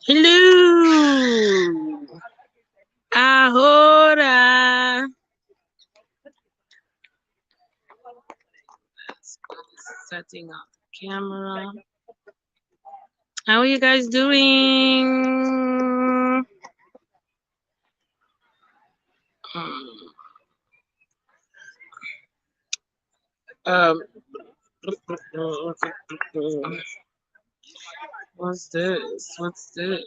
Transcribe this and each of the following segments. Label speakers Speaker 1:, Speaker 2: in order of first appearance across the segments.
Speaker 1: Hello. Ahora. Setting up the camera. How are you guys doing? Um, what's this? What's this?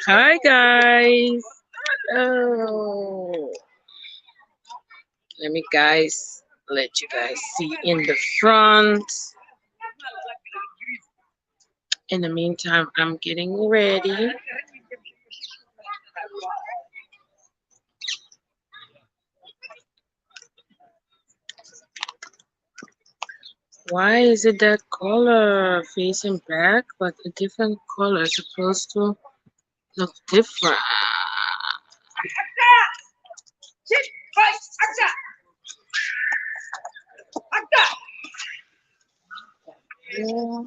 Speaker 1: Hi guys. Oh, let you guys see in the front. In the meantime, I'm getting ready. Why is it that color facing back, but a different color is supposed to look different? Yeah.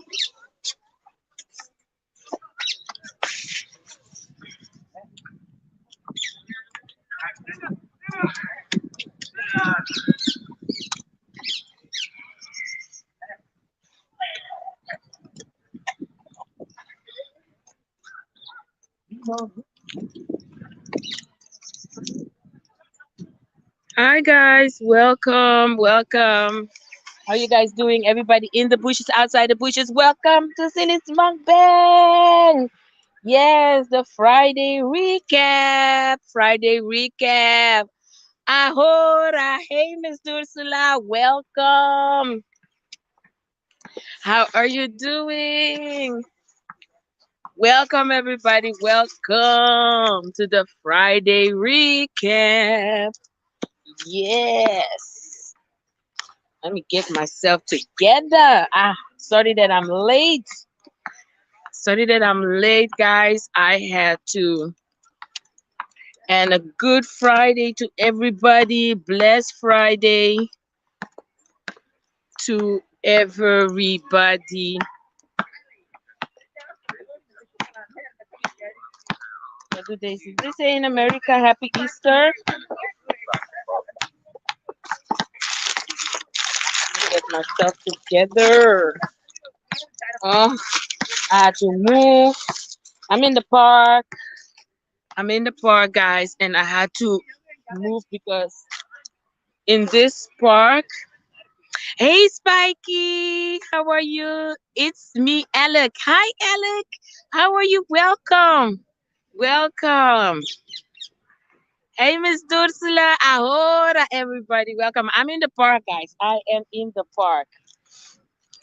Speaker 1: Hi guys, welcome. How you guys doing? Everybody in the bushes, outside the bushes, welcome to Sylismukbang. Yes, the Friday recap. Ahora, hey Miss Ursula, welcome. How are you doing? Welcome everybody, welcome to the Friday recap. Yes. Let me get myself together. Sorry that I'm late. Guys. I had to. And a good Friday to everybody. Blessed Friday to everybody. What do they say in America? Happy Easter. Get myself together. I had to move. I'm in the park, guys, and I had to move because in this park. Hey, Spiky, how are you? It's me, Alec. Hi, Alec. How are you? Welcome. Hey, Miss Dursula. Ahora, everybody. Welcome. I'm in the park, guys. I am in the park.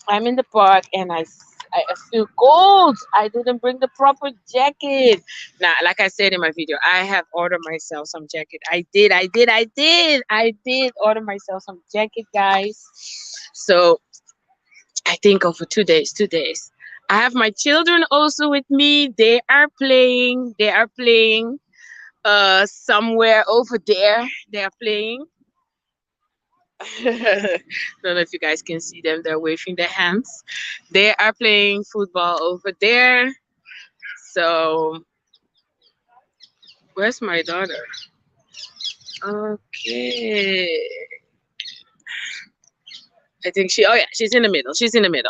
Speaker 1: And I feel cold. I didn't bring the proper jacket. Now, like I said in my video, I have ordered myself some jacket. I did order myself some jacket, guys. So I think over 2 days. I have my children also with me. They are playing. Somewhere over there. They are playing. Don't know if you guys can see them. They're waving their hands. They are playing football over there. So, where's my daughter? Okay. I think she's in the middle.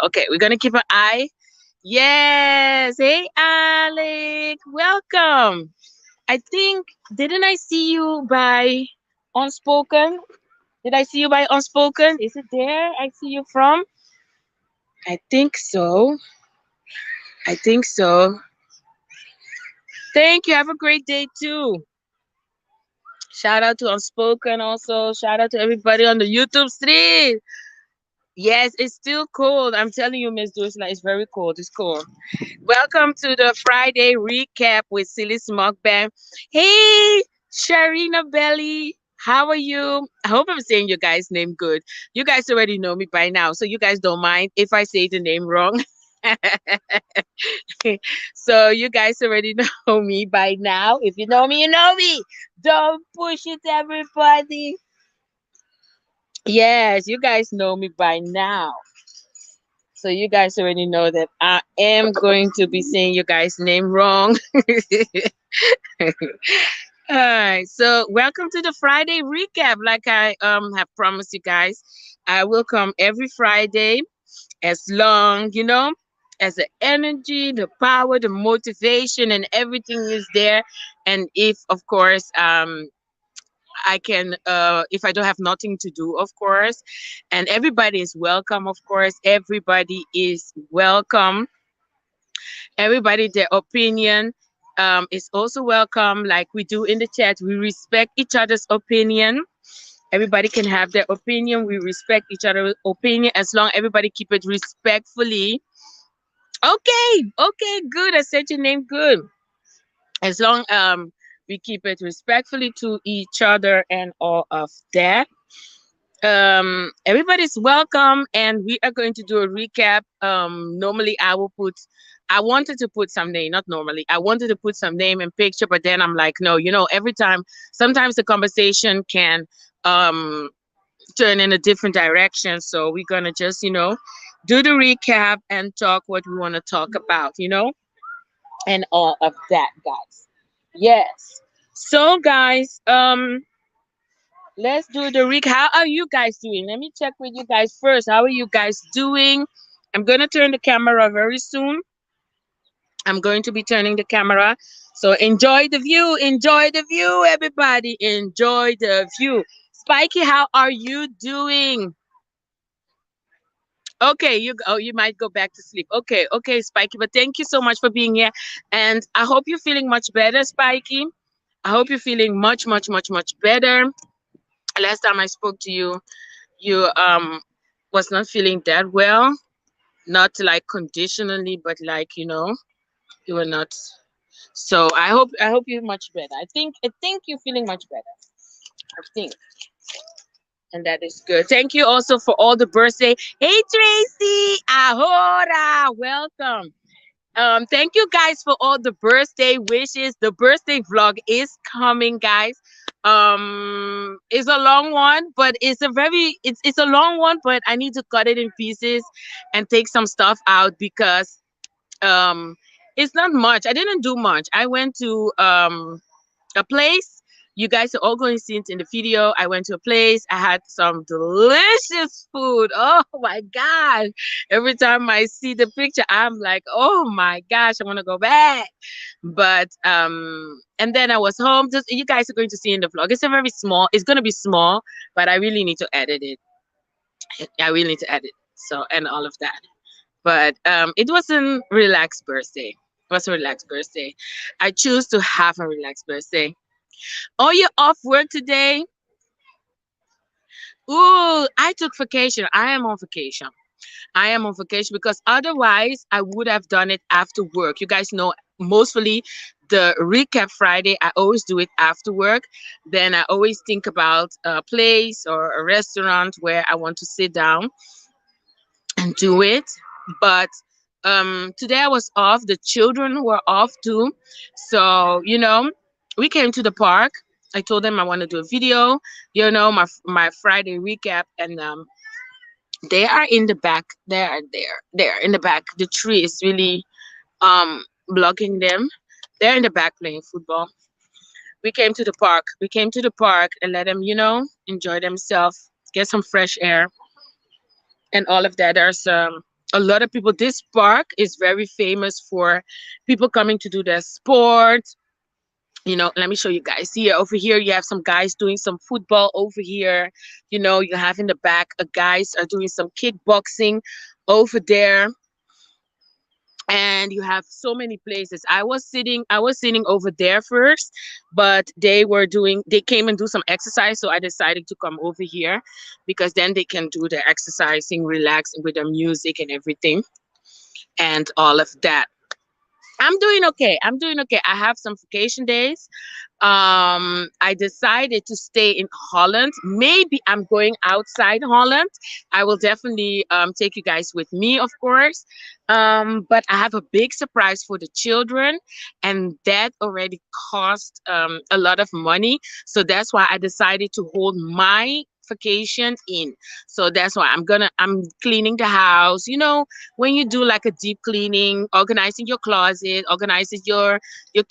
Speaker 1: Okay, we're gonna keep an eye. Yes. Hey, Alec. Welcome. I think, didn't I see you by Unspoken? Did I see you by Unspoken? Is it there I see you from? I think so. Thank you. Have a great day too. Shout out to Unspoken also. Shout out to everybody on the YouTube stream. Yes, it's still cold. I'm telling you, Miss Dursla, it's very cold. It's cold. Welcome to the Friday recap with Sylismukbang. Hey, Sharina Belly. How are you? I hope I'm saying your guys' name good. You guys already know me by now, so you guys don't mind if I say the name wrong. So you guys already know me by now. If you know me, you know me. Don't push it, everybody. Yes, you guys know me by now. So you guys already know that I am going to be saying your guys' name wrong. All right. So welcome to the Friday recap. Like I have promised you guys, I will come every Friday as long, as the energy, the power, the motivation, and everything is there. And if, of course, I can, if I don't have nothing to do, of course, and everybody is welcome, of course, everybody is welcome. Everybody, their opinion is also welcome. Like we do in the chat, we respect each other's opinion. Everybody can have their opinion. We respect each other's opinion as long everybody keep it respectfully. Okay, good. I said your name good. As long we keep it respectfully to each other and all of that. Everybody's welcome, and we are going to do a recap. Normally I wanted to put some name, not normally, I wanted to put some name and picture, but then I'm like, no, every time, sometimes the conversation can um turn in a different direction. So we're gonna just, do the recap and talk what we want to talk about, and all of that, guys. Yes. So guys, let's do the recap. How are you guys doing? Let me check with you guys first. How are you guys doing? I'm gonna turn the camera very soon. I'm going to be turning the camera. So enjoy the view. Enjoy the view, everybody. Enjoy the view. Spiky, how are you doing? Okay, you might go back to sleep. Okay, Spiky. But thank you so much for being here. And I hope you're feeling much better, Spiky. I hope you're feeling much, much, much, much better. Last time I spoke to you, you was not feeling that well. Not like conditionally, but like, you were not. So I hope you're much better. I think you're feeling much better. I think. And that is good. Thank you also for all the birthday. Hey Tracy, ahora, welcome. Thank you guys for all the birthday wishes. The birthday vlog is coming, guys. It's a long one, but it's a long one, but I need to cut it in pieces and take some stuff out because um it's not much. I didn't do much. I went to a place. You guys are all going to see it in the video. I went to a place. I had some delicious food. Oh my god! Every time I see the picture, I'm like, oh my gosh, I want to go back. But and then I was home. Just you guys are going to see in the vlog. It's a very small. It's gonna be small, but I really need to edit it. I really need to edit. So and all of that. But it was a relaxed birthday. It was a relaxed birthday. I choose to have a relaxed birthday. Oh, you're off work today? Ooh, I took vacation. I am on vacation. I am on vacation because otherwise I would have done it after work. You guys know, mostly the recap Friday, I always do it after work. Then I always think about a place or a restaurant where I want to sit down and do it. But today I was off. The children were off too. So, we came to the park. I told them I want to do a video, my Friday recap, and they are in the back. They are there in the back. The tree is really blocking them. They're in the back playing football. We came to the park. We came to the park and let them, enjoy themselves, get some fresh air and all of that. There's a lot of people. This park is very famous for people coming to do their sport. Let me show you guys here. Over here, you have some guys doing some football over here. You have in the back, guys are doing some kickboxing over there. And you have so many places. I was sitting over there first, but they came and do some exercise, so I decided to come over here because then they can do their exercising, relaxing with the music and everything and all of that. I'm doing okay. I'm doing okay. I have some vacation days. I decided to stay in Holland. Maybe I'm going outside Holland. I will definitely take you guys with me, of course. But I have a big surprise for the children, and that already cost a lot of money. So that's why I decided to hold my vacation in. So that's why I'm cleaning the house. You know, when you do like a deep cleaning, organizing your closet, organizing your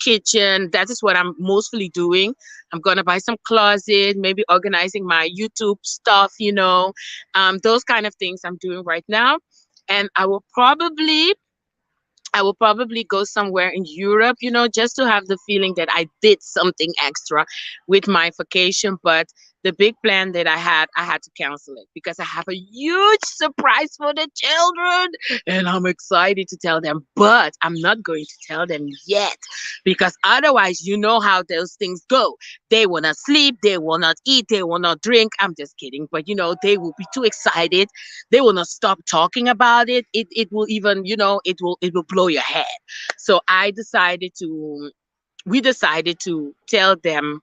Speaker 1: kitchen. That is what I'm mostly doing. I'm gonna buy some closet, maybe organizing my YouTube stuff, those kind of things I'm doing right now. And I will probably go somewhere in Europe, just to have the feeling that I did something extra with my vacation. But the big plan that I had to cancel it because I have a huge surprise for the children and I'm excited to tell them. But I'm not going to tell them yet because otherwise, you know how those things go. They will not sleep, they will not eat, they will not drink. I'm just kidding. But, they will be too excited. They will not stop talking about it. It will even, it will blow your head. So we decided to tell them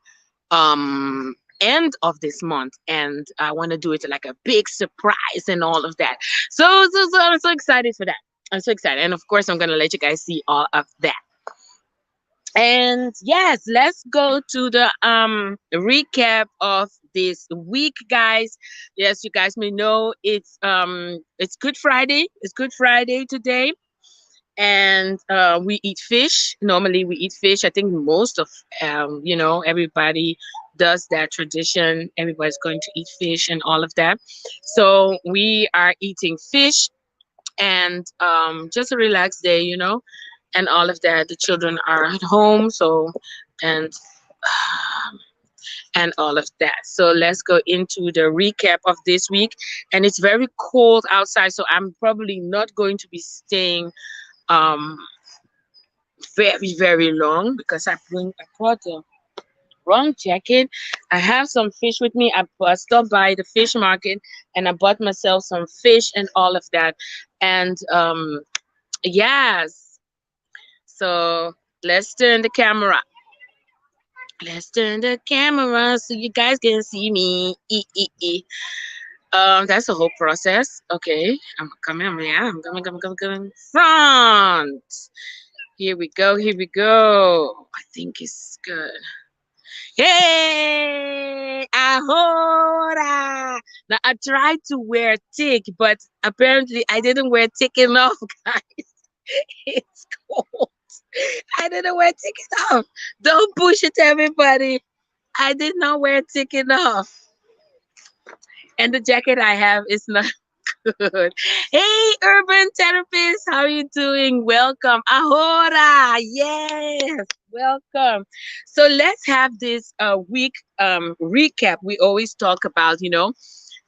Speaker 1: end of this month, and I want to do it like a big surprise and all of that. So I'm so excited for that. I'm so excited. And of course I'm gonna let you guys see all of that. And yes, let's go to the recap of this week, guys. Yes, you guys may know it's Good Friday. It's Good Friday today. And we eat fish. Normally we eat fish. I think most of everybody does that tradition. Everybody's going to eat fish and all of that. So we are eating fish and just a relaxed day, and all of that. The children are at home, so and and all of that. So let's go into the recap of this week. And it's very cold outside, so I'm probably not going to be staying um very very long because I brought the wrong jacket. I have some fish with me. I stopped by the fish market and I bought myself some fish and all of that. And yes, so let's turn the camera. Let's turn the camera so you guys can see me. That's the whole process. Okay, I'm coming. Yeah, I'm coming. Front. Here we go. Here we go. I think it's good. Hey, ahora. Now I tried to wear thick, but apparently I didn't wear thick enough, guys. It's cold. I didn't wear thick enough. Don't push it, everybody. I did not wear thick enough. And the jacket I have is not good. Hey, urban therapist, how are you doing? Welcome. Ahora. Yes. Welcome. So let's have this week recap. We always talk about,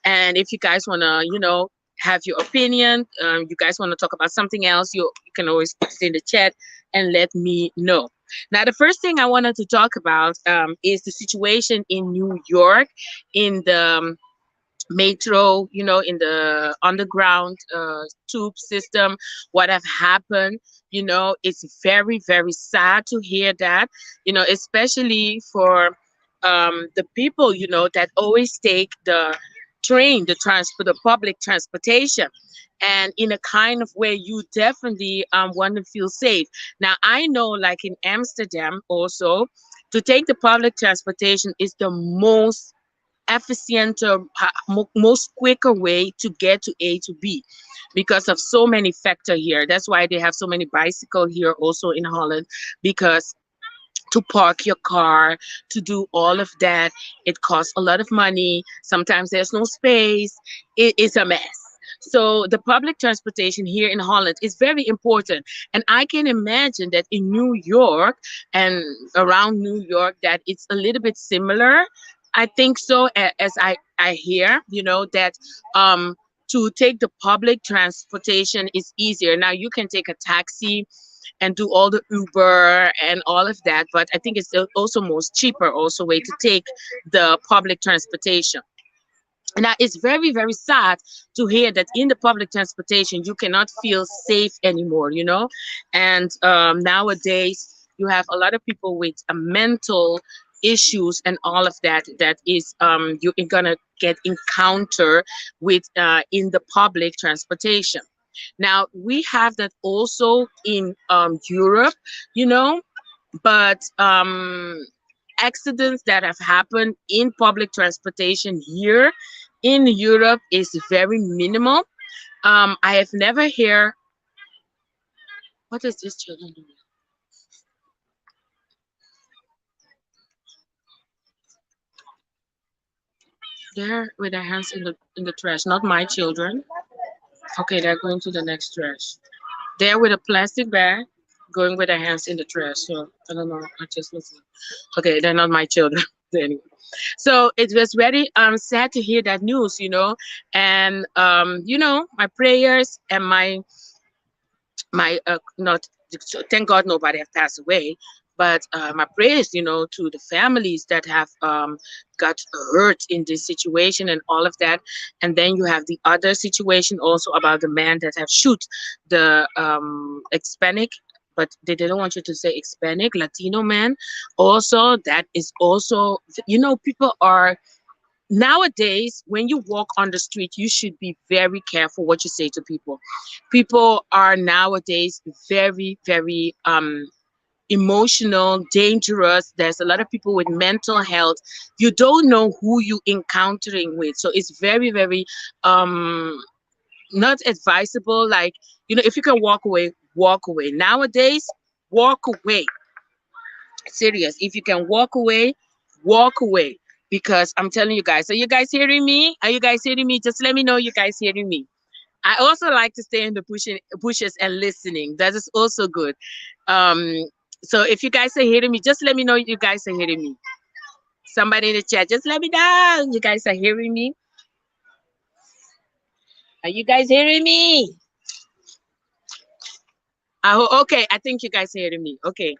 Speaker 1: and if you guys want to, have your opinion, you guys want to talk about something else, you can always put it in the chat and let me know. Now, the first thing I wanted to talk about is the situation in New York, in the metro, in the underground tube system, what have happened. It's very very sad to hear that, especially for the people, that always take the train, the public transportation. And in a kind of way, you definitely want to feel safe. Now I know, like in Amsterdam also, to take the public transportation is the most efficient, most quicker way to get to A to B because of so many factor here. That's why they have so many bicycle here also in Holland, because to park your car, to do all of that, it costs a lot of money. Sometimes there's no space. It is a mess. So the public transportation here in Holland is very important. And I can imagine that in New York and around New York that it's a little bit similar. I think so, as I hear, that to take the public transportation is easier. Now you can take a taxi and do all the Uber and all of that, but I think it's also most cheaper also way to take the public transportation. Now, it's very, very sad to hear that in the public transportation, you cannot feel safe anymore, you know? And nowadays, you have a lot of people with mental issues and all of that, that is you're gonna get encounter with in the public transportation. Now, we have that also in Europe, you know, but accidents that have happened in public transportation here in Europe is very minimal. I have never heard. What is this children doing? They're with their hands in the trash. Not my children. Okay, they're going to the next trash. They're with a plastic bag, going with their hands in the trash. So I don't know. I just listen. Okay, they're not my children. Anyway. So it was very sad to hear that news, you know, and you know, my prayers and my not, so thank God nobody have passed away, but my prayers, you know, to the families that have got hurt in this situation and all of that. And then you have the other situation also about the man that have shoot the Hispanic, but they didn't want you to say Hispanic, Latino man. Also, that is also, you know, people are nowadays, when you walk on the street, you should be very careful what you say to people. People are nowadays very, very emotional, dangerous. There's a lot of people with mental health. You don't know who you encountering with, so it's very, very not advisable. Like, you know, if you can walk away, walk away. Nowadays, walk away. Serious. If you can walk away, walk away. Because I'm telling you guys, are you guys hearing me? Are you guys hearing me? Just let me know you guys hearing me. I also like to stay in the bushes and listening. That is also good. Um, so if you guys are hearing me, just let me know you guys are hearing me. Somebody in the chat, just let me know you guys are hearing me. Are you guys hearing me? Okay, I think you guys are hearing me. Okay.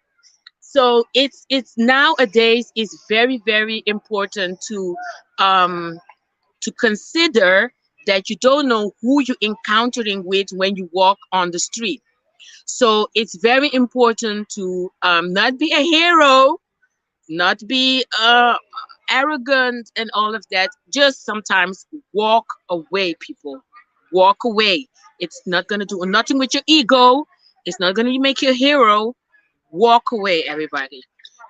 Speaker 1: So it's nowadays is very, very important um to consider that you don't know who you're encountering with when you walk on the street. So it's very important to not be a hero, not be arrogant and all of that. Just sometimes walk away, people. Walk away. It's not going to do nothing with your ego. It's not going to make you a hero. Walk away, everybody.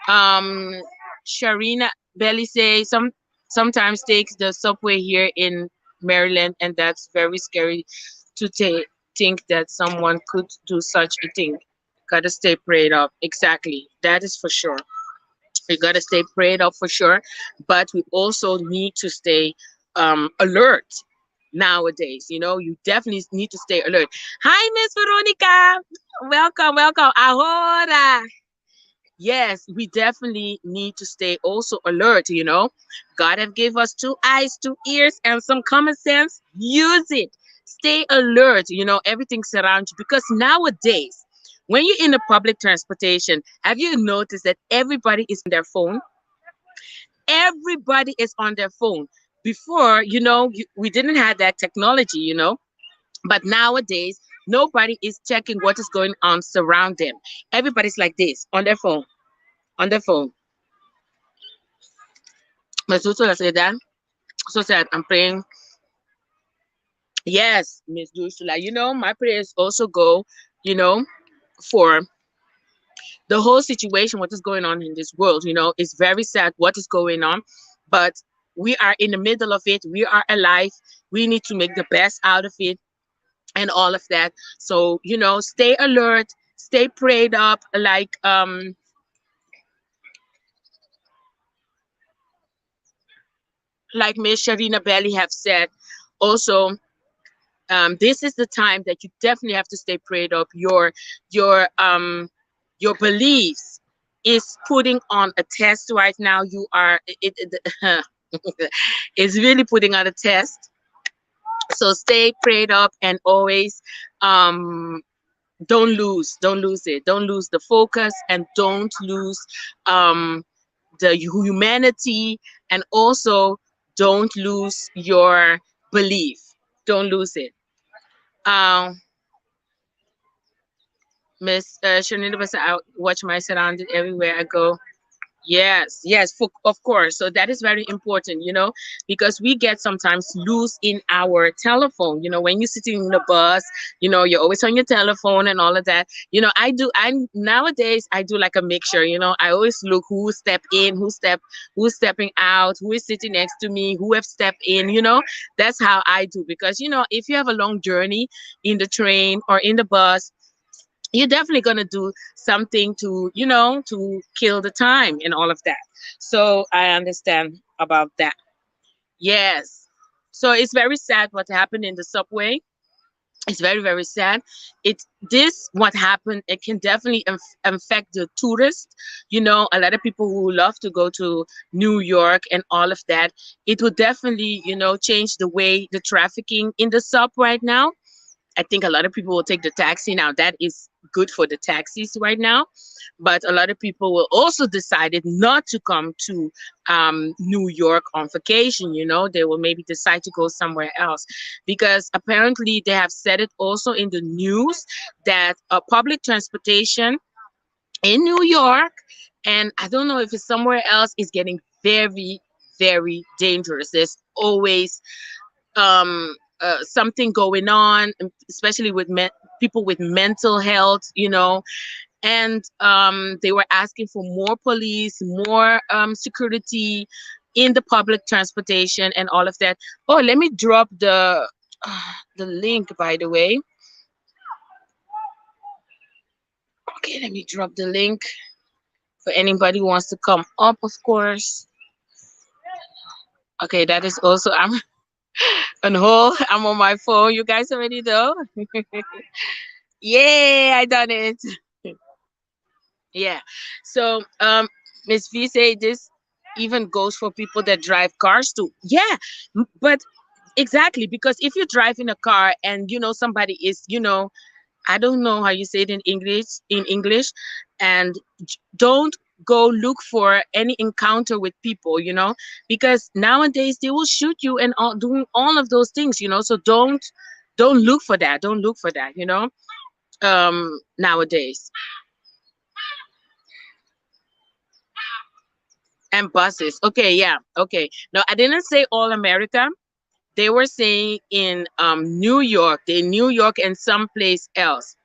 Speaker 1: um Sharina Belly say sometimes takes the subway here in Maryland, and that's very scary to think that someone could do such a thing. Gotta stay prayed up. Exactly, that is for sure. We gotta stay prayed up for sure, but we also need to stay alert nowadays. You know, you definitely need to stay alert. Hi, Miss Veronica. Welcome, welcome. Ahora. Yes, we definitely need to stay also alert, you know. God have gave us two eyes, two ears, and some common sense. Use it. Stay alert, you know, everything surrounds you. Because nowadays, when you're in a public transportation, have you noticed that everybody is on their phone? Everybody is on their phone. Before, you know, we didn't have that technology, you know. But nowadays, nobody is checking what is going on surround them. Everybody's like this on their phone, on their phone. But also I said that. So sad. I'm praying. Yes, Miss Ursula. You know, my prayers also go, you know, for the whole situation, what is going on in this world. You know, it's very sad what is going on. But we are in the middle of it. We are alive. We need to make the best out of it and all of that. So, you know, stay alert, stay prayed up, like Miss Sharina Belly have said. Also, this is the time that you definitely have to stay prayed up. Your beliefs is putting on a test right now. You are it's really putting on a test. So stay prayed up and always um don't lose it. Don't lose the focus, and don't lose um the humanity, and also Don't lose your belief. Don't lose it. Um, Miss Shanita was out. Watch my surroundings everywhere I go. Yes, yes, of course. So that is very important, because we get sometimes loose in our telephone. When you're sitting in the bus, you're always on your telephone and all of that. Nowadays I do like a mixture. I always look who step in, who's stepping out, who is sitting next to me, who have stepped in. That's how I do, because if you have a long journey in the train or in the bus, you're definitely going to do something to kill the time and all of that. So I understand about that. Yes. So it's very sad what happened in the subway. It's very, very sad. What happened, it can definitely affect the tourists. A lot of people who love to go to New York and all of that. It will definitely, change the way the trafficking in the sub right now. I think a lot of people will take the taxi now. That is good for the taxis right now. But a lot of people will also decided not to come to New York on vacation. They will maybe decide to go somewhere else, because apparently they have said it also in the news that public transportation in New York, and I don't know if it's somewhere else, is getting very, very dangerous. There's always something going on, especially with people with mental health, and they were asking for more police, more security in the public transportation and all of that. Oh, let me drop the link, by the way. Okay, let me drop the link for anybody who wants to come up, of course. Okay, that is also, I'm on hold. I'm on my phone. You guys already know. Yay, I done it. Yeah. So, Miss V say this even goes for people that drive cars too. Yeah, but exactly, because if you drive in a car and somebody is, I don't know how you say it in English, and don't go look for any encounter with people, because nowadays they will shoot you and doing all of those things, so don't look for that. Don't look for that, nowadays. And buses. Okay, yeah. Okay. No, I didn't say all America. They were saying in New York, New York and someplace else.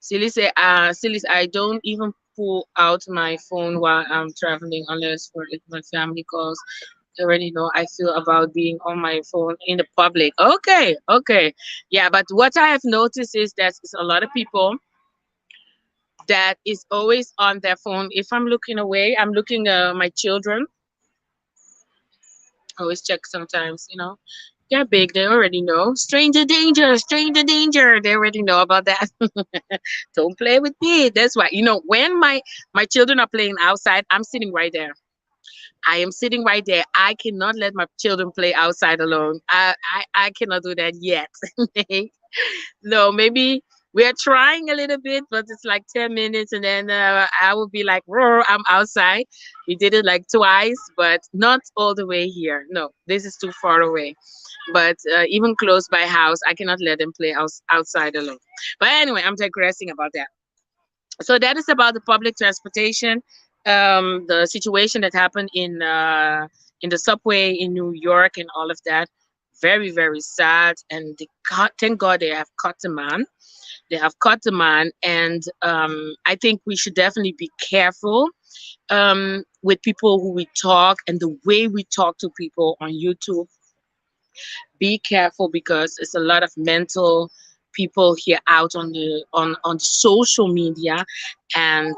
Speaker 1: Sylis, I don't even pull out my phone while I'm traveling unless for if my family calls. I already know I feel about being on my phone in the public. Okay, okay. Yeah, but what I have noticed is that a lot of people that is always on their phone. If I'm looking away, I'm looking my children. Always check sometimes, They're big, they already know. Stranger danger, stranger danger. They already know about that. Don't play with me. That's why, when my children are playing outside, I'm sitting right there. I am sitting right there. I cannot let my children play outside alone. I cannot do that yet. No, maybe we are trying a little bit, but it's like 10 minutes, and then I will be like, roar, I'm outside. We did it like twice, but not all the way here. No, this is too far away. But even close by house, I cannot let them play outside alone. But anyway, I'm digressing about that. So that is about the public transportation, the situation that happened in the subway in New York and all of that. Very, very sad. And thank God they have caught the man. They have caught the man, and I think we should definitely be careful with people who we talk and the way we talk to people on YouTube. Be careful, because it's a lot of mental people here out on social media, and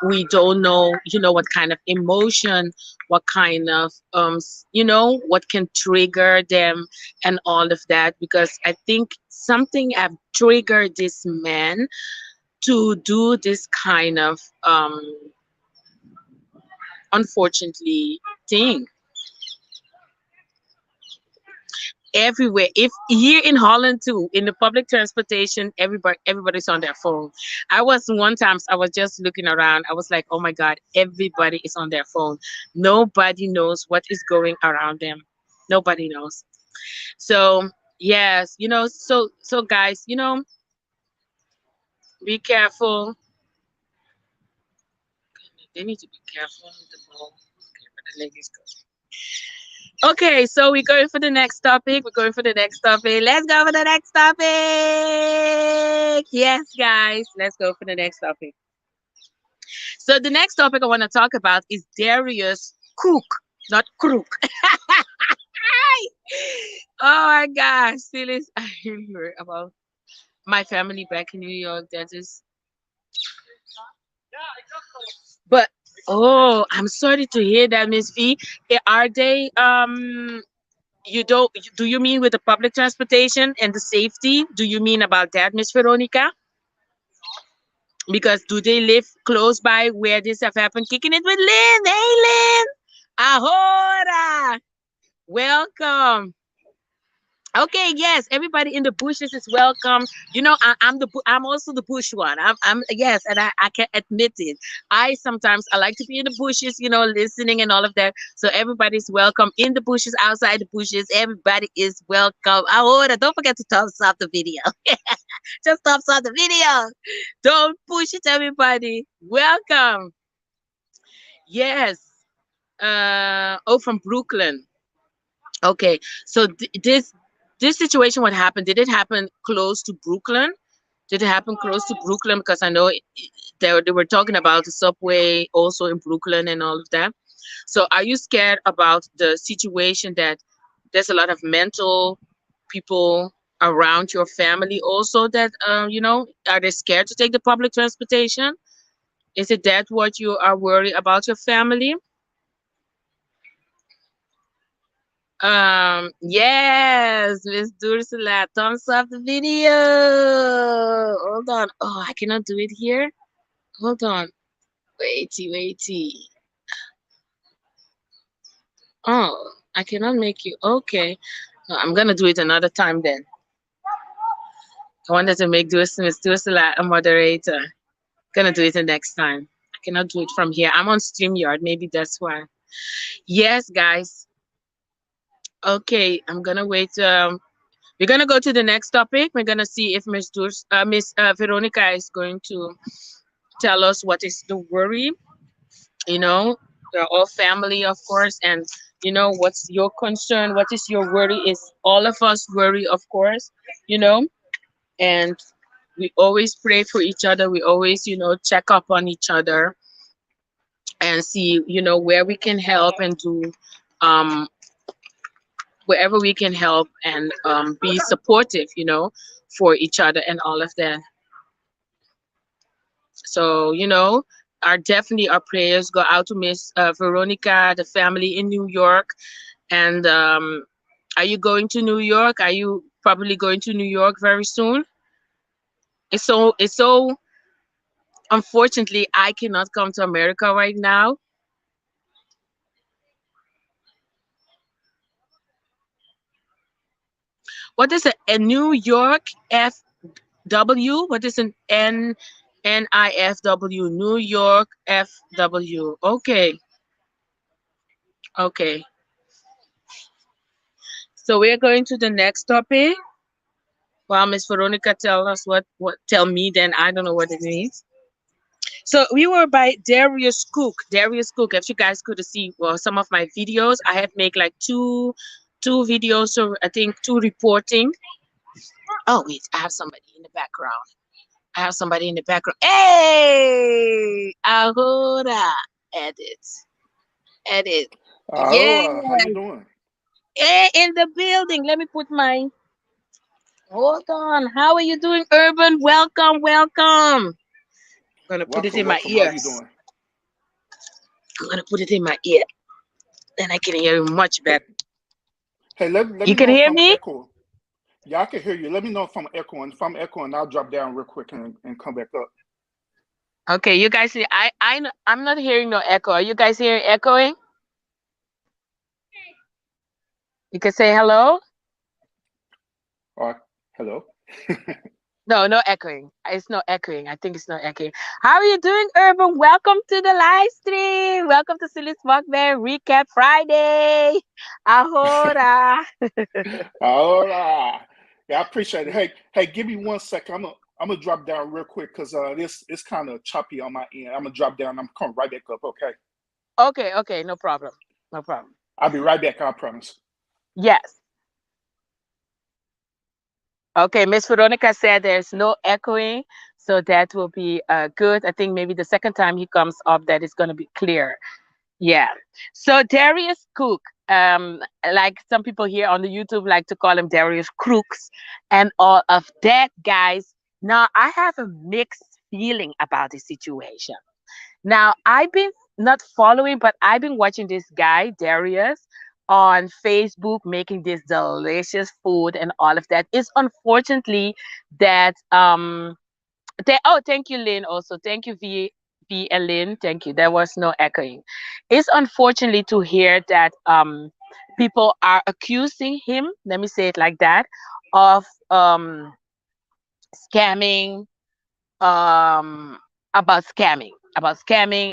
Speaker 1: we don't know, what kind of emotion, what kind of what can trigger them and all of that, because I think something have triggered this man to do this kind of unfortunately thing. everywhere. If here in Holland too, in the public transportation, everybody's on their phone. One time I was just looking around. I was like, oh my God, everybody is on their phone. Nobody knows what is going around them. Nobody knows. So yes, so guys, be careful. They need to be careful with the ball. Okay, where the ladies go. Okay, so we're going for the next topic. We're going for the next topic. Let's go for the next topic. Yes, guys, let's go for the next topic. So the next topic I want to talk about is Darius Cook, not Crook. Oh my gosh, Sylis, I really heard about my family back in New York. That is, but oh, I'm sorry to hear that, Miss V. Are they You don't? Do you mean with the public transportation and the safety? Do you mean about that, Miss Veronica? Because do they live close by where this have happened? Kicking it with Lynn. Hey, Lynn. Ahora. Welcome. Okay, yes, everybody in the bushes is welcome. I'm also the bush one. Yes, and I can admit it. I like to be in the bushes, listening and all of that. So everybody's welcome in the bushes, outside the bushes. Everybody is welcome. Ahora, don't forget to thumbs up the video. Just thumbs up the video. Don't push it, everybody. Welcome. Yes. From Brooklyn. Okay, so this situation, what happened? Did it happen close to Brooklyn? Did it happen close to Brooklyn? Because I know they were talking about the subway also in Brooklyn and all of that. So are you scared about the situation that there's a lot of mental people around your family also that, are they scared to take the public transportation? Is it that what you are worried about your family? Yes, Miss Dursula, thumbs up the video. Hold on. Oh, I cannot do it here. Hold on. Waity. Oh, I cannot make you. Okay. No, I'm gonna do it another time then. I wanted to make Miss Dursula a moderator. Gonna do it the next time. I cannot do it from here. I'm on StreamYard. Maybe that's why. Yes, guys. Okay, I'm gonna wait. We're gonna go to the next topic. We're gonna see if Miss Veronica is going to tell us what is the worry. We're all family, of course, and what's your concern? What is your worry? Is all of us worry, of course, you know, and we always pray for each other. We always, check up on each other and see, where we can help and do um wherever we can help and be supportive, for each other and all of that. So, our prayers go out to Miss Veronica, the family in New York. And are you going to New York? Are you probably going to New York very soon? It's so unfortunately I cannot come to America right now. What is a New York FW? What is an NIFW? New York FW. Okay. Okay. So we're going to the next topic. While Miss Veronica tell us tell me, then I don't know what it means. So we were by Darius Cook. Darius Cook. If you guys could see some of my videos, I have made like two videos. So I think two reporting. Oh wait, I have somebody in the background. Hey, ahora, edit. Yeah,
Speaker 2: How you doing?
Speaker 1: hey, in the building. Let me put my. Hold on. How are you doing, Urban? Welcome. I'm gonna put it in my
Speaker 2: Welcome. How you
Speaker 1: ears.
Speaker 2: doing?
Speaker 1: I'm gonna put it in my ear. Then I can hear you much
Speaker 2: Hey,
Speaker 1: better.
Speaker 2: let
Speaker 1: You
Speaker 2: me
Speaker 1: can
Speaker 2: know if
Speaker 1: hear
Speaker 2: I'm
Speaker 1: me?
Speaker 2: echoing. Yeah, I can hear you. Let me know if I'm echoing. If I'm echoing, I'll drop down real quick and come back up.
Speaker 1: Okay, you guys see I'm not hearing no echo. Are you guys hearing echoing? You can say hello.
Speaker 2: Or hello?
Speaker 1: No, no echoing. It's not echoing. I think it's not echoing. How are you doing, Urban? Welcome to the live stream. Welcome to Sylismukbang Recap Friday. Ahora.
Speaker 2: All right. Yeah, I appreciate it. Hey, give me 1 second. I'm gonna drop down real quick because this it's kind of choppy on my end. I'm gonna drop down. I'm coming right back up. Okay.
Speaker 1: Okay, okay, no problem. No problem.
Speaker 2: I'll be right back. I promise.
Speaker 1: Yes. Okay, Miss Veronica said there's no echoing, so that will be good. I think maybe the second time he comes up, that is going to be clear. Yeah. So Darius Cook, like some people here on the YouTube like to call him Darius Crooks and all of that, guys. Now I have a mixed feeling about this situation. Now I've been not following, but I've been watching this guy, Darius, on Facebook making this delicious food and all of that. It's unfortunately that oh, thank you, Lynn. Also, thank you, V and Lynn. Thank you. There was no echoing. It's unfortunately to hear that people are accusing him. Let me say it like that, of scamming, um, about scamming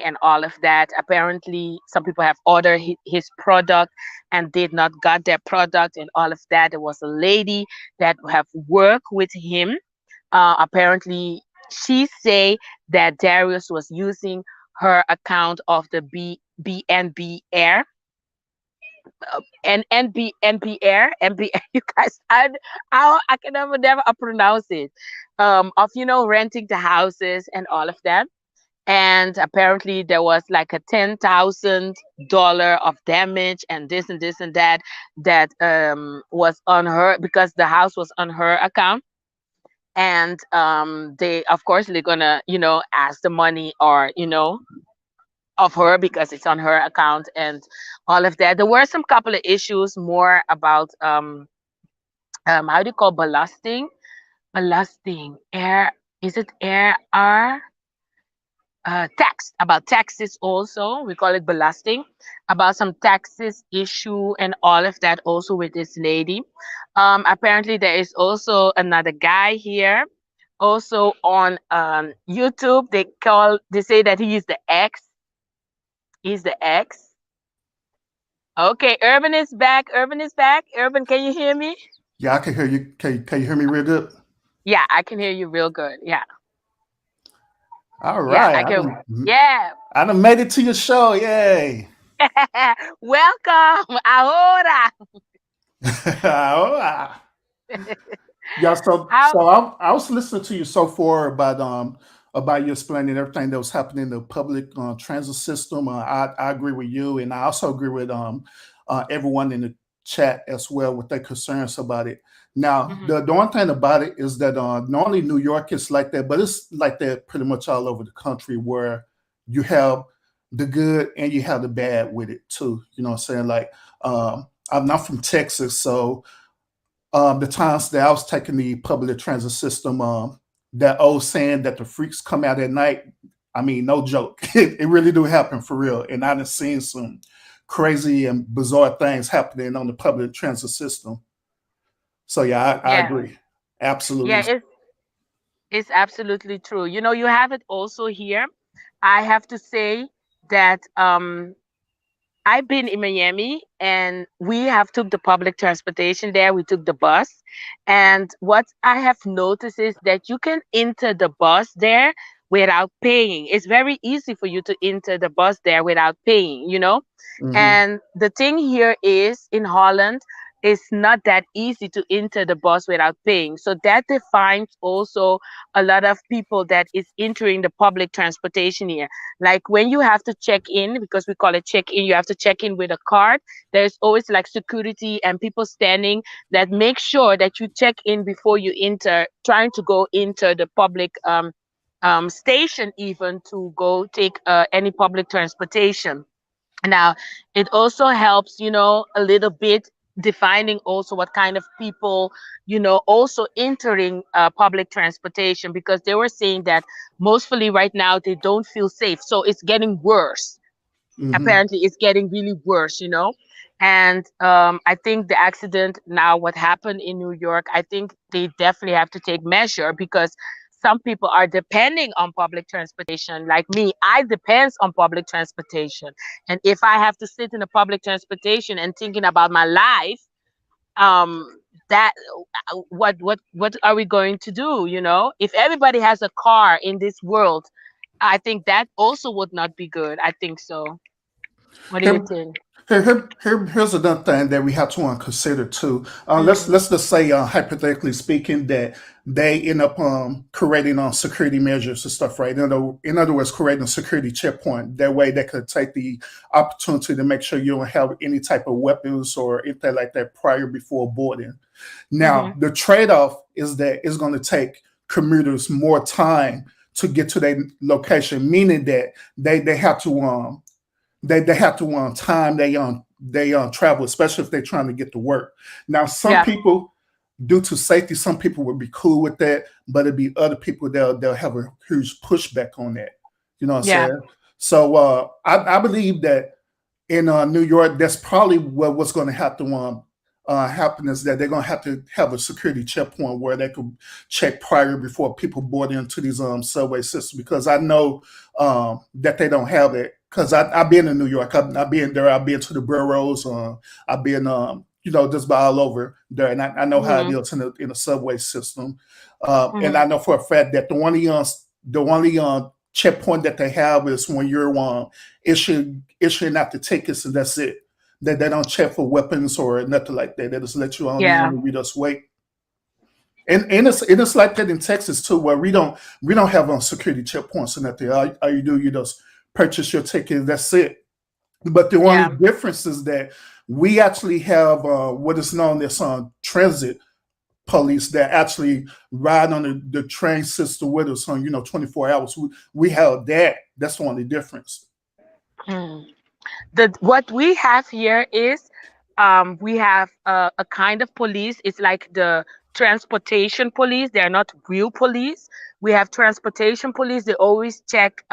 Speaker 1: and all of that. Apparently, some people have ordered his product and did not got their product and all of that. There was a lady that have worked with him. Apparently, she say that Darius was using her account of the BNB Air and NB Air NB. You guys, I can never pronounce it. Of renting the houses and all of that. And apparently there was like a $10,000 of damage and this and that was on her because the house was on her account. And they, of course, they're gonna ask the money or of her because it's on her account and all of that. There were some couple of issues more about how do you call ballasting air, is it air r tax, about taxes also, we call it ballasting, about some taxes issue and all of that also with this lady. Apparently there is also another guy here also on YouTube. They say that he is the ex. He's the ex. Okay, Urban is back. Urban is back. Urban, can you hear me?
Speaker 3: Yeah, I can hear you. Can you hear me real good?
Speaker 1: Yeah, I can hear you real good. Yeah.
Speaker 3: All
Speaker 1: Yeah,
Speaker 3: right.
Speaker 1: I can. Yeah.
Speaker 3: I done made it to your show. Yay.
Speaker 1: Welcome. Ahora.
Speaker 3: Oh, yeah, so
Speaker 1: How?
Speaker 3: I was listening to you so far about you explaining everything that was happening in the public transit system. I agree with you, and I also agree with everyone in the chat as well with their concerns about it. Now, the one thing about it is that not only New York is like that, but it's like that pretty much all over the country where you have the good and you have the bad with it too. You know what I'm saying? Like I'm not from Texas, so the times that I was taking the public transit system, that old saying that the freaks come out at night, I mean, no joke. It really do happen for real. And I've seen some crazy and bizarre things happening on the public transit system. So yeah, I agree. Absolutely.
Speaker 1: Yeah, it's absolutely true. You have it also here. I have to say that I've been in Miami and we have took the public transportation there. We took the bus. And what I have noticed is that you can enter the bus there without paying. It's very easy for you to enter the bus there without paying. And the thing here is in Holland, it's not that easy to enter the bus without paying. So that defines also a lot of people that is entering the public transportation here. Like when you have to check in, because we call it check in, you have to check in with a card. There's always like security and people standing that make sure that you check in before you enter, trying to go into the public station even to go take any public transportation. Now, it also helps, a little bit defining also what kind of people, also entering public transportation, because they were saying that mostly right now they don't feel safe. So it's getting worse. Apparently, it's getting really worse. And I think the accident now, what happened in New York, I think they definitely have to take measure because some people are depending on public transportation. Like me, I depends on public transportation. And if I have to sit in a public transportation and thinking about my life, um, that what are we going to do? You know, if everybody has a car in this world, I think that also would not be good. I think so. What do you
Speaker 3: Here,
Speaker 1: think?
Speaker 3: here's another thing that we have to consider too.
Speaker 1: Mm,
Speaker 3: Let's just say, hypothetically speaking, that they end up creating security measures and stuff, right? In other words, creating a security checkpoint. That way, they could take the opportunity to make sure you don't have any type of weapons or anything like that prior before boarding.
Speaker 1: mm-hmm.
Speaker 3: Now, the trade-off is that it's going to take commuters more time to get to their location, meaning that they have to they have to time they travel, especially if they're trying to get to work. Now, some
Speaker 1: Yeah,
Speaker 3: people, due to safety, some people would be cool with that, but it'd be other people they'll have a huge pushback on that. You know what I'm
Speaker 1: yeah,
Speaker 3: saying? So I believe that in New York, that's probably what's going to have to happen is that they're going to have a security checkpoint where they could check prior before people board into these subway systems. Because I know that they don't have it. Because I've been in New York, I've been there, I've been to the boroughs, I've been just by all over there, and I know how it
Speaker 1: mm-hmm.
Speaker 3: is in the subway system, and
Speaker 1: Mm-hmm.
Speaker 3: I know for a fact that the only checkpoint that they have is when you're issuing out the tickets, and that's it. They don't check for weapons or nothing like that. They just let you on in
Speaker 1: Yeah,
Speaker 3: and we just wait. And it's like that in Texas too, where we don't have security checkpoints and nothing. All you do, you just purchase your ticket. That's it. But the only
Speaker 1: yeah,
Speaker 3: difference is that we actually have what is known as transit police that actually ride on the train system with us on 24 hours. We have that. That's the only difference.
Speaker 1: mm. The what we have here is we have a kind of police. It's like the transportation police. They are not real police. We have transportation police. They always check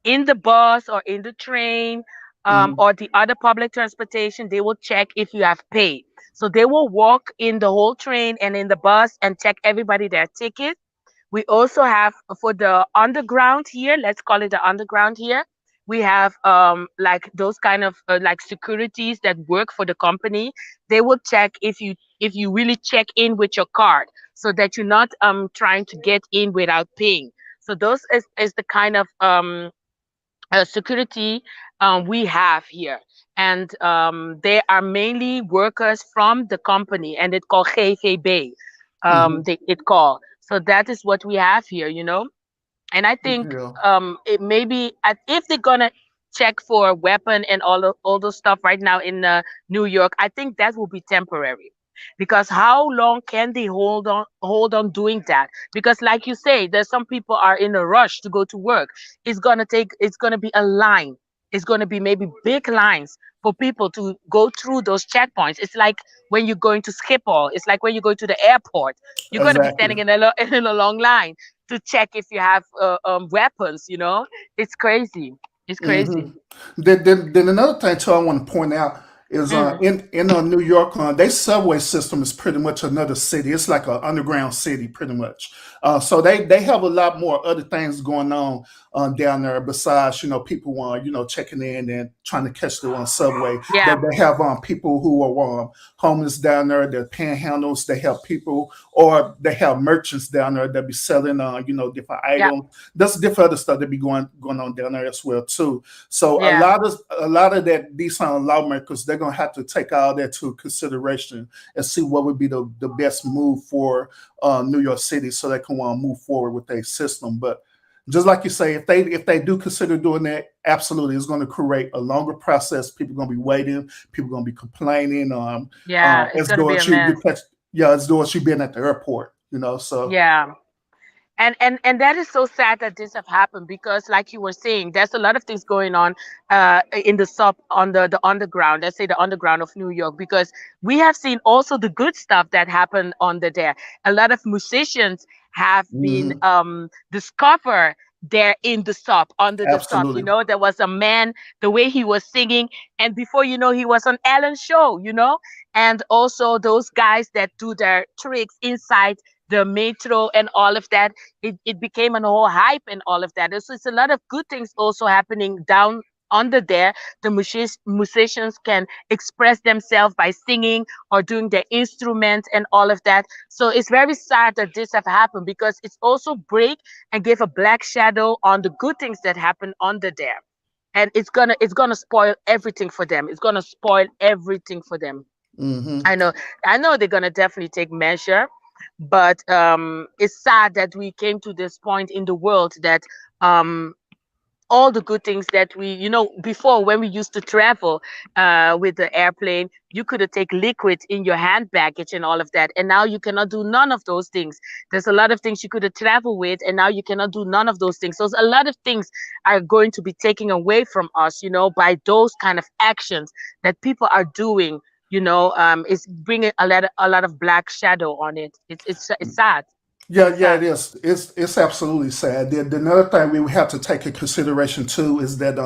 Speaker 1: in the bus or in the train
Speaker 3: Mhm.
Speaker 1: or the other public transportation. They will check if you have paid. So they will walk in the whole train and in the bus and check everybody their ticket. We also have for the underground here, let's call it the underground here. We have like those kind of like securities that work for the company. They will check if you really check in with your card so that you're not trying to get in without paying. So those is the kind of security we have here. And they are mainly workers from the company and it's called GVB.
Speaker 3: Mhm.
Speaker 1: It called. So that is what we have here, you know. And I think
Speaker 3: Yeah.
Speaker 1: it maybe if they're gonna check for a weapon and all those stuff right now in New York, I think that will be temporary. Because how long can they hold on doing that? Because like you say, there's some people are in a rush to go to work. It's gonna be a line. It's gonna be maybe big lines for people to go through those checkpoints. It's like when you're going to Schiphol. It's like when you go to the airport. You're gonna be
Speaker 3: Exactly.
Speaker 1: standing in in a long line to check if you have weapons. You know, it's crazy. It's
Speaker 3: hmm
Speaker 1: crazy.
Speaker 3: then another thing too I want to point out is
Speaker 1: Mm.
Speaker 3: in New York, their subway system is pretty much another city. It's like an underground city, pretty much. So they have a lot more other things going on down there besides people checking in and trying to catch the subway.
Speaker 1: Yeah,
Speaker 3: They have people who are homeless down there. They're panhandles. They have people or they have merchants down there that be selling different
Speaker 1: yeah,
Speaker 3: items. That's different other stuff that be going on down there as well too. So a
Speaker 1: yeah,
Speaker 3: lot of that these lawmakers they're gonna have to take all that to consideration and see what would be the best move for New York City so they can move forward with their system. But just like you say, if they do consider doing that, absolutely, it's going to create a longer process. People are going to be waiting. People are going to be complaining.
Speaker 1: yeah. It's
Speaker 3: As
Speaker 1: gonna
Speaker 3: though
Speaker 1: be a
Speaker 3: as you
Speaker 1: mess.
Speaker 3: catch, yeah, as though as you been at the airport. So
Speaker 1: Yeah. And that is so sad that this have happened because like you were saying there's a lot of things going on in the sub on the underground, let's say the underground of New York, because we have seen also the good stuff that happened on there. A lot of musicians have been
Speaker 3: hmm
Speaker 1: discovered there in the stop, under the stop. You
Speaker 3: Absolutely.
Speaker 1: know, there was a man, the way he was singing, and before you know, he was on Ellen's show, you know, and also those guys that do their tricks inside the metro and all of that. It became a whole hype and all of that. So it's a lot of good things also happening down under there. The musicians can express themselves by singing or doing their instruments and all of that. So it's very sad that this have happened, because it's also break and give a black shadow on the good things that happen under there. And it's gonna spoil everything for them. It's gonna spoil everything for them.
Speaker 3: Hmm.
Speaker 1: I know they're gonna definitely take measure, but it's sad that we came to this point in the world that um all the good things that we, before, when we used to travel with the airplane, you could take liquid in your hand baggage and all of that, and now you cannot do none of those things. There's a lot of things you could travel with, and now you cannot do none of those things. So a lot of things are going to be taken away from us, by those kind of actions that people are doing. It's bringing a lot of black shadow on it. It's sad.
Speaker 3: Yeah,
Speaker 1: It's
Speaker 3: yeah, it
Speaker 1: sad.
Speaker 3: is. It's absolutely sad. The another thing we have to take in consideration too is that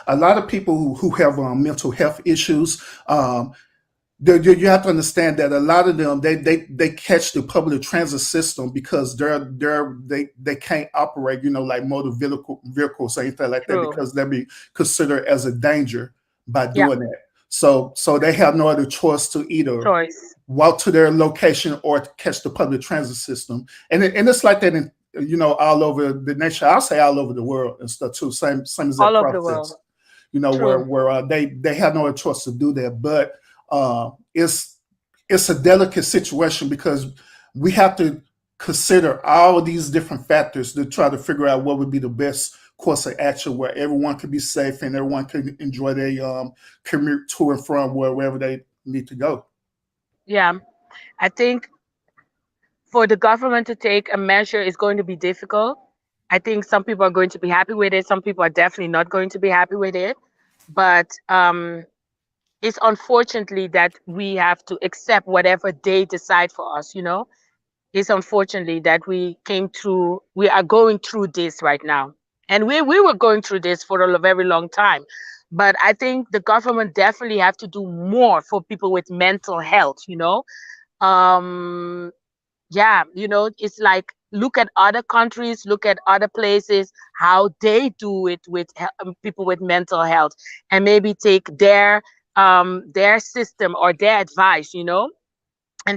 Speaker 3: a lot of people who have mental health issues, you have to understand that a lot of them they catch the public transit system because they can't operate, like motor vehicles or anything like that,
Speaker 1: True.
Speaker 3: because they be considered as a danger by
Speaker 1: Yeah.
Speaker 3: doing that. So they have no other choice to either
Speaker 1: Choice.
Speaker 3: walk to their location or to catch the public transit system. And it's like that in, all over the nation. I'll say all over the world and stuff too. Same as that
Speaker 1: All over the
Speaker 3: process.
Speaker 1: world.
Speaker 3: Where
Speaker 1: True.
Speaker 3: they have no other choice to do that. But it's a delicate situation because we have to consider all of these different factors to try to figure out what would be the best course of action where everyone could be safe and everyone can enjoy their commute to and from wherever they need to go.
Speaker 1: Yeah. I think for the government to take a measure is going to be difficult. I think some people are going to be happy with it. Some people are definitely not going to be happy with it. But it's unfortunately that we have to accept whatever they decide for us. It's unfortunately that we are going through this right now. And we were going through this for a very long time. But I think the government definitely have to do more for people with mental health. Um, yeah, it's like, look at other countries, look at other places, how they do it with people with mental health, and maybe take their system or their advice, and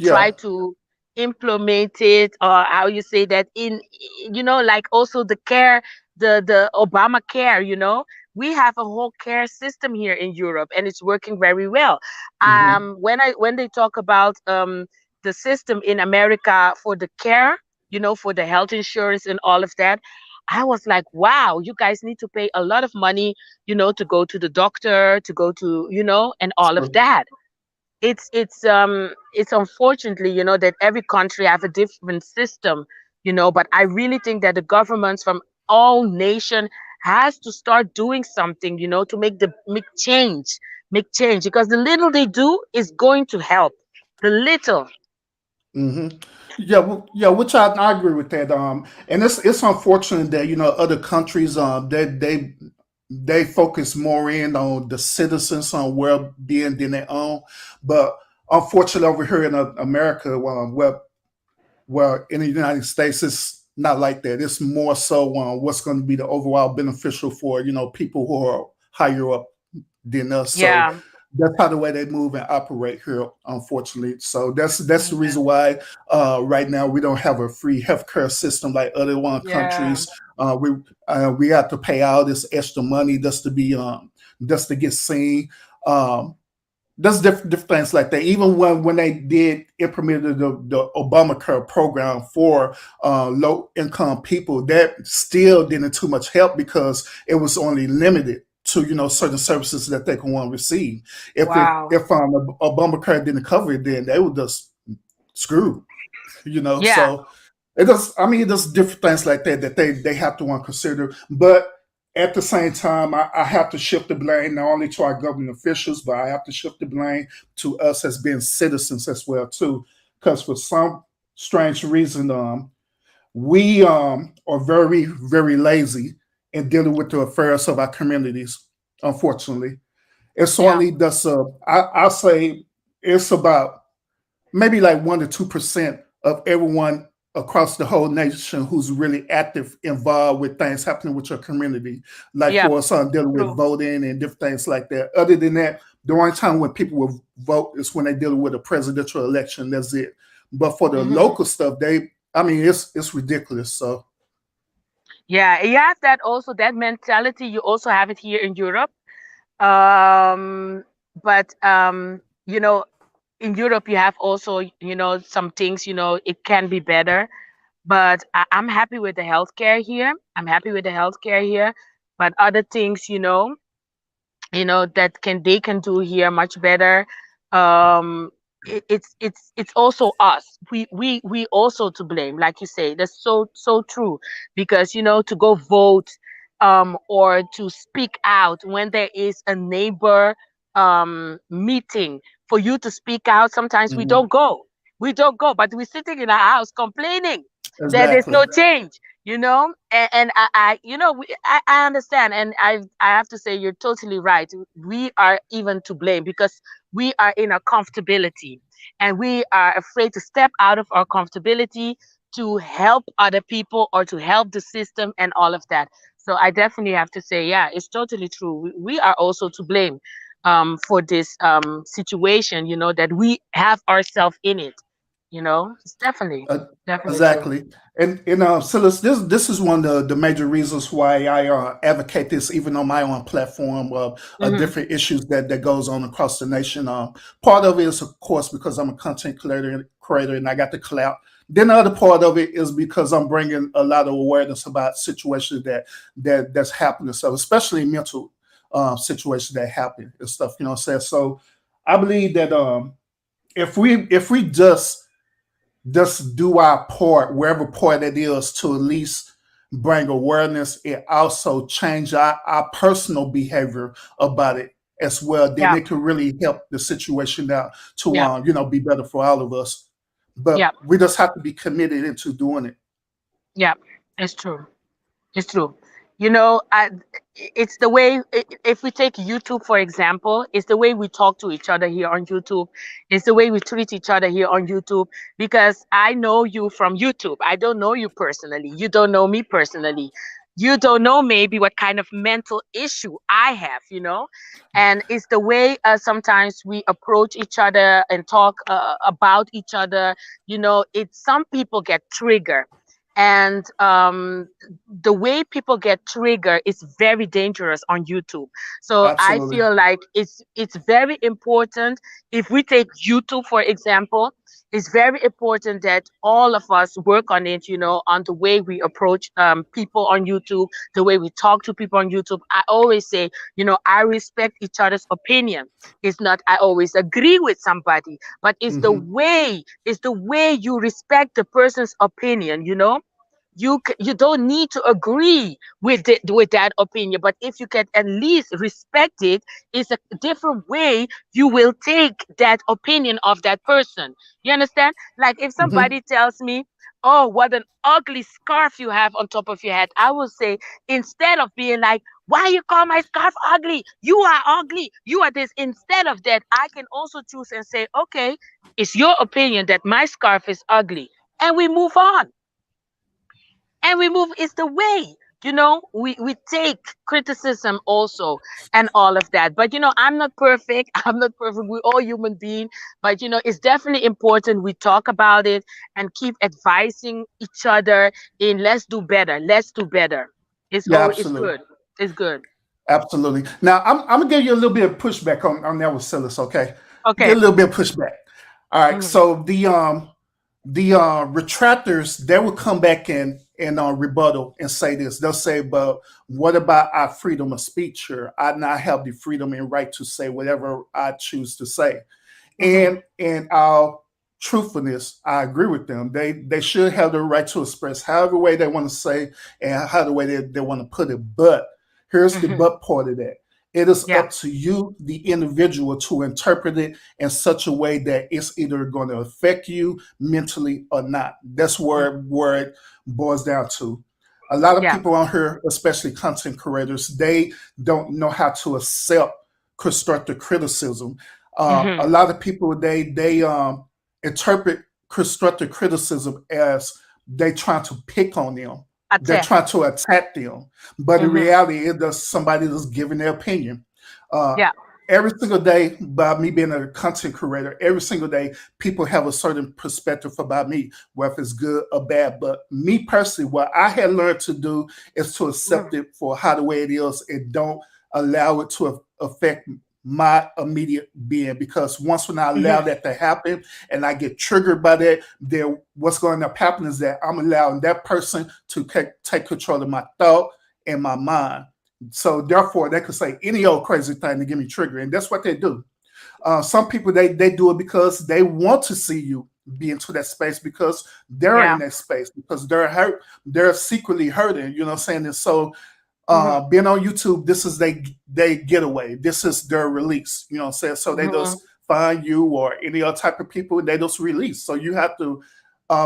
Speaker 1: try
Speaker 3: Yeah.
Speaker 1: to implement it, or how you say that, in, like also the care, the Obama care. We have a whole care system here in Europe, and it's working very well.
Speaker 3: Hmm.
Speaker 1: When they talk about the system in America for the care, for the health insurance and all of that, I was like, wow, you guys need to pay a lot of money, to go to the doctor, to go to, and all of
Speaker 3: True.
Speaker 1: that. It's unfortunately, that every country have a different system, but I really think that the governments from all nation has to start doing something, to make change, because the little they do is going to help. The little.
Speaker 3: Hmm. Yeah, yeah, which I agree with that. And it's unfortunate that other countries they focus more in on the citizens on well being than their own, but unfortunately over here in America, well, in the United States, it's not like that. It's more so what's going to be the overall beneficial for people who are higher up than us. So
Speaker 1: Yeah.
Speaker 3: that's how the way they move and operate here, unfortunately. So that's the reason why right now we don't have a free healthcare system like other one
Speaker 1: Yeah.
Speaker 3: countries. We have to pay all this extra money just to get seen. Um, there's different things like that. Even when they did implemented the Obamacare program for low income people, that still didn't too much help because it was only limited to certain services that they can want to receive.
Speaker 1: Wow.
Speaker 3: If Obamacare didn't cover it, then they were just screwed.
Speaker 1: Yeah.
Speaker 3: So it does. I mean, there's different things like that that they have to want to consider, but at the same time, I have to shift the blame not only to our government officials, but I have to shift the blame to us as being citizens as well too. Because for some strange reason, we are very, very lazy in dealing with the affairs of our communities, unfortunately. It's
Speaker 1: Yeah.
Speaker 3: only that's I'll say it's about maybe like 1 to 2% of everyone across the whole nation who's really active, involved with things happening with your community. Like
Speaker 1: Yeah.
Speaker 3: for us, dealing with
Speaker 1: True.
Speaker 3: voting and different things like that. Other than that, the only time when people will vote is when they're dealing with a presidential election. That's it. But for the
Speaker 1: Hmm.
Speaker 3: local stuff, I mean, it's ridiculous. So
Speaker 1: Yeah, you have that also, that mentality. You also have it here in Europe. Um, but you know, in Europe, you have also, some things, it can be better. But I'm happy with the healthcare here. I'm happy with the healthcare here. But other things, that they can do here much better. um it's also us. We also to blame, like you say. That's so true. Because to go vote, or to speak out when there is a neighbor meeting, for you to speak out, sometimes we
Speaker 3: mhm,
Speaker 1: don't go. We don't go, but we're sitting in our house complaining that there's
Speaker 3: exactly.
Speaker 1: no change. And I understand. And I have to say, you're totally right. We are even to blame, because we are in a comfortability, and we are afraid to step out of our comfortability to help other people, or to help the system and all of that. So I definitely have to say, yeah, it's totally true. We are also to blame, for this situation, that we have ourselves in it. It's definitely
Speaker 3: Uh,
Speaker 1: definitely true.
Speaker 3: exactly. And Sylis, this is one of the major reasons why I advocate this, even on my own platform of
Speaker 1: Hmm.
Speaker 3: different issues that goes on across the nation. Part of it is, of course, because I'm a content creator and I got the clout. Then the other part of it is because I'm bringing a lot of awareness about situations that's happening. So especially mental situations that happen and stuff. You know what I'm saying? So I believe that if we just do our part, wherever part it is, to at least bring awareness and also change our personal behavior about it as well, then
Speaker 1: Yeah.
Speaker 3: it can really help the situation out to
Speaker 1: Yeah.
Speaker 3: be better for all of us. But
Speaker 1: Yeah.
Speaker 3: we just have to be committed into doing it.
Speaker 1: Yeah. It's true. It's true. It's the way, if we take YouTube, for example, it's the way we talk to each other here on YouTube. It's the way we treat each other here on YouTube. Because I know you from YouTube. I don't know you personally. You don't know me personally. You don't know maybe what kind of mental issue I have. And it's the way, sometimes we approach each other and talk, about each other. It's some people get triggered. And the way people get triggered is very dangerous on YouTube. So I
Speaker 3: Absolutely.
Speaker 1: feel like it's very important. If we take YouTube, for example, it's very important that all of us work on it, on the way we approach people on YouTube, the way we talk to people on YouTube. I always say, I respect each other's opinion. It's not I always agree with somebody, but
Speaker 3: Hmm.
Speaker 1: it's the way you respect the person's opinion. You don't need to agree with that opinion, but if you can at least respect it, it's a different way you will take that opinion of that person. You understand? Like, if
Speaker 3: Hmm.
Speaker 1: somebody tells me, oh, what an ugly scarf you have on top of your head, I will say, instead of being like, why you call my scarf ugly, you are ugly, you are this, instead of that, I can also choose and say, okay, it's your opinion that my scarf is ugly, and we move on. It's the way, we take criticism also, and all of that. But I'm not perfect. I'm not perfect. We're all human beings. But it's definitely important we talk about it, and keep advising each other in, let's do better, let's do better.
Speaker 3: Yeah,
Speaker 1: It's
Speaker 3: absolutely.
Speaker 1: good. It's good.
Speaker 3: Absolutely. Now, I'm gonna give you a little bit of pushback on that with Silas. Okay, get
Speaker 1: Okay.
Speaker 3: a little bit of pushback. All right.
Speaker 1: Mhm.
Speaker 3: So the retractors, they will come back and rebuttal and say this. They'll say, "But what about our freedom of speech here? I now have the freedom and right to say whatever I choose to say."
Speaker 1: Mhm.
Speaker 3: And our truthfulness, I agree with them. They should have the right to express however way they want to say and how the way they want to put it. But here's the
Speaker 1: Mhm.
Speaker 3: but part of that. It is
Speaker 1: Yeah.
Speaker 3: up to you, the individual, to interpret it in such a way that it's either going to affect you mentally or not. That's where it boils down to. A lot of
Speaker 1: Yeah.
Speaker 3: people on here, especially content creators, they don't know how to accept constructive criticism. A
Speaker 1: Mm-hmm.
Speaker 3: lot of people they interpret constructive criticism as they trying to pick on them. They're
Speaker 1: Attack.
Speaker 3: trying to attack them, but in
Speaker 1: Mm-hmm.
Speaker 3: reality, it does somebody that's giving their opinion. Uh,
Speaker 1: Yeah.
Speaker 3: every single day, by me being a content creator, every single day, people have a certain perspective about me, whether it's good or bad. But me personally, what I had learned to do is to
Speaker 1: Mm-hmm.
Speaker 3: accept it for how the way it is and don't allow it to affect my immediate being. Because once when I allow
Speaker 1: Mm-hmm.
Speaker 3: that to happen and I get triggered by that, then what's going to end up happening is that I'm allowing that person to take control of my thought and my mind. So therefore, they could say any old crazy thing to get me triggered, and that's what they do. Some people they do it because they want to see you be into that space because they're in
Speaker 1: Yeah.
Speaker 3: that space because they're hurt, they're secretly hurting. You know what I'm saying? And so
Speaker 1: Mm-hmm.
Speaker 3: being on YouTube, this is they getaway. This is their release. You know what I'm saying? So they
Speaker 1: Mm-hmm.
Speaker 3: just find you or any other type of people and they just release. So you have to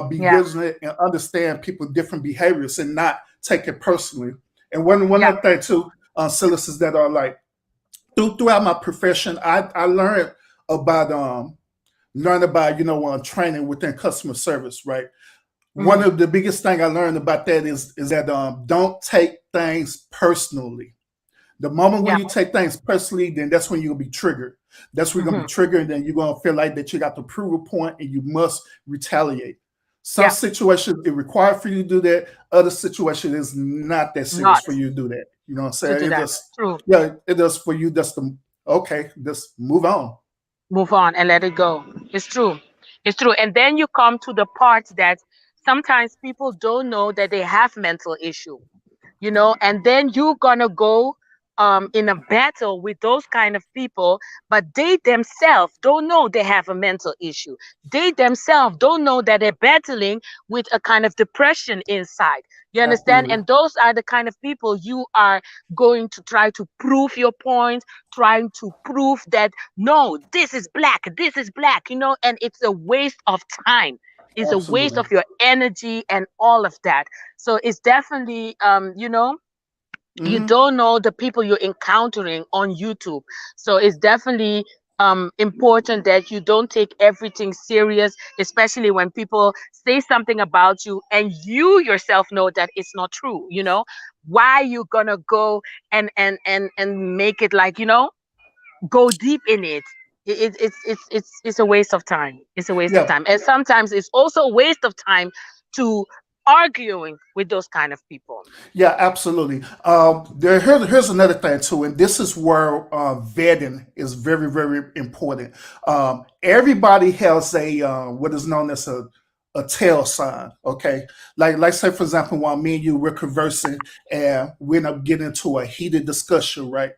Speaker 3: be
Speaker 1: Yeah.
Speaker 3: vigilant and understand people's different behaviors and not take it personally. And one
Speaker 1: Yeah.
Speaker 3: other thing too, Sylis, is that are like throughout my profession, I about learned about training within customer service, right? One
Speaker 1: Mm-hmm.
Speaker 3: of the biggest thing I learned about that is that don't take things personally. The moment when
Speaker 1: Yeah.
Speaker 3: you take things personally, then that's when you'll be triggered. That's when you're gonna
Speaker 1: Mm-hmm.
Speaker 3: be triggered, and then you're gonna feel like that you got to prove a point and you must retaliate. Some
Speaker 1: Yeah.
Speaker 3: situations it require for you to do that. Other situations is not that serious
Speaker 1: Not
Speaker 3: for you to do that. You know what I'm
Speaker 1: to
Speaker 3: saying?
Speaker 1: do
Speaker 3: It
Speaker 1: that.
Speaker 3: just
Speaker 1: True.
Speaker 3: yeah, it does for you just to okay, just move on.
Speaker 1: Move on and let it go. It's true. It's true. And then you come to the part that sometimes people don't know that they have mental issue, and then you're gonna go in a battle with those kind of people, but they themselves don't know they have a mental issue. They themselves don't know that they're battling with a kind of depression inside. You understand?
Speaker 3: Absolutely.
Speaker 1: And those are the kind of people you are going to try to prove your point, trying to prove that no, this is black, and it's a waste of time. It's a waste
Speaker 3: Absolutely.
Speaker 1: of your energy and all of that. So it's definitely, you
Speaker 3: Hmm.
Speaker 1: don't know the people you're encountering on YouTube. So it's definitely important that you don't take everything serious, especially when people say something about you and you yourself know that it's not true. Why you gonna go and make it like, go deep in it. It's a waste of time. It's a waste of
Speaker 3: Yeah.
Speaker 1: time. And sometimes it's also a waste of time to arguing with those kind of people.
Speaker 3: Yeah, absolutely. Here's another thing too, and this is where vetting is very, very important. Everybody has a what is known as a tail sign. Okay, like say for example, while me and you were conversing and we end up getting into a heated discussion, right?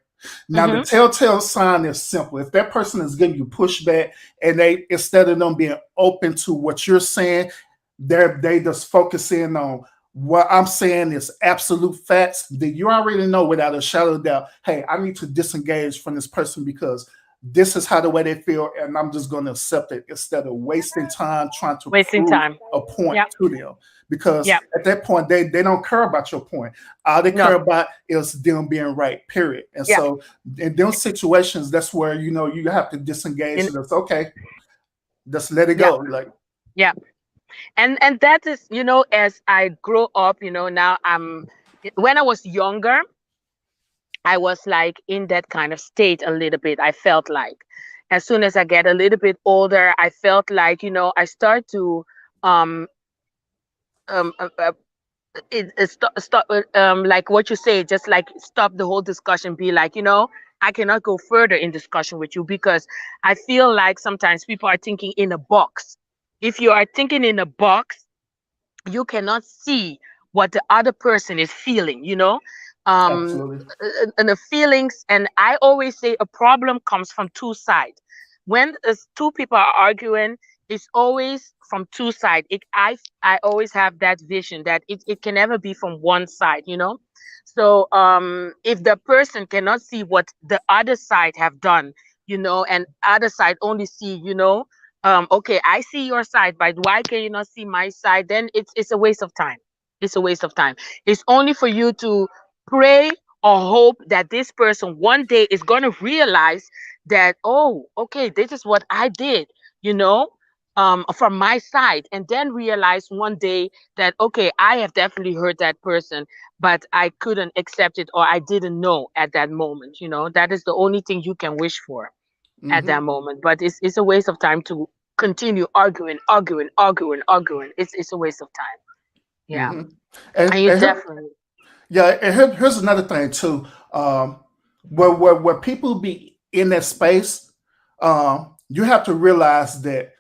Speaker 3: Now the
Speaker 1: Mm-hmm.
Speaker 3: telltale sign is simple. If that person is giving you pushback and they instead of them being open to what you're saying, they just focus in on what I'm saying is absolute facts, then you already know without a shadow of doubt, hey, I need to disengage from this person because this is how the way they feel, and I'm just going to accept it instead of wasting time trying to
Speaker 1: Wasting
Speaker 3: prove
Speaker 1: time.
Speaker 3: a point
Speaker 1: Yeah.
Speaker 3: to them. Because
Speaker 1: Yeah.
Speaker 3: at that point, they don't care about your point. All they care
Speaker 1: No.
Speaker 3: about is them being right, period. And
Speaker 1: Yeah.
Speaker 3: so in those situations, that's where you have to disengage
Speaker 1: In,
Speaker 3: and it's okay, just let it
Speaker 1: yeah.
Speaker 3: go. Like,
Speaker 1: Yeah. And that is, as I grow up, now when I was younger, I was like in that kind of state a little bit. I felt like as soon as I get a little bit older, I felt like, I start to um um uh, uh, stop like what you say, just like stop the whole discussion, be like, I cannot go further in discussion with you because I feel like sometimes people are thinking in a box. If you are thinking in a box, you cannot see what the other person is feeling, um
Speaker 3: absolutely.
Speaker 1: and the feelings. And I always say a problem comes from two sides. When two people are arguing, it's always from two sides. I always have that vision that it can never be from one side. So if the person cannot see what the other side have done, and other side only see, okay, I see your side, but why can you not see my side? Then it's a waste of time. It's a waste of time. It's only for you to pray or hope that this person one day is going to realize that, oh, okay, this is what I did, from my side, and then realize one day that, okay, I have definitely hurt that person, but I couldn't accept it, or I didn't know at that moment. That is the only thing you can wish for at that moment. But it's a waste of time to continue arguing, arguing, arguing, arguing. It's a waste of time. Yeah.
Speaker 3: And,
Speaker 1: And you
Speaker 3: and
Speaker 1: definitely.
Speaker 3: yeah, and here's another thing too. Where people be in that space, you have to realize that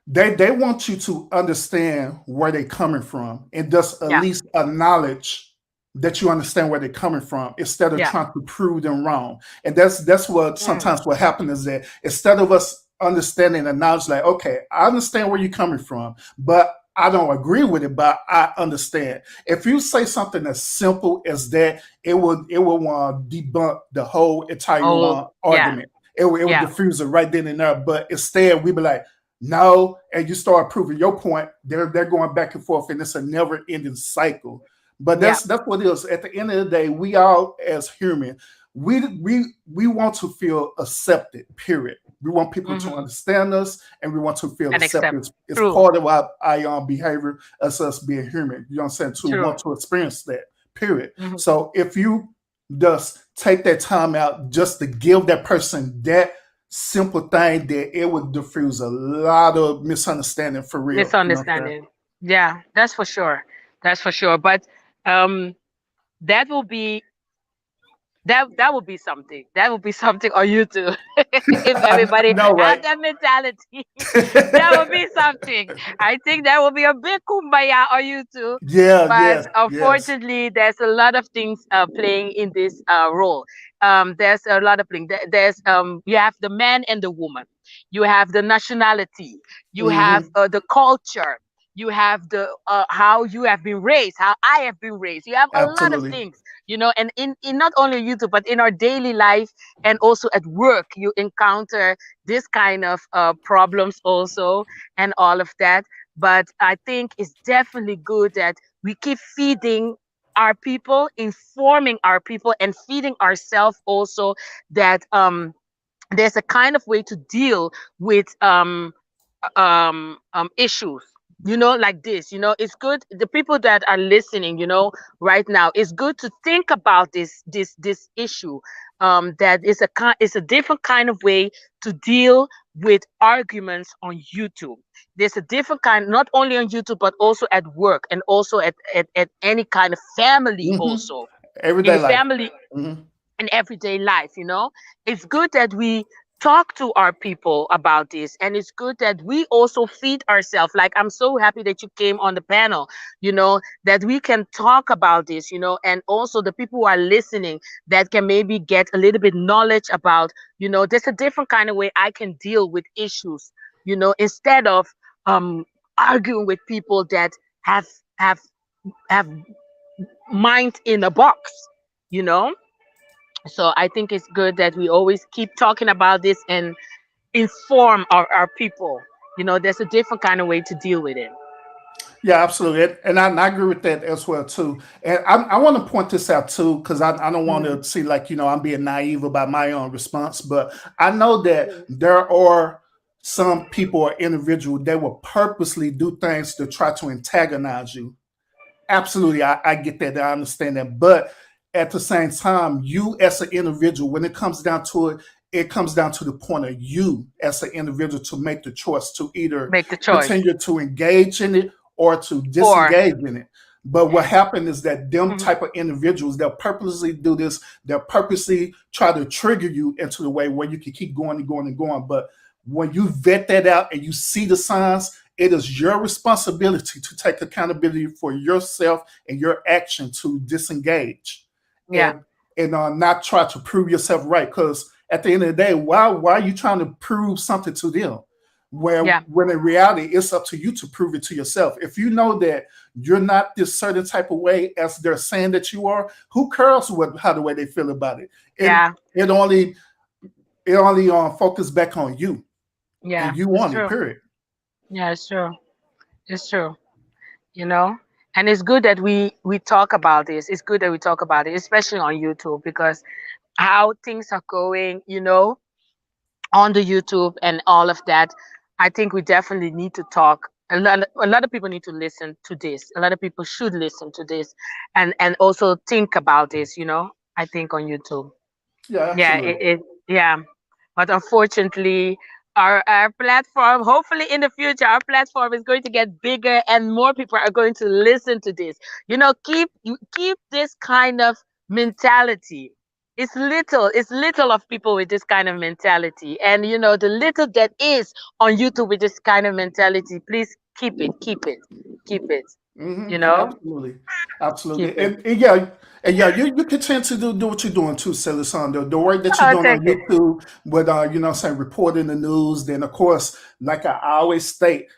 Speaker 3: they want you to understand where they're coming from and just at
Speaker 1: Yeah.
Speaker 3: least acknowledge that you understand where they're coming from instead of
Speaker 1: Yeah.
Speaker 3: trying to prove them wrong. And that's what
Speaker 1: Mm.
Speaker 3: sometimes what happens is that instead of us understanding and knowledge, like, okay, I understand where you're coming from, but I don't agree with it, but I understand. If you say something as simple as that, it will debunk the whole entire
Speaker 1: Oh, yeah.
Speaker 3: argument. It will
Speaker 1: Yeah.
Speaker 3: diffuse it right then and there. But instead, we be like, no, and you start proving your point. They're going back and forth, and it's a never-ending cycle. But
Speaker 1: Yeah.
Speaker 3: that's what it is. At the end of the day, we all as human, we want to feel accepted. Period. We want people to
Speaker 1: Mhm.
Speaker 3: understand us, and we want to feel
Speaker 1: And
Speaker 3: accepted.
Speaker 1: accept.
Speaker 3: It's
Speaker 1: True.
Speaker 3: part of our behavior as us being human. You know what I'm saying? To
Speaker 1: True.
Speaker 3: want to experience that. Period.
Speaker 1: Mhm.
Speaker 3: So if you just take that time out just to give that person that simple thing, that it would diffuse a lot of misunderstanding for real. You know what I'm saying?
Speaker 1: Misunderstanding. Yeah, that's for sure. That's for sure. But um, that will be that would be something. That would be something on YouTube if everybody
Speaker 3: No,
Speaker 1: had
Speaker 3: right?
Speaker 1: that mentality. That would be something. I think that would be a big kumbaya on YouTube.
Speaker 3: Yeah,
Speaker 1: But
Speaker 3: yes.
Speaker 1: unfortunately, there's a lot of things playing in this role. There's a lot of things. There's you have the man and the woman. You have the nationality. You have
Speaker 3: Hmm.
Speaker 1: the culture. You have the how you have been raised, how I have been raised. You have a lot of
Speaker 3: Absolutely.
Speaker 1: things, and in not only YouTube, but in our daily life and also at work, you encounter this kind of problems also, and all of that. But I think it's definitely good that we keep feeding our people, informing our people, and feeding ourselves also, that there's a kind of way to deal with issues, like this. It's good, the people that are listening, right now, it's good to think about this issue, that it's a different kind of way to deal with arguments on YouTube. There's a different kind, not only on YouTube, but also at work, and also at any kind of family
Speaker 3: Hmm.
Speaker 1: also, in
Speaker 3: Everyday life.
Speaker 1: family
Speaker 3: Hmm.
Speaker 1: and everyday life. It's good that we talk to our people about this, and it's good that we also feed ourselves. Like, I'm so happy that you came on the panel, that we can talk about this, and also the people who are listening, that can maybe get a little bit knowledge about, there's a different kind of way I can deal with issues, instead of arguing with people that have have have mind in a box, you know so I think it's good that we always keep talking about this and inform our people. There's a different kind of way to deal with it.
Speaker 3: Yeah, absolutely. And I agree with that as well too. And I want to point this out too, because I don't want
Speaker 1: Mhm.
Speaker 3: to see like, I'm being naive about my own response, but I know that there are some people or individuals that will purposely do things to try to antagonize you. Absolutely, I get that. I understand that. But at the same time, you as an individual, when it comes down to it, it comes down to the point of you as an individual to make the choice to either
Speaker 1: Make the choice.
Speaker 3: continue to engage in it or to
Speaker 1: Or
Speaker 3: disengage in it. But what happened is that them
Speaker 1: Mhm.
Speaker 3: type of individuals, they'll purposely do this. They'll purposely try to trigger you into the way where you can keep going and going and going. But when you vet that out and you see the signs, it is your responsibility to take accountability for yourself and your action to disengage
Speaker 1: Yeah.
Speaker 3: and not try to prove yourself right. Because at the end of the day, why are you trying to prove something to them?
Speaker 1: Yeah.
Speaker 3: when in reality, it's up to you to prove it to yourself. If you know that you're not this certain type of way as they're saying that you are, who cares how the way they feel about it?
Speaker 1: Yeah.
Speaker 3: It only focus back on you,
Speaker 1: Yeah.
Speaker 3: and you
Speaker 1: It's
Speaker 3: want it.
Speaker 1: true.
Speaker 3: Period.
Speaker 1: Yeah, it's true. It's true. You know, and it's good that we talk about this. It's good that we talk about it, especially on YouTube, because how things are going, on the YouTube and all of that, I think we definitely need to talk. A lot of people need to listen to this. A lot of people should listen to this, and also think about this. I think on YouTube.
Speaker 3: Yeah,
Speaker 1: Yeah,
Speaker 3: absolutely.
Speaker 1: yeah. But unfortunately, our platform, hopefully in the future, our platform is going to get bigger and more people are going to listen to this. Keep this kind of mentality. It's little of people with this kind of mentality. And the little that is on YouTube with this kind of mentality, please keep it, keep it, keep it, you know,
Speaker 3: Absolutely,
Speaker 1: keep
Speaker 3: absolutely,
Speaker 1: it.
Speaker 3: and you continue to do what you're doing too, Sylis. On the work that you're
Speaker 1: Oh,
Speaker 3: doing on
Speaker 1: thank you.
Speaker 3: YouTube with reporting the news. Then of course, like I always state,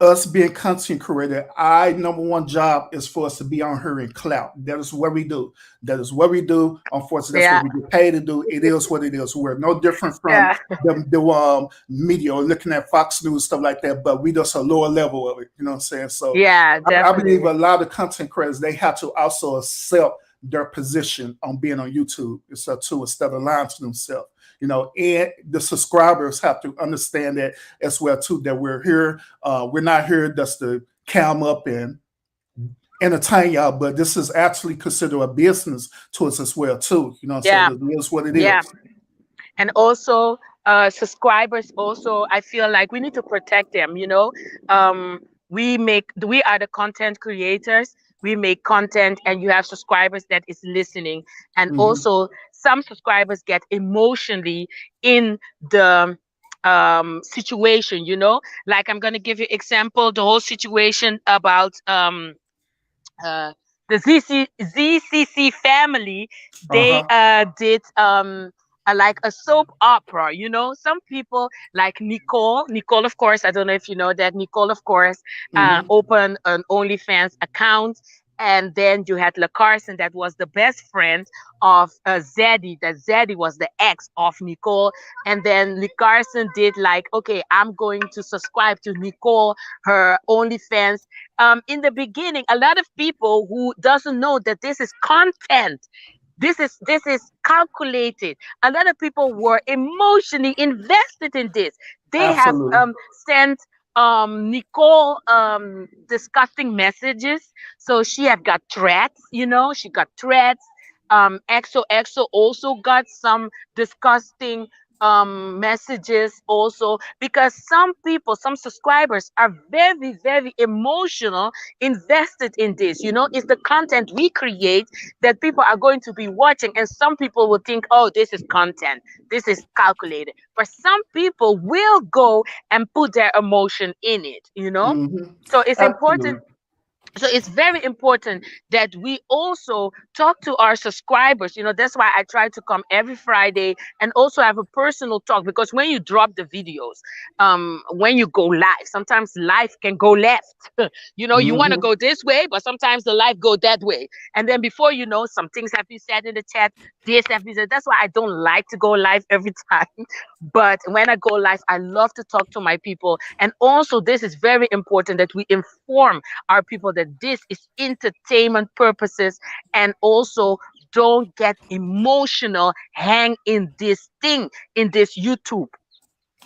Speaker 3: us being content creator, number one job is for us to be on here in clout. That is what we do. That is what we do. Unfortunately, that's what
Speaker 1: Yeah,
Speaker 3: we get paid to do. It is what it is. We're no different from
Speaker 1: yeah,
Speaker 3: the media or looking at Fox News, stuff like that, but we just a lower level of it. You know what I'm saying? So
Speaker 1: yeah,
Speaker 3: I believe
Speaker 1: definitely.
Speaker 3: a lot of content creators, they have to also accept their position on being on YouTube instead of lying to themselves. And the subscribers have to understand that as well too, that we're here. We're not here just to cam up and entertain y'all, but this is actually considered a business to us as well too. You know what I'm
Speaker 1: Yeah,
Speaker 3: saying? It is what it
Speaker 1: yeah.
Speaker 3: is.
Speaker 1: And also, subscribers also, I feel like we need to protect them. We are the content creators. We make content, and you have subscribers that is listening. And
Speaker 3: Mhm.
Speaker 1: also, some subscribers get emotionally in the situation. Like, I'm gonna give you example, the whole situation about uh the ZCC family. They
Speaker 3: Uh-huh.
Speaker 1: did like a soap opera. Some people like Nicole, of course, I don't know if you know that Nicole, of course,
Speaker 3: Hmm.
Speaker 1: opened an OnlyFans account. And then you had La Carson, that was the best friend of Zaddy. That Zaddy was the ex of Nicole. And then La Carson did like, okay, I'm going to subscribe to Nicole, her OnlyFans. In the beginning, a lot of people who doesn't know that this is content, this is calculated. A lot of people were emotionally invested in this. They have
Speaker 3: Absolutely.
Speaker 1: sent Nicole disgusting messages. So she have got threats. She got threats. XOXO also got some disgusting messages also, because some subscribers are very, very emotional, invested in this. It's the content we create that people are going to be watching, and some people will think, oh, this is content, this is calculated, but some people will go and put their emotion in it.
Speaker 3: Hmm.
Speaker 1: So it's important.
Speaker 3: Absolutely.
Speaker 1: So it's very important that we also talk to our subscribers. That's why I try to come every Friday and also have a personal talk, because when you drop the videos, when you go live, sometimes life can go left. You want to
Speaker 3: Hmm.
Speaker 1: go this way, but sometimes the life go that way. And then before you know, some things have been said in the chat, this have been said. That's why I don't like to go live every time. But when I go live, I love to talk to my people. And also, this is very important that we inform our people that this is entertainment purposes, and also don't get emotional, hang in this thing, in this YouTube.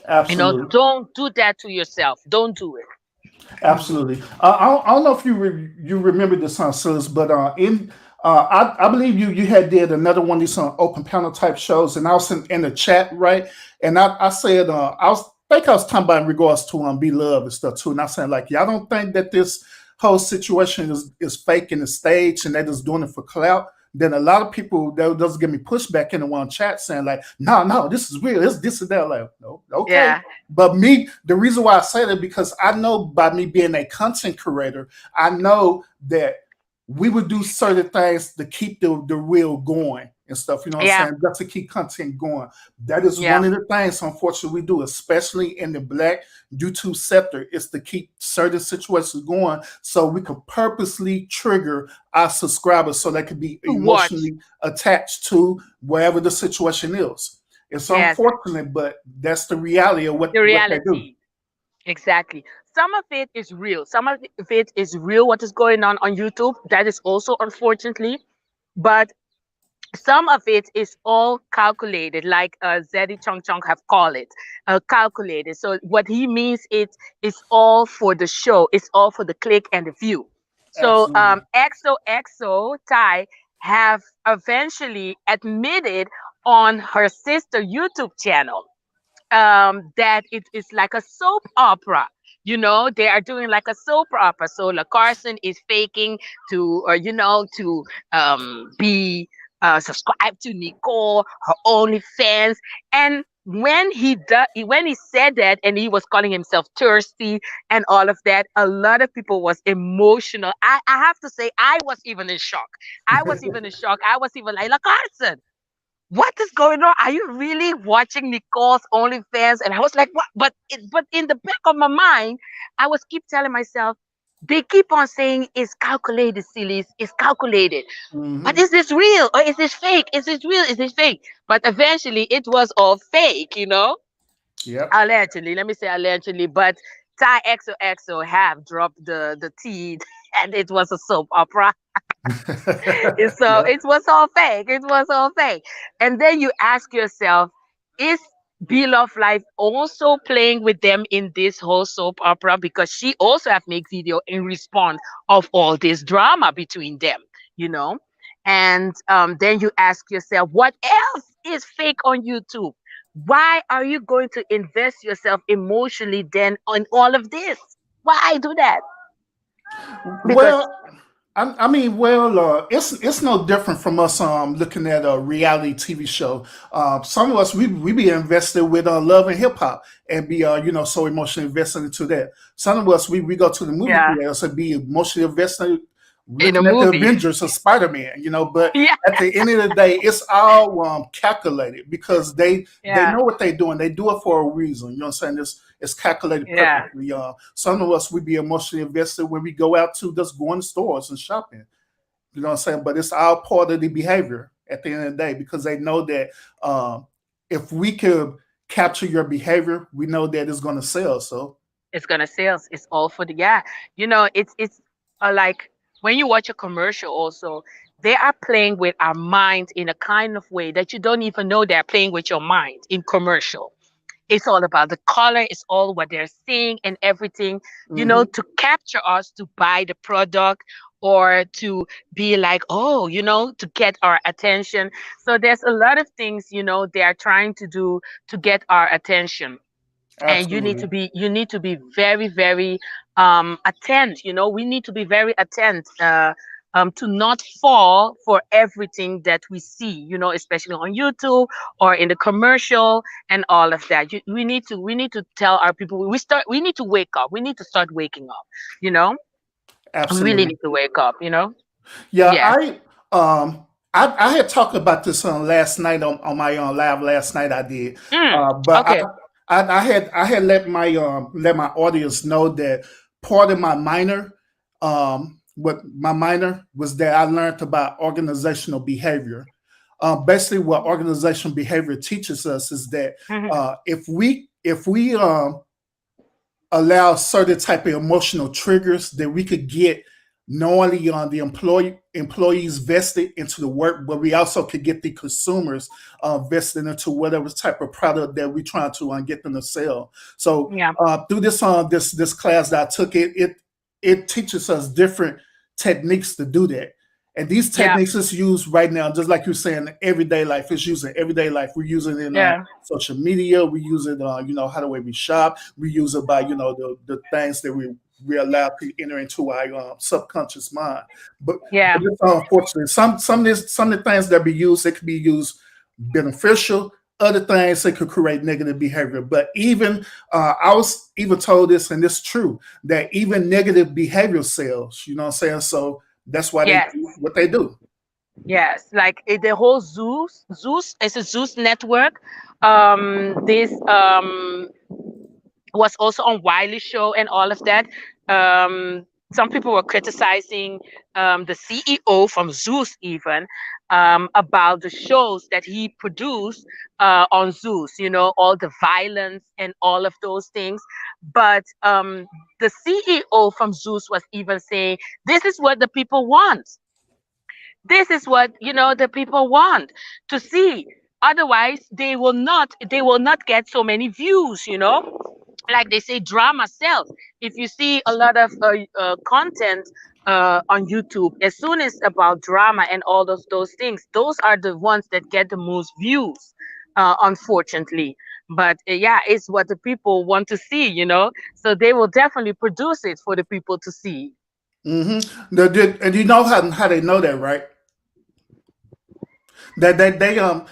Speaker 3: Absolutely.
Speaker 1: Don't do that to yourself. Don't do it. Mhm.
Speaker 3: Absolutely. I don't know if you remember this on Silas, but in I believe you had did another one of these open panel type shows, and I was in the chat, right? And I said I was talking about in regards to Be Love and stuff too, and I said like, y'all don't think that this whole situation is fake and it's staged, and they're just doing it for clout? Then a lot of people that doesn't give me pushback in the one chat saying like, no, this is real, this and that. Like, no, okay.
Speaker 1: Yeah.
Speaker 3: But me, the reason why I say that, because I know by me being a content creator, I know that we would do certain things to keep the reel going and stuff, you know what
Speaker 1: Yeah.
Speaker 3: I'm saying, just to keep content going. That is
Speaker 1: Yeah.
Speaker 3: one of the things, unfortunately, we do, especially in the Black YouTube sector, is to keep certain situations going so we can purposely trigger our subscribers so they can be
Speaker 1: To watch.
Speaker 3: emotionally attached to wherever the situation is. It's
Speaker 1: Yes.
Speaker 3: unfortunate, but that's the reality of what
Speaker 1: The
Speaker 3: they do.
Speaker 1: reality. Exactly. Some of it is real. Some of it is real, what is going on YouTube. That is also unfortunately. But some of it is all calculated, like Zeddy Chong Chong have called it, calculated. So what he means, it's all for the show. It's all for the click and the view. So
Speaker 3: Absolutely.
Speaker 1: XOXO Tai have eventually admitted on her sister YouTube channel that it is like a soap opera. You know, they are doing like a soap opera. So La Carson is faking to, or to be subscribed to Nicole, her OnlyFans, and when he said that, and he was calling himself thirsty and all of that, a lot of people was emotional. I have to say, I was even in shock. I was even in shock. I was even like, La Carson, what is going on? Are you really watching Nicole's OnlyFans? And I was like, what? But in the back of my mind, I was keep telling myself, they keep on saying it's calculated, Sylis, it's calculated. But is this real or is this fake? Is this real? Is this fake? But eventually it was all fake,
Speaker 3: Yep.
Speaker 1: Allegedly. Let me say allegedly. But Thai XOXO have dropped the tea and it was a soap opera. So
Speaker 3: Yep.
Speaker 1: it was all fake. It was all fake. And then you ask yourself, is Beloved Life also playing with them in this whole soap opera? Because she also have made video in response of all this drama between them, And then you ask yourself, what else is fake on YouTube? Why are you going to invest yourself emotionally then on all of this? Why do that? Because
Speaker 3: Well, it's no different from us looking at a reality TV show. Some of us we be invested with love and hip hop and be so emotionally invested into that. Some of us we go to the movie
Speaker 1: yeah,
Speaker 3: theaters and be emotionally invested
Speaker 1: in a
Speaker 3: looking at the
Speaker 1: movie.
Speaker 3: Avengers or Spider-Man, But
Speaker 1: Yeah,
Speaker 3: at the end of the day, it's all calculated because they
Speaker 1: yeah,
Speaker 3: know what they're doing. They do it for a reason. You know what I'm saying? It's calculated
Speaker 1: yeah.
Speaker 3: perfectly. Some of us we be emotionally invested when we go out to just go in stores and shopping. You know what I'm saying? But it's all part of the behavior at the end of the day because they know that if we could capture your behavior, we know that it's going to sell. So
Speaker 1: It's gonna sell. It's all for the yeah. It's like when you watch a commercial. Also, they are playing with our minds in a kind of way that you don't even know they're playing with your mind in commercial. It's all about the color. It's all what they're seeing and everything, to capture us to buy the product or to be like, oh, to get our attention. So there's a lot of things, they are trying to do to get our attention. And
Speaker 3: absolutely,
Speaker 1: you need to be very, very attent. We need to be very attent to not fall for everything that we see, especially on YouTube or in the commercial and all of that. We need to tell our people, we need to wake up. We need to start waking up, you know we really
Speaker 3: absolutely.
Speaker 1: need to wake up.
Speaker 3: Yeah,
Speaker 1: Yes.
Speaker 3: I had talked about this last night on my live last night. I did,
Speaker 1: Mm,
Speaker 3: but
Speaker 1: okay.
Speaker 3: I had let my audience know that part of my minor, what my minor was that I learned about organizational behavior. Basically, what organizational behavior teaches us is that
Speaker 1: Mhm.
Speaker 3: if we allow certain type of emotional triggers that we could get knowingly on the employees vested into the work, but we also could get the consumers vested into whatever type of product that we're trying to get them to sell. So
Speaker 1: Yeah.
Speaker 3: through this class that I took, it teaches us different techniques to do that. And these
Speaker 1: Yeah.
Speaker 3: techniques is used right now, just like you're saying, in everyday life. It's used in everyday life. We're using it in
Speaker 1: Yeah.
Speaker 3: social media. We use it, how the way we shop. We use it by, the things that we allow to enter into our subconscious mind. But
Speaker 1: Yeah.
Speaker 3: it's unfortunately, some of the things that be used, it could be used beneficial. Other things it could create negative behavior. But even I was even told this, and it's true, that even negative behavior sells. You know what I'm saying? So that's why they
Speaker 1: Yes.
Speaker 3: do what they do.
Speaker 1: Yes, like the whole Zeus is a Zeus network. This was also on Wiley's show and all of that. Some people were criticizing the CEO from Zeus even about the shows that he produced on Zeus. You know, all the violence and all of those things. But the CEO from Zeus was even saying, "This is what the people want. This is what the people want to see. Otherwise, they will not get so many views. Like they say, drama sells. If you see a lot of content on YouTube, as soon as about drama and all those things, those are the ones that get the most views, unfortunately. But yeah, it's what the people want to see. So they will definitely produce it for the people to see.
Speaker 3: And you know how they know that, right? They know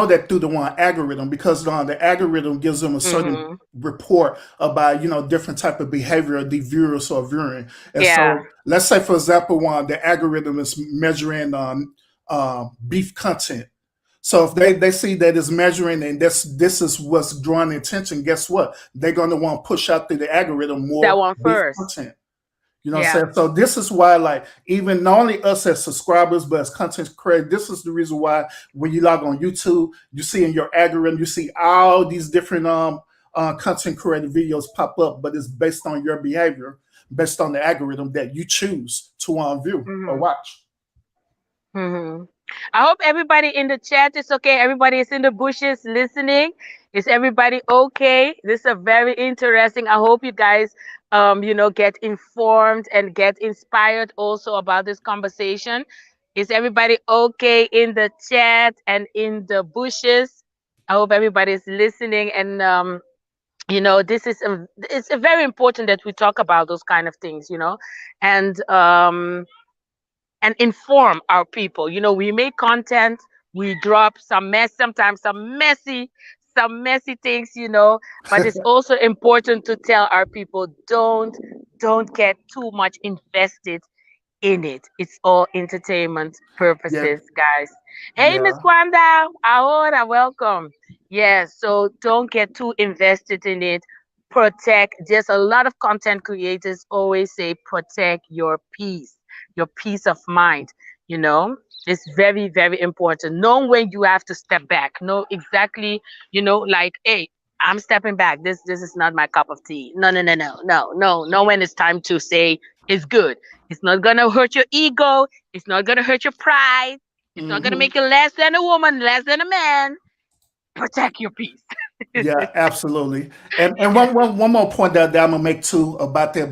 Speaker 3: that through the one algorithm, because the algorithm gives them a certain
Speaker 1: Hmm.
Speaker 3: report about different type of behavior the viewers are viewing. And
Speaker 1: Yeah.
Speaker 3: so let's say, for example, one the algorithm is measuring beef content. So if they see that it's measuring and this is what's drawing attention, guess what? They're going to want to push out through the algorithm
Speaker 1: That
Speaker 3: more
Speaker 1: one
Speaker 3: beef
Speaker 1: first.
Speaker 3: content. You know what I'm
Speaker 1: Yeah.
Speaker 3: saying? So this is why, like, even not only us as subscribers, but as content creators, this is the reason why when you log on YouTube, you see in your algorithm, you see all these different content creator videos pop up, but it's based on your behavior, based on the algorithm that you choose to view or
Speaker 1: Hmm.
Speaker 3: watch.
Speaker 1: hmm I hope everybody in the chat is okay. Everybody is in the bushes listening. Is everybody okay? This is a very interesting. I hope you guys, get informed and get inspired also about this conversation. Is everybody okay in the chat and in the bushes? I hope everybody is listening, and this is it's very important that we talk about those kind of things, and inform our people. We make content, we drop sometimes some messy things, but it's also important to tell our people, don't get too much invested in it. It's all entertainment
Speaker 3: Yeah,
Speaker 1: purposes, guys. Hey, Miss
Speaker 3: yeah.
Speaker 1: Kwanda, ahora, welcome. Yes, so don't get too invested in it. Protect. There's a lot of content creators always say protect your peace of mind. You know, it's very, very important. Know when you have to step back. Know exactly, like, hey, I'm stepping back. This is not my cup of tea. No, no, no, no, no, no. Know when it's time to say it's good. It's not gonna hurt your ego. It's not gonna hurt your pride. It's not gonna
Speaker 3: hmm
Speaker 1: make you less than a woman, less than a man. Protect your peace.
Speaker 3: Yeah, absolutely. And one more point that I'm gonna make too about that,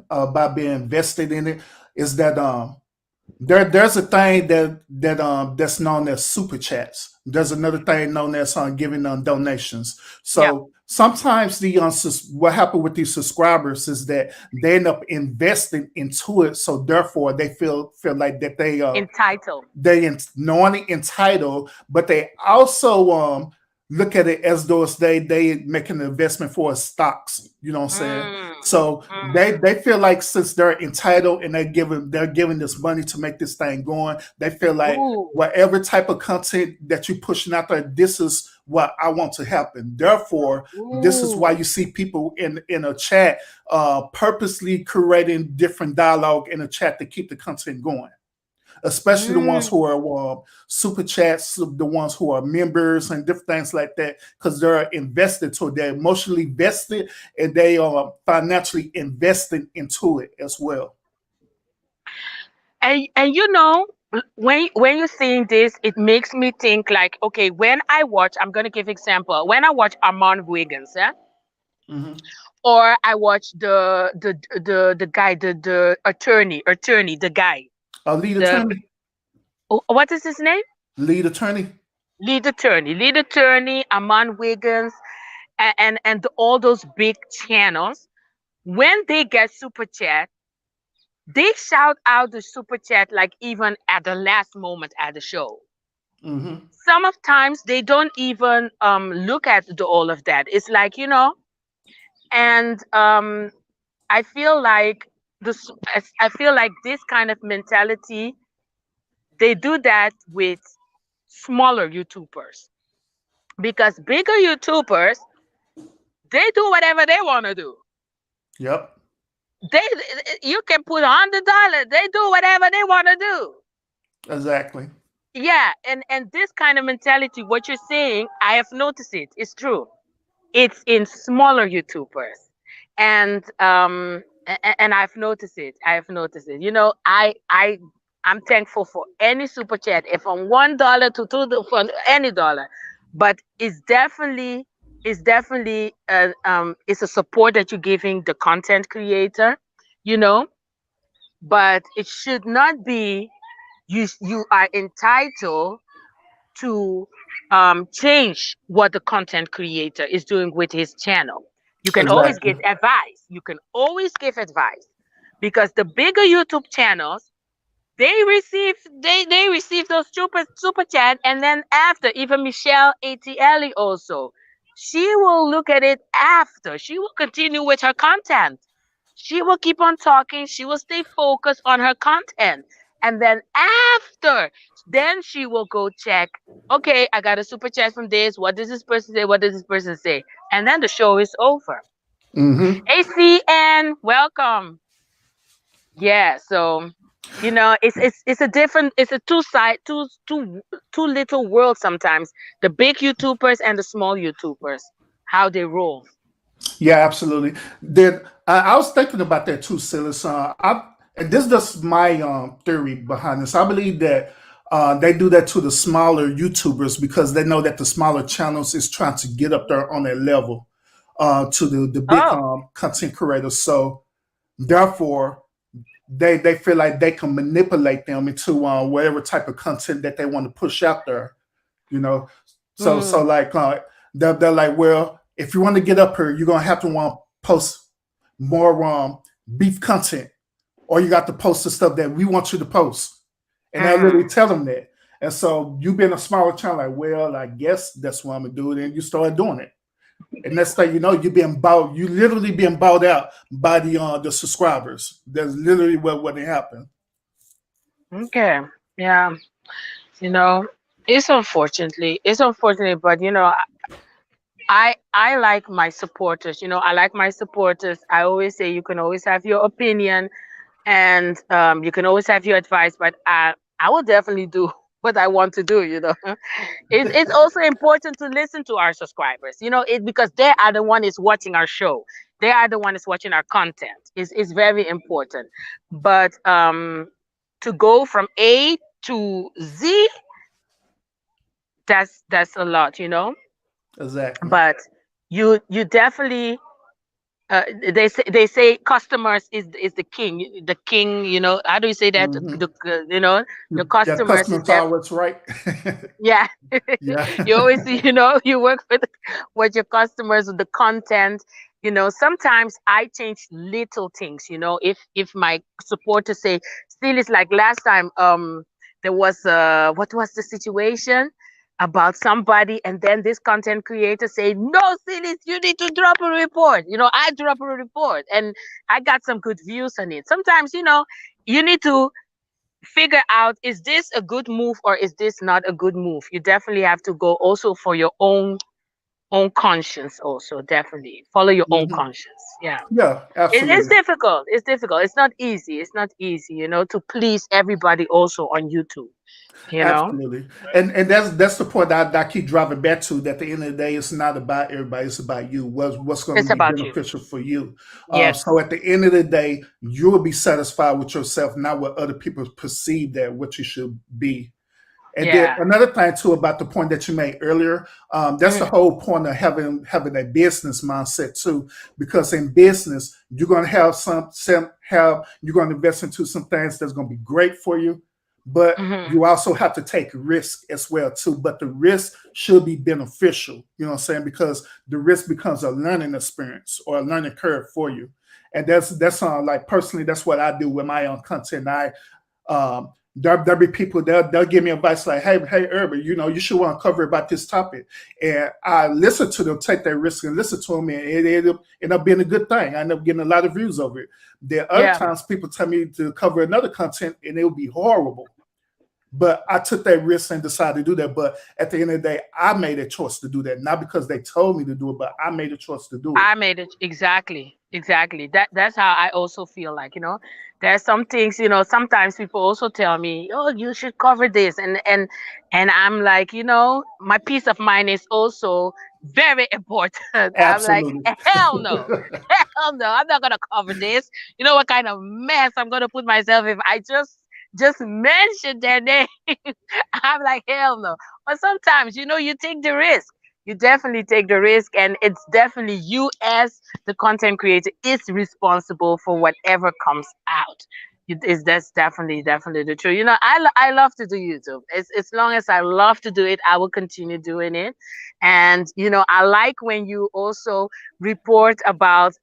Speaker 3: about being invested in it, is that there's a thing that's known as super chats. There's another thing known as giving donations.
Speaker 1: Yeah,
Speaker 3: So sometimes what happened with these subscribers is that they end up investing into it, so therefore they feel like that
Speaker 1: entitled.
Speaker 3: knowingly entitled, but they also look at it as though it's they make an investment for stocks. You know what I'm saying?
Speaker 1: Mm,
Speaker 3: So
Speaker 1: mm.
Speaker 3: they feel like, since they're entitled and they're giving this money to make this thing going, they feel like
Speaker 1: Ooh,
Speaker 3: whatever type of content that you're pushing out there, this is what I want to happen. Therefore, this is why
Speaker 1: ooh.
Speaker 3: you see people in a chat purposely creating different dialogue in a chat to keep the content going, especially the ones who
Speaker 1: Mm.
Speaker 3: are super chats, the ones who are members and different things like that, because they're invested, so they're emotionally vested and they are financially investing into it as well.
Speaker 1: And when you're seeing this, it makes me think like, okay, when I watch, I'm gonna give example. When I watch Armand Wiggins, yeah,
Speaker 3: hmm
Speaker 1: or I watch the guy, the attorney, the guy,
Speaker 3: Lead
Speaker 1: the
Speaker 3: attorney,
Speaker 1: what is his name?
Speaker 3: lead attorney.
Speaker 1: Lead attorney, Amon Wiggins, and all those big channels. When they get super chat, they shout out the super chat like even at the last moment at the show.
Speaker 3: hmm
Speaker 1: Some of times they don't even look at all of that. It's like, and I feel like this. I feel like this kind of mentality they do that with smaller YouTubers, because bigger YouTubers, they do whatever they want to do.
Speaker 3: Yep.
Speaker 1: You can put $100, they do whatever they want to do.
Speaker 3: Exactly.
Speaker 1: Yeah, and this kind of mentality, what you're saying, I have noticed it. It's true. It's in smaller YouTubers, and I've noticed it. You know, I'm thankful for any super chat, if from $1 to $2 for any dollar, but it's definitely it's a support that you're giving the content creator, you know, but it should not be you are entitled to change what the content creator is doing with his channel. You can always
Speaker 3: Exactly.
Speaker 1: give advice. You can always give advice, because the bigger YouTube channels, they receive those super chat, and then after, even Michelle ATL also, she will look at it after. She will continue with her content. She will keep on talking. She will stay focused on her content. And then after, then she will go check, okay, I got a super chat from this. What does this person say? What does this person say? And then the show is over.
Speaker 3: Mm-hmm.
Speaker 1: ACN, welcome. Yeah, so you know, it's a different, it's a two little worlds sometimes. The big YouTubers and the small YouTubers, how they roll.
Speaker 3: Yeah, absolutely. Then I was thinking about that too, Sylis. And this is just my theory behind this. I believe that they do that to the smaller YouTubers because they know that the smaller channels is trying to get up there on their level to the big
Speaker 1: Oh,
Speaker 3: content creators. So therefore, they feel like they can manipulate them into whatever type of content that they want to push out there. You know, so
Speaker 1: mm,
Speaker 3: like they're like, well, if you want to get up here, you're gonna have to want to post more beef content, or you got to post the stuff that we want you to post, and I literally
Speaker 1: mm.
Speaker 3: tell them that. And so you being a smaller channel, like, well, I guess that's what I'm gonna do. And you start doing it, and next thing you know, you literally being bought out by the subscribers. That's literally what happened.
Speaker 1: Okay, yeah, you know, it's unfortunate, but you know, I like my supporters. You know, I like my supporters. I always say you can always have your opinion, and you can always have your advice, but I will definitely do what I want to do. You know, it's also important to listen to our subscribers. You know, because they are the one is watching our show. They are the one is watching our content. Is very important. But to go from A to Z, that's a lot. You know,
Speaker 3: Exactly.
Speaker 1: but you definitely they say customers is the king. The king, you know, how do you say that?
Speaker 3: Hmm.
Speaker 1: You know, the
Speaker 3: Yeah,
Speaker 1: customers is
Speaker 3: customers
Speaker 1: that.
Speaker 3: always right.
Speaker 1: Yeah.
Speaker 3: Yeah.
Speaker 1: You always, you know, you work with your customers, with the content. You know, sometimes I change little things. You know, if my supporters say still, it's like last time, there was what was the situation about somebody, and then this content creator say, no, Sylis, you need to drop a report. You know, I drop a report, and I got some good views on it. Sometimes, you know, you need to figure out, is this a good move or is this not a good move? You definitely have to go also for your own conscience. Also, definitely follow your own
Speaker 3: Hmm.
Speaker 1: conscience. Yeah,
Speaker 3: Yeah,
Speaker 1: it's
Speaker 3: absolutely.
Speaker 1: difficult. It's difficult. It's not easy. It's not easy, you know, to please everybody also on YouTube, you know.
Speaker 3: Absolutely. And that's the point that I keep driving back to, that at the end of the day, it's not about everybody, it's about you. What's going to
Speaker 1: It's
Speaker 3: be
Speaker 1: about you.
Speaker 3: beneficial for you.
Speaker 1: Yes.
Speaker 3: So at the end of the day, you will be satisfied with yourself, not what other people perceive that what you should be. And then
Speaker 1: Yeah.
Speaker 3: another thing too about the point that you made earlier, that's the
Speaker 1: Mhm.
Speaker 3: whole point of having a business mindset too. Because in business, you're gonna have you're gonna invest into some things that's gonna be great for you, but
Speaker 1: Mhm.
Speaker 3: you also have to take risk as well too. But the risk should be beneficial. You know what I'm saying? Because the risk becomes a learning experience or a learning curve for you. And that's like personally, that's what I do with my own content. There'll be people they'll give me advice like, hey, Urban, you know, you should want to cover about this topic, and I listen to them, take that risk, and listen to them, and it end up being a good thing. I end up getting a lot of views over it. There are other
Speaker 1: Yeah.
Speaker 3: times people tell me to cover another content, and it'll be horrible, But I took that risk and decided to do that. But at the end of the day, I made a choice to do that, not because they told me to do it, but I made a choice to do it.
Speaker 1: I made it exactly. That's how I also feel like, there's some things, sometimes people also tell me, oh, you should cover this, and I'm like, my peace of mind is also very important. I'm like,
Speaker 3: Absolutely.
Speaker 1: hell no. Hell no, I'm not gonna cover this. You know what kind of mess I'm gonna put myself if I just mention their name. I'm like, hell no. But sometimes, you take the risk. You definitely take the risk, and it's definitely you as the content creator is responsible for whatever comes out. That's definitely the truth. I love to do YouTube. As long as I love to do it, I will continue doing it. And I like when you also report about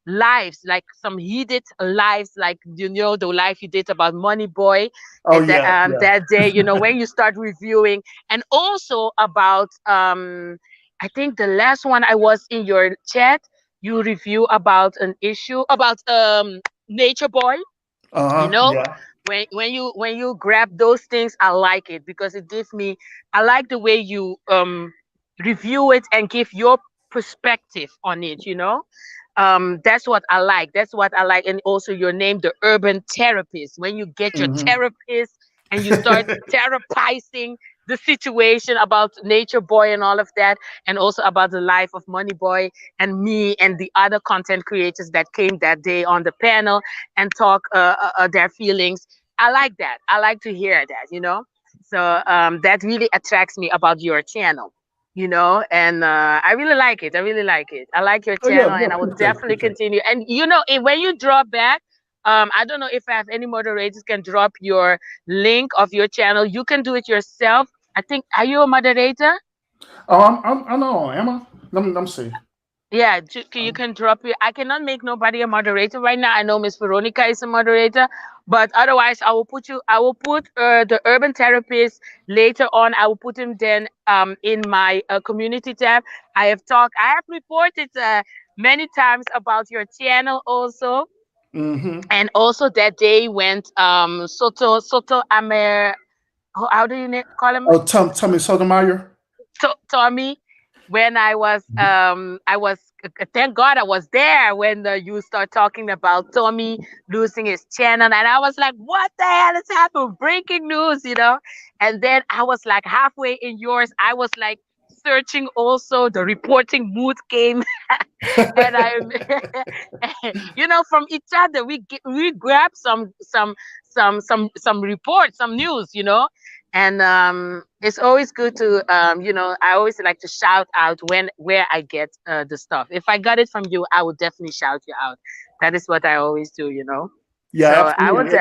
Speaker 1: lives, like some heated lives, like the life you did about Money Boy,
Speaker 3: Oh
Speaker 1: and
Speaker 3: yeah, yeah.
Speaker 1: that day, when you start reviewing, and also about I think the last one I was in your chat, you review about an issue about Nature Boy. you know
Speaker 3: Yeah.
Speaker 1: when you grab those things, I like it because it gives me, I like the way you review it and give your perspective on it. That's what I like. And also your name, the urban therapist, when you get your
Speaker 3: Hmm.
Speaker 1: therapist and you start therapizing the situation about Nature Boy and all of that, and also about the life of Money Boy and me and the other content creators that came that day on the panel and talk their feelings. I like that. I like to hear that. So that really attracts me about your channel. And I really like it. I really like it. I like your
Speaker 3: Oh yeah,
Speaker 1: channel,
Speaker 3: yeah.
Speaker 1: and I will
Speaker 3: Appreciate it,
Speaker 1: definitely
Speaker 3: appreciate it.
Speaker 1: continue. And when you drop back, I don't know if I have any moderators can drop your link of your channel. You can do it yourself. I think, are you a moderator?
Speaker 3: Oh, I know. Am I? Let me see.
Speaker 1: Yeah, you can drop it. I cannot make nobody a moderator right now. I know Miss Veronica is a moderator, but otherwise, I will put the urban therapist later on. I will put him then in my community tab. I have reported many times about your channel also,
Speaker 3: Hmm.
Speaker 1: and also that day went Soto Amer. How do you call him?
Speaker 3: Oh, Tommy Sotomayor.
Speaker 1: Tommy, when I was thank God I was there when you start talking about Tommy losing his channel, and I was like, what the hell is happening? Breaking news. And then I was like halfway in yours, I was like searching also, the reporting mood came. And from each other we grab some reports, some news. And it's always good to I always like to shout out where I get the stuff. If I got it from you, I would definitely shout you out. That is what I always do.
Speaker 3: Yeah,
Speaker 1: So I would
Speaker 3: absolutely.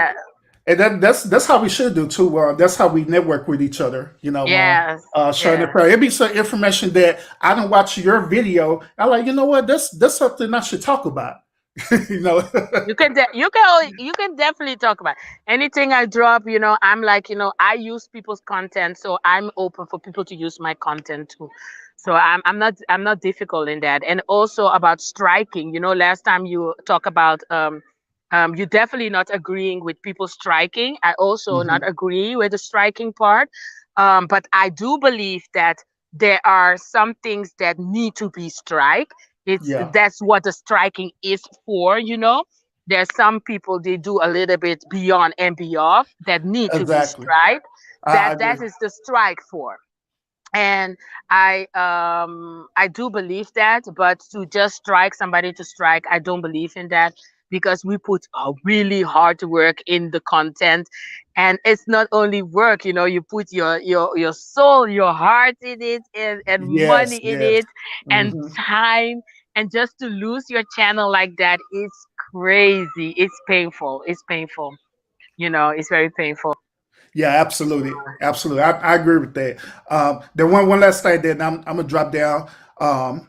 Speaker 3: And that's how we should do too. That's how we network with each other.
Speaker 1: yes,
Speaker 3: Sharing the
Speaker 1: yes.
Speaker 3: prayer. It'd be some information that I don't watch your video. I like. You know what? That's something I should talk about. you know.
Speaker 1: You can definitely talk about anything I drop. I'm like, I use people's content, so I'm open for people to use my content too. So I'm not difficult in that. And also about striking. Last time you talk about you definitely not agreeing with people striking. I also not
Speaker 3: Mhm.
Speaker 1: agree with the striking part. But I do believe that there are some things that need to be strike.
Speaker 3: Yeah.
Speaker 1: That's what the striking is for. There's some people, they do a little bit beyond and beyond that need to be
Speaker 3: Exactly.
Speaker 1: strike.
Speaker 3: I
Speaker 1: That
Speaker 3: agree.
Speaker 1: is the strike for. And I do believe that, but to just strike somebody to strike, I don't believe in that, because we put a really hard work in the content. And it's not only work, you put your soul, your heart in it, and money
Speaker 3: Yes.
Speaker 1: in
Speaker 3: Yes.
Speaker 1: it, and
Speaker 3: Hmm.
Speaker 1: time. And just to lose your channel like that, it's crazy. It's painful. It's painful. It's very painful.
Speaker 3: Yeah. Absolutely. Absolutely. I agree with that. The one last thing that I'm gonna drop down. Um,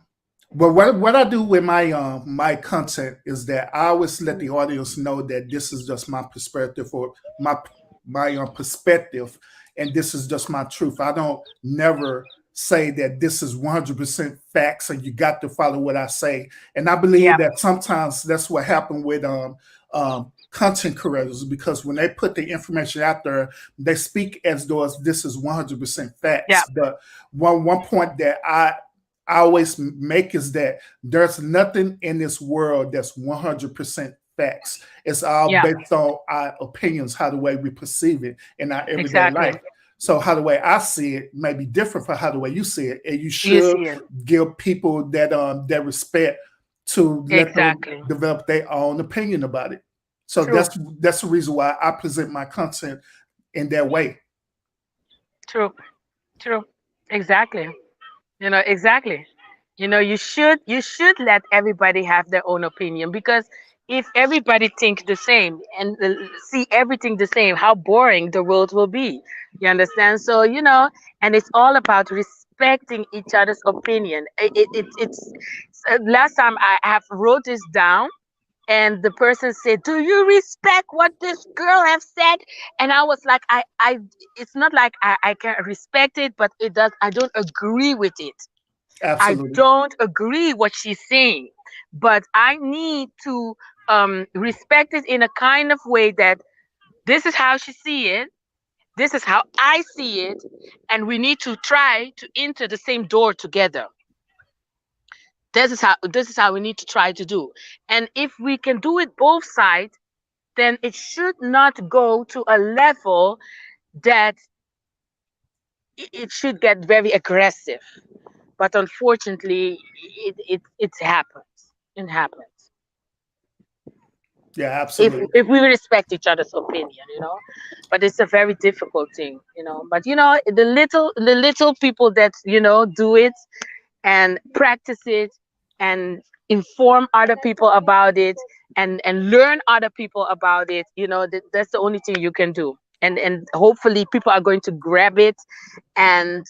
Speaker 3: but what I do with my content is that I always let the audience know that this is just my perspective, or my perspective, and this is just my truth. I don't never say that this is 100% facts and you got to follow what I say. And I believe
Speaker 1: Yeah.
Speaker 3: that sometimes that's what happened with content creators, because when they put the information out there, they speak as though this is 100% facts.
Speaker 1: Yeah.
Speaker 3: But one point that I always make is that there's nothing in this world that's 100% facts. It's all
Speaker 1: Yeah.
Speaker 3: based on our opinions, how the way we perceive it in our everyday
Speaker 1: Exactly.
Speaker 3: life. So how the way I see it may be different from how the way you see it, and you
Speaker 1: You
Speaker 3: should
Speaker 1: see it.
Speaker 3: give people that respect to let
Speaker 1: Exactly.
Speaker 3: them develop their own opinion about it. So
Speaker 1: True.
Speaker 3: that's the reason why I present my content in that way.
Speaker 1: True. True. Exactly. Exactly. You should let everybody have their own opinion, because if everybody thinks the same and see everything the same, how boring the world will be. You understand? So, and it's all about respecting each other's opinion. It's last time I have wrote this down, and the person said, "Do you respect what this girl have said?" And I was like, I it's not like I can respect it, but I don't agree with it. I
Speaker 3: Absolutely.
Speaker 1: don't agree what she's saying, but I need to respect it in a kind of way that this is how she see it, this is how I see it, and we need to try to enter the same door together. This is how we need to try to do. And if we can do it both sides, then it should not go to a level that it should get very aggressive. But unfortunately, it happens. It happens.
Speaker 3: Yeah,
Speaker 1: If
Speaker 3: absolutely.
Speaker 1: if we respect each other's opinion. But it's a very difficult thing. But the little people that do it and practice it and inform other people about it, and learn other people about it, that's the only thing you can do. And hopefully people are going to grab it and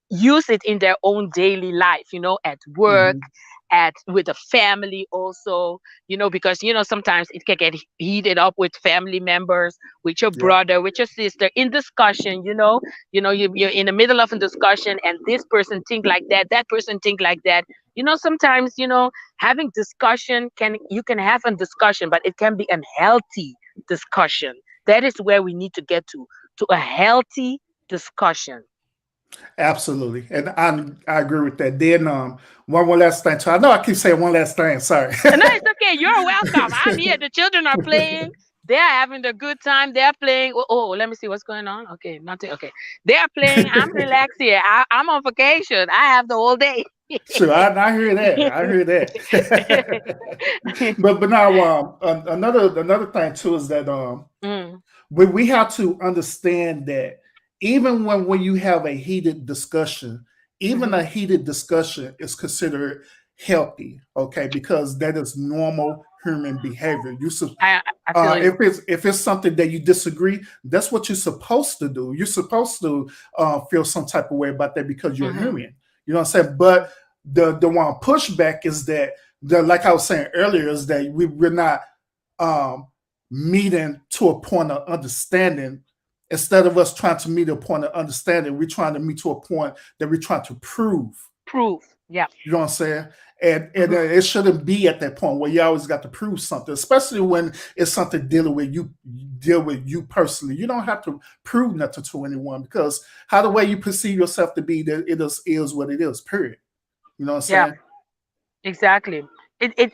Speaker 1: use it in their own daily life, at work,
Speaker 3: Mhm.
Speaker 1: at with a family also, because sometimes it can get heated up with family members, with your
Speaker 3: Yeah,
Speaker 1: brother, with your sister, in discussion. You're in the middle of a discussion, and this person think like that person think like that. Sometimes, having discussion, you can have a discussion, but it can be a healthy discussion. That is where we need to get to a healthy discussion.
Speaker 3: absolutely. And I agree with that. Then one last thing too. I know I keep saying one last thing. Sorry.
Speaker 1: No, it's okay. You're welcome. I'm here. The children are playing. They are having a good time. They're playing. Oh, let me see what's going on. Okay, nothing. Okay, they are playing. I'm relaxed here. I'm on vacation. I have the whole day.
Speaker 3: Sure, I hear that. I hear that. but now another thing too is that
Speaker 1: Mm,
Speaker 3: we have to understand that even when you have a heated discussion, even
Speaker 1: mhm.
Speaker 3: a heated discussion is considered healthy, okay? Because that is normal human behavior.
Speaker 1: I feel you.
Speaker 3: If it's something that you disagree, that's what you're supposed to do. You're supposed to feel some type of way about that because you're
Speaker 1: Hmm.
Speaker 3: human. You know what I'm saying? But the one pushback is that like I was saying earlier, is that we're not um, meeting to a point of understanding. Instead of us trying to meet a point of understanding, we're trying to meet to a point that we're trying to prove.
Speaker 1: Proof. Yeah.
Speaker 3: You know what I'm saying? And
Speaker 1: Hmm.
Speaker 3: it shouldn't be at that point where you always got to prove something, especially when it's something deal with you personally. You don't have to prove nothing to anyone, because how the way you perceive yourself to be, that it is what it is. Period. You know what I'm
Speaker 1: Yeah.
Speaker 3: saying?
Speaker 1: Exactly.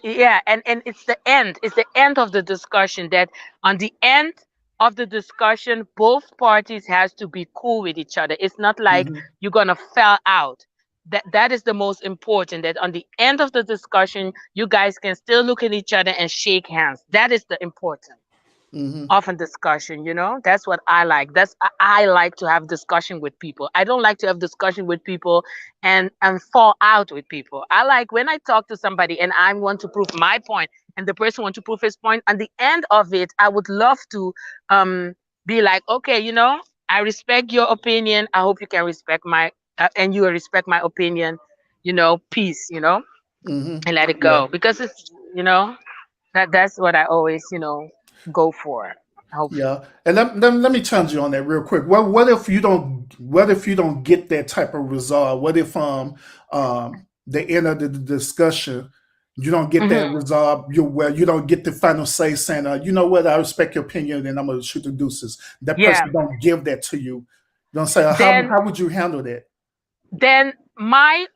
Speaker 1: Yeah, and it's the end. It's the end of the discussion. That on the end of the discussion, both parties has to be cool with each other. It's not like
Speaker 3: Hmm.
Speaker 1: you're gonna fell out. That is the most important. That on the end of the discussion, you guys can still look at each other and shake hands. That is the important
Speaker 3: Hmm.
Speaker 1: of a discussion. That's what I like. I like to have discussion with people. I don't like to have discussion with people and fall out with people. I like when I talk to somebody and I want to prove my point, and the person want to prove his point. At the end of it, I would love to um be like, okay, I respect your opinion. I hope you can respect my and you respect my opinion. Peace.
Speaker 3: Hmm.
Speaker 1: And let it
Speaker 3: Yeah.
Speaker 1: go, because it's that's what I always go for. Hopefully.
Speaker 3: Yeah, and let me challenge you on that real quick. What if you don't get that type of result? What if the end of the discussion You don't get that resolved. You don't get the final say saying, you know what, I respect your opinion and I'm going to shoot the deuces. That
Speaker 1: Yeah.
Speaker 3: person don't give that to you. You don't say,
Speaker 1: Then
Speaker 3: how would you handle that?
Speaker 1: then my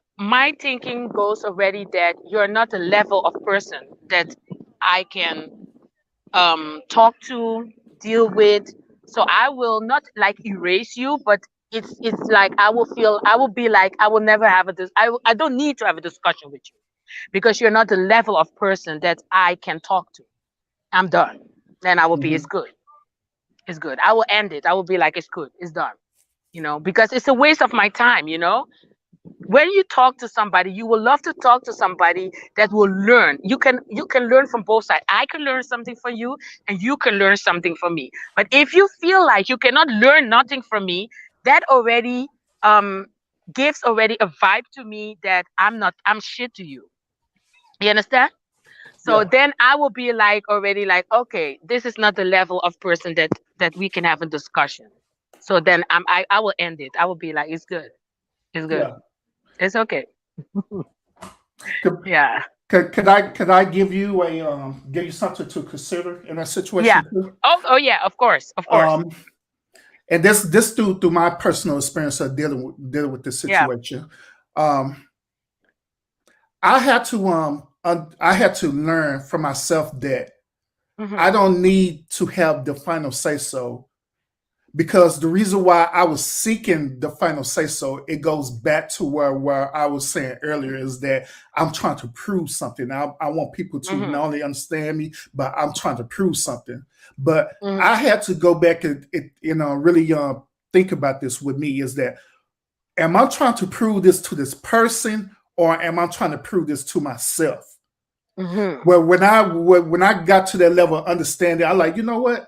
Speaker 1: thinking goes already that you're not a level of person that I can talk to, deal with. So I will not like erase you, but it's like I will be like I will never have I don't need to have a discussion with you because you're not the level of person that I can talk to. I'm done. Then I will be it's good. It's good. I will end it. I will be like it's good. It's done. Because it's a waste of my time, when you talk to somebody, you will love to talk to somebody that will learn. You can learn from both sides. I can learn something from you and you can learn something from me. But if you feel like you cannot learn nothing from me, that already gives already a vibe to me that I'm shit to you. You understand? So
Speaker 3: Yeah.
Speaker 1: then I will be like already like, okay, this is not the level of person that we can have a discussion. So then I will end it. I will be like, it's good. It's good.
Speaker 3: Yeah.
Speaker 1: It's okay.
Speaker 3: Could,
Speaker 1: Yeah.
Speaker 3: could I give you something to consider in that
Speaker 1: Yeah.
Speaker 3: situation too?
Speaker 1: Oh yeah, of course. Of course.
Speaker 3: Um, and this through my personal experience of dealing with this
Speaker 1: Yeah.
Speaker 3: situation. Um, I had to learn for myself that I
Speaker 1: Mm-hmm.
Speaker 3: don't need to have the final say so, because the reason why I was seeking the final say so, it goes back to where I was saying earlier, is that I'm trying to prove something. I want people to
Speaker 1: Mm-hmm.
Speaker 3: not only understand me, but I'm trying to prove something. But
Speaker 1: Mm-hmm.
Speaker 3: I had to go back and really think about this with me, is that, am I trying to prove this to this person, or am I trying to prove this to myself?
Speaker 1: Mm-hmm.
Speaker 3: Well, when I got to that level of understanding, I like, you know what?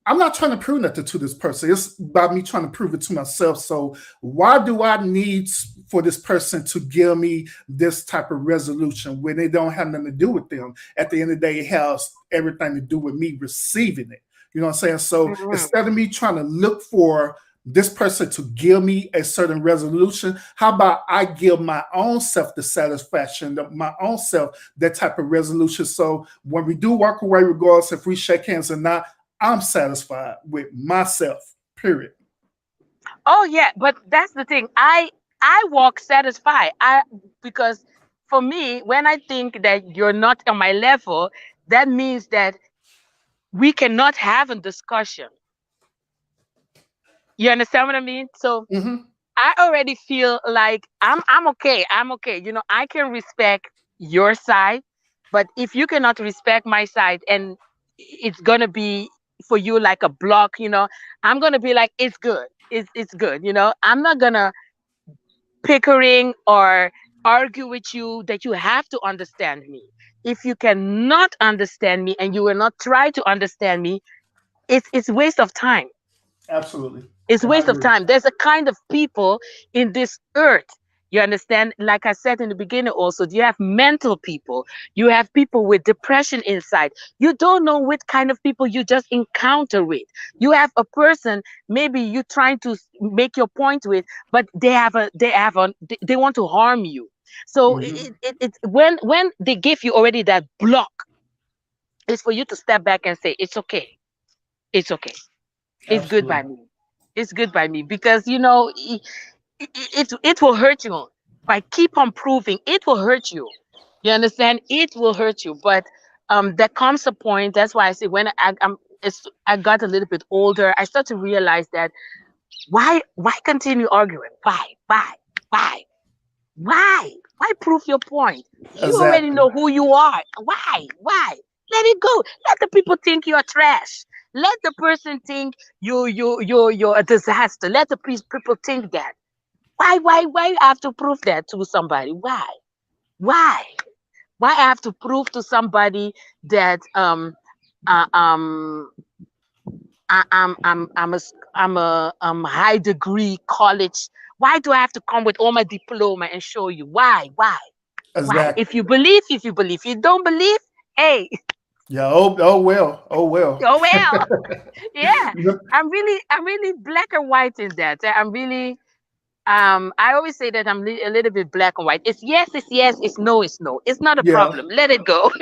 Speaker 3: I'm not trying to prove nothing to this person. It's about me trying to prove it to myself. So why do I need for this person to give me this type of resolution when they don't have nothing to do with them? At the end of the day, it has everything to do with me receiving it. You know what I'm saying? So
Speaker 1: Mm-hmm.
Speaker 3: instead of me trying to look for this person to give me a certain resolution, how about I give my own self the satisfaction, my own self that type of resolution? So when we do walk away, regardless if we shake hands or not, I'm satisfied with myself, period.
Speaker 1: Oh yeah, but that's the thing. I walk satisfied. Because for me, when I think that you're not on my level, that means that we cannot have a discussion. You understand what I mean? So
Speaker 3: Mm-hmm.
Speaker 1: I already feel like I'm okay. I'm okay. I can respect your side, but if you cannot respect my side and it's gonna be for you like a block, I'm gonna be like, it's good. It's good. I'm not gonna pickering or argue with you that you have to understand me. If you cannot understand me and you will not try to understand me, it's waste of time.
Speaker 3: Absolutely.
Speaker 1: It's
Speaker 3: And I
Speaker 1: waste of
Speaker 3: agree.
Speaker 1: time. There's a kind of people in this earth. You understand? Like I said in the beginning, also, you have mental people. You have people with depression inside. You don't know what kind of people you just encounter with. You have a person maybe you trying to make your point with, but they want to harm you. So
Speaker 3: Mm-hmm.
Speaker 1: it's when they give you already that block, it's for you to step back and say, it's okay. It's okay. It's good by
Speaker 3: Absolutely.
Speaker 1: me. It's good by me because it will hurt you by keep on proving. It will hurt you. You understand? It will hurt you. But there comes a point. That's why I say when I got a little bit older, I start to realize that why continue arguing? Why why prove your point? You already
Speaker 3: Exactly.
Speaker 1: know who you are. Why let it go. Let the people think you're trash. Let the person think you're a disaster. Let the people think that. Why I have to prove that to somebody? Why why I have to prove to somebody that uh, um I'm a high degree college. Why do I have to come with all my diploma and show you? Why?
Speaker 3: Exactly.
Speaker 1: If you believe, you don't believe, hey,
Speaker 3: Yeah. Oh well. Oh well.
Speaker 1: oh well. Yeah.
Speaker 3: You know,
Speaker 1: I'm really black and white in that. I'm really I always say that I'm a little bit black and white. It's yes, it's no, it's no. It's not a
Speaker 3: Yeah.
Speaker 1: problem. Let it go.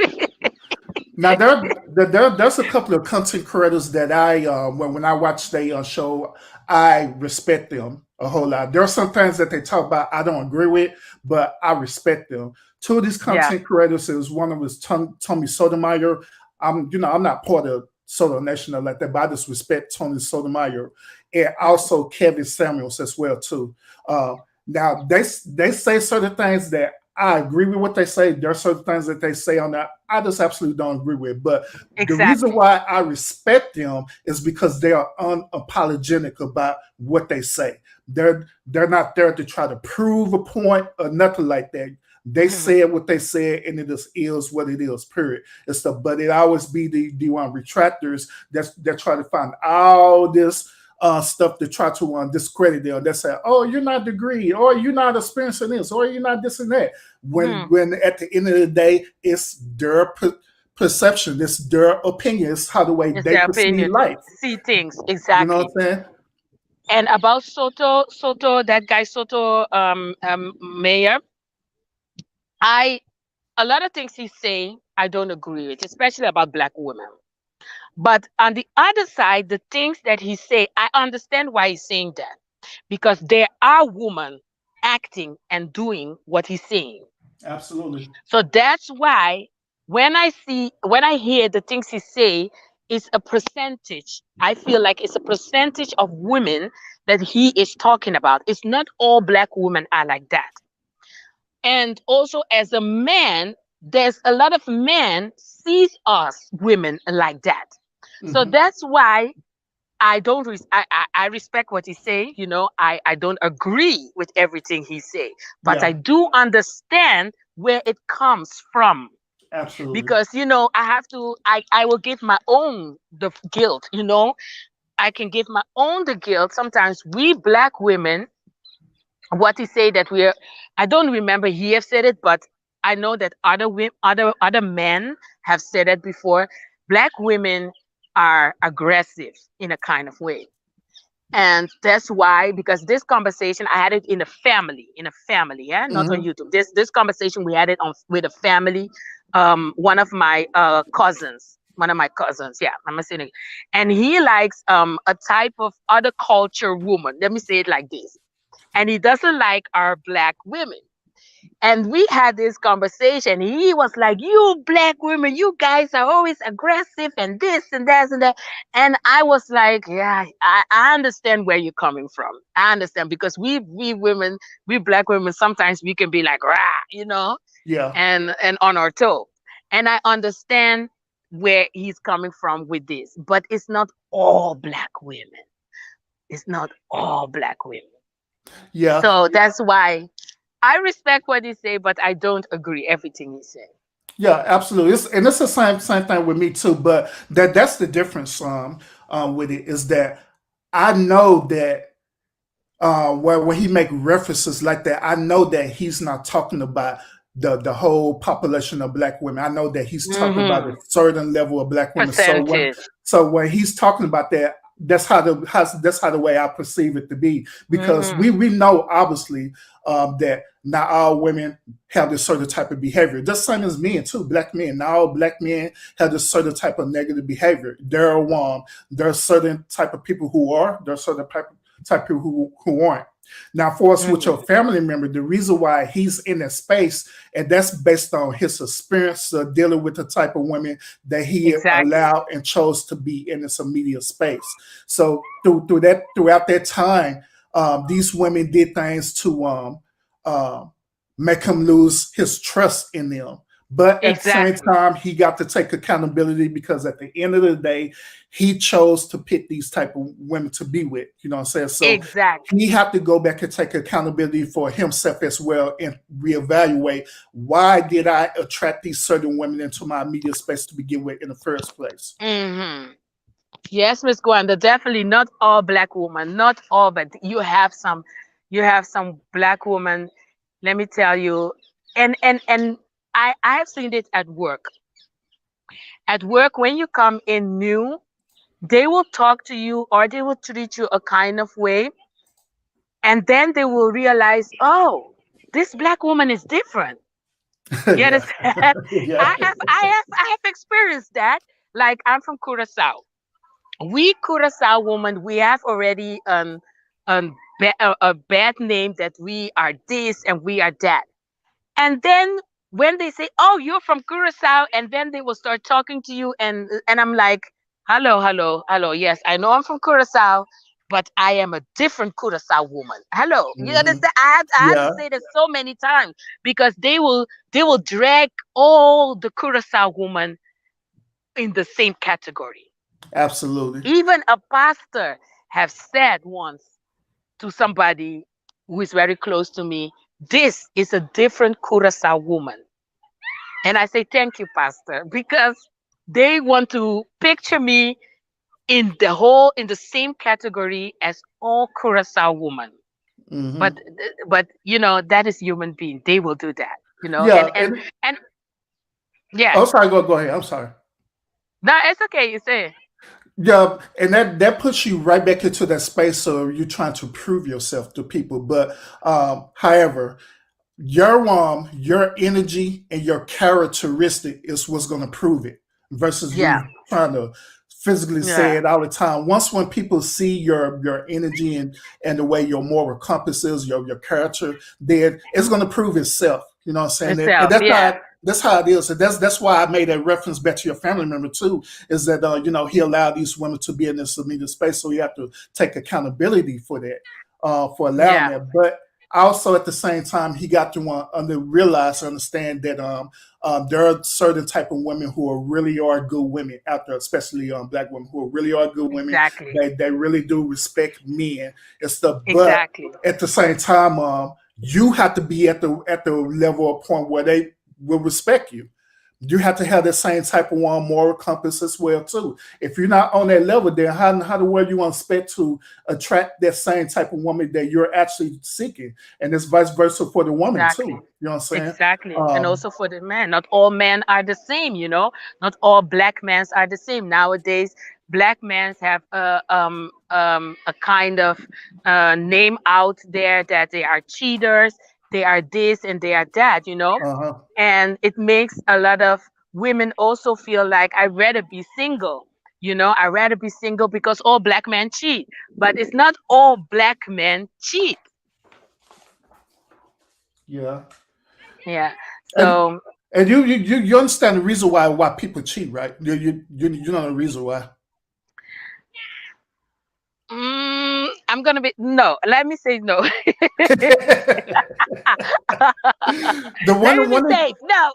Speaker 3: Now there's a couple of content creators that I when I watch their show, I respect them a whole lot. There are some things that they talk about I don't agree with, but I respect them. Two of these
Speaker 1: Yeah.
Speaker 3: content creators is one of was Tommy Sotomayor. I'm not part of Soto Nation or like that, but I just respect Tony Sotomayor and also Kevin Samuels as well too. Now they say certain things that I agree with what they say. There are certain things that they say on that I just absolutely don't agree with. But the reason
Speaker 1: Exactly.
Speaker 3: why I respect them is because they are unapologetic about what they say. They're not there to try to prove a point or nothing like that. They
Speaker 1: Mhm.
Speaker 3: said what they said, and it just is what it is. Period. It's the but it always be the one retractors that try to find all this stuff to try to discredit them. They say, "Oh, you're not degree, or you're not experiencing this, or you're not this and that."
Speaker 1: Mhm.
Speaker 3: When at the end of the day, it's their perception, it's their opinion, it's how the way
Speaker 1: It's
Speaker 3: they
Speaker 1: their
Speaker 3: perceive
Speaker 1: opinion.
Speaker 3: life.
Speaker 1: See things
Speaker 3: You know
Speaker 1: exactly.
Speaker 3: what I'm saying?
Speaker 1: And about Soto, that guy Soto, mayor, I a lot of things he say I don't agree with, especially about black women. But on the other side, the things that he say, I understand why he's saying that because there are women acting and doing what he's saying.
Speaker 3: Absolutely.
Speaker 1: So that's why when I hear the things he say, it's a percentage. I feel like it's a percentage of women that he is talking about. It's not all black women are like that. And also as a man, there's a lot of men sees us women like that. So
Speaker 3: Hmm.
Speaker 1: that's why I don't I respect what he say, I don't agree with everything he say, but I
Speaker 3: Yeah,
Speaker 1: do understand where it comes from
Speaker 3: absolutely.
Speaker 1: because I have to I will give my own the guilt, I can give my own the guilt. Sometimes we black women, what he say that we're I don't remember he have said it, but I know that other women, other men have said it before. Black women are aggressive in a kind of way. And that's why, because this conversation I had it in a family, yeah, not on
Speaker 3: Hmm.
Speaker 1: YouTube. This conversation we had it on with a family. One of my cousins, yeah, I'm saying it. And he likes a type of other culture woman. Let me say it like this. And he doesn't like our black women. And we had this conversation. He was like, "You black women, you guys are always aggressive and this and that and that." And I was like, "Yeah, I understand where you're coming from. I understand because we women, we black women, sometimes we can be like, rah,
Speaker 3: Yeah.
Speaker 1: and on our toe. And I understand where he's coming from with this, but it's not all black women. It's not all black women.
Speaker 3: Yeah.
Speaker 1: So that's why I respect what he say, but I don't agree everything he say.
Speaker 3: Yeah, absolutely. And it's the same thing with me too. But that's the difference with it is that I know that where when he make references like that, I know that he's not talking about the whole population of black women. I know that he's talking about a
Speaker 1: Mm-hmm.
Speaker 3: certain level of black women.
Speaker 1: Percentage.
Speaker 3: So when he's talking about that, that's how the way I perceive it to be. Because
Speaker 1: Mm-hmm.
Speaker 3: we know obviously that not all women have this certain type of behavior. The same as men too, black men. Not all black men have this certain type of negative behavior. There are certain type of people who are. There are certain type of people who aren't. Now, for us with your
Speaker 1: Mm-hmm.
Speaker 3: family member, the reason why he's in that space, and that's based on his experience dealing with the type of women that he
Speaker 1: Exactly.
Speaker 3: allowed and chose to be in this immediate space. So throughout that time, these women did things to uh, make him lose his trust in them. But at the same
Speaker 1: Exactly.
Speaker 3: time, he got to take accountability because at the end of the day, he chose to pick these type of women to be with. You know what I'm saying? So
Speaker 1: Exactly.
Speaker 3: he have to go back and take accountability for himself as well and reevaluate why did I attract these certain women into my immediate space to begin with in the first place.
Speaker 1: Mm-hmm. Yes, Miss Gwanda, definitely not all black women, not all, but you have some black women. Let me tell you, and I have seen it at work. At work, when you come in new, they will talk to you or they will treat you a kind of way. and then they will realize, oh, this black woman is different. You
Speaker 3: Yeah.
Speaker 1: understand?
Speaker 3: Yeah.
Speaker 1: I have experienced that. Like, I'm from Curacao. We Curacao women, we have already a bad name that we are this and we are that. And then when they say, "Oh, you're from Curacao," and then they will start talking to you, and I'm like, "Hello, hello, hello. Yes, I know I'm from Curacao, but I am a different Curacao woman. Hello." You
Speaker 3: Hmm.
Speaker 1: understand? I had to
Speaker 3: Yeah.
Speaker 1: say that so many times because they will drag all the Curacao woman in the same category.
Speaker 3: Absolutely.
Speaker 1: Even a pastor have said once to somebody who is very close to me, "This is a different Curacao woman." And I say, "Thank you, Pastor," because they want to picture me in the same category as all Curacao women.
Speaker 3: Hmm.
Speaker 1: But that is human being. They will do that,
Speaker 3: Yeah.
Speaker 1: and yeah.
Speaker 3: Oh, sorry. Go ahead. I'm sorry.
Speaker 1: No, it's okay. You say.
Speaker 3: Yeah, and that puts you right back into that space of you trying to prove yourself to people. But however, your energy and your characteristic is what's going to prove it versus
Speaker 1: Yeah,
Speaker 3: you trying to physically say
Speaker 1: yeah,
Speaker 3: it all the time. Once when people see your energy and the way your moral compass is, your character, then it's going to prove itself. You know what I'm saying? And
Speaker 1: itself. Yeah,
Speaker 3: that's how it is. And that's why I made that reference back to your family member too, is that he allowed these women to be in this submissive space, so you have to take accountability for that, for allowing
Speaker 1: yeah,
Speaker 3: that. But also at the same time, he got to realize, understand that there are certain type of women who really are good women out there, especially black women who really are good women.
Speaker 1: exactly,
Speaker 3: They really do respect men and stuff. But
Speaker 1: exactly,
Speaker 3: at the same time, you have to be at the level or point where they will respect you. You have to have that same type of moral compass as well too. If you're not on that level, then how the world you expect to attract that same type of woman that you're actually seeking, and it's vice versa for the woman too.
Speaker 1: exactly.
Speaker 3: You know what I'm saying?
Speaker 1: Exactly. And
Speaker 3: Um,
Speaker 1: also for the men. Not all men are the same. Not all black men are the same. Nowadays, black men have a kind of name out there that they are cheaters, they are this and they are that.
Speaker 3: uh-huh.
Speaker 1: And it makes a lot of women also feel like I'd rather be single. I'd rather be single because all black men cheat. But it's not all black men cheat.
Speaker 3: Yeah.
Speaker 1: Yeah.
Speaker 3: And
Speaker 1: So
Speaker 3: you understand the reason why people cheat, right? You know the reason why.
Speaker 1: I'm gonna be no. Let me say no.
Speaker 3: the
Speaker 1: Let me
Speaker 3: one
Speaker 1: be
Speaker 3: one of
Speaker 1: safe. No.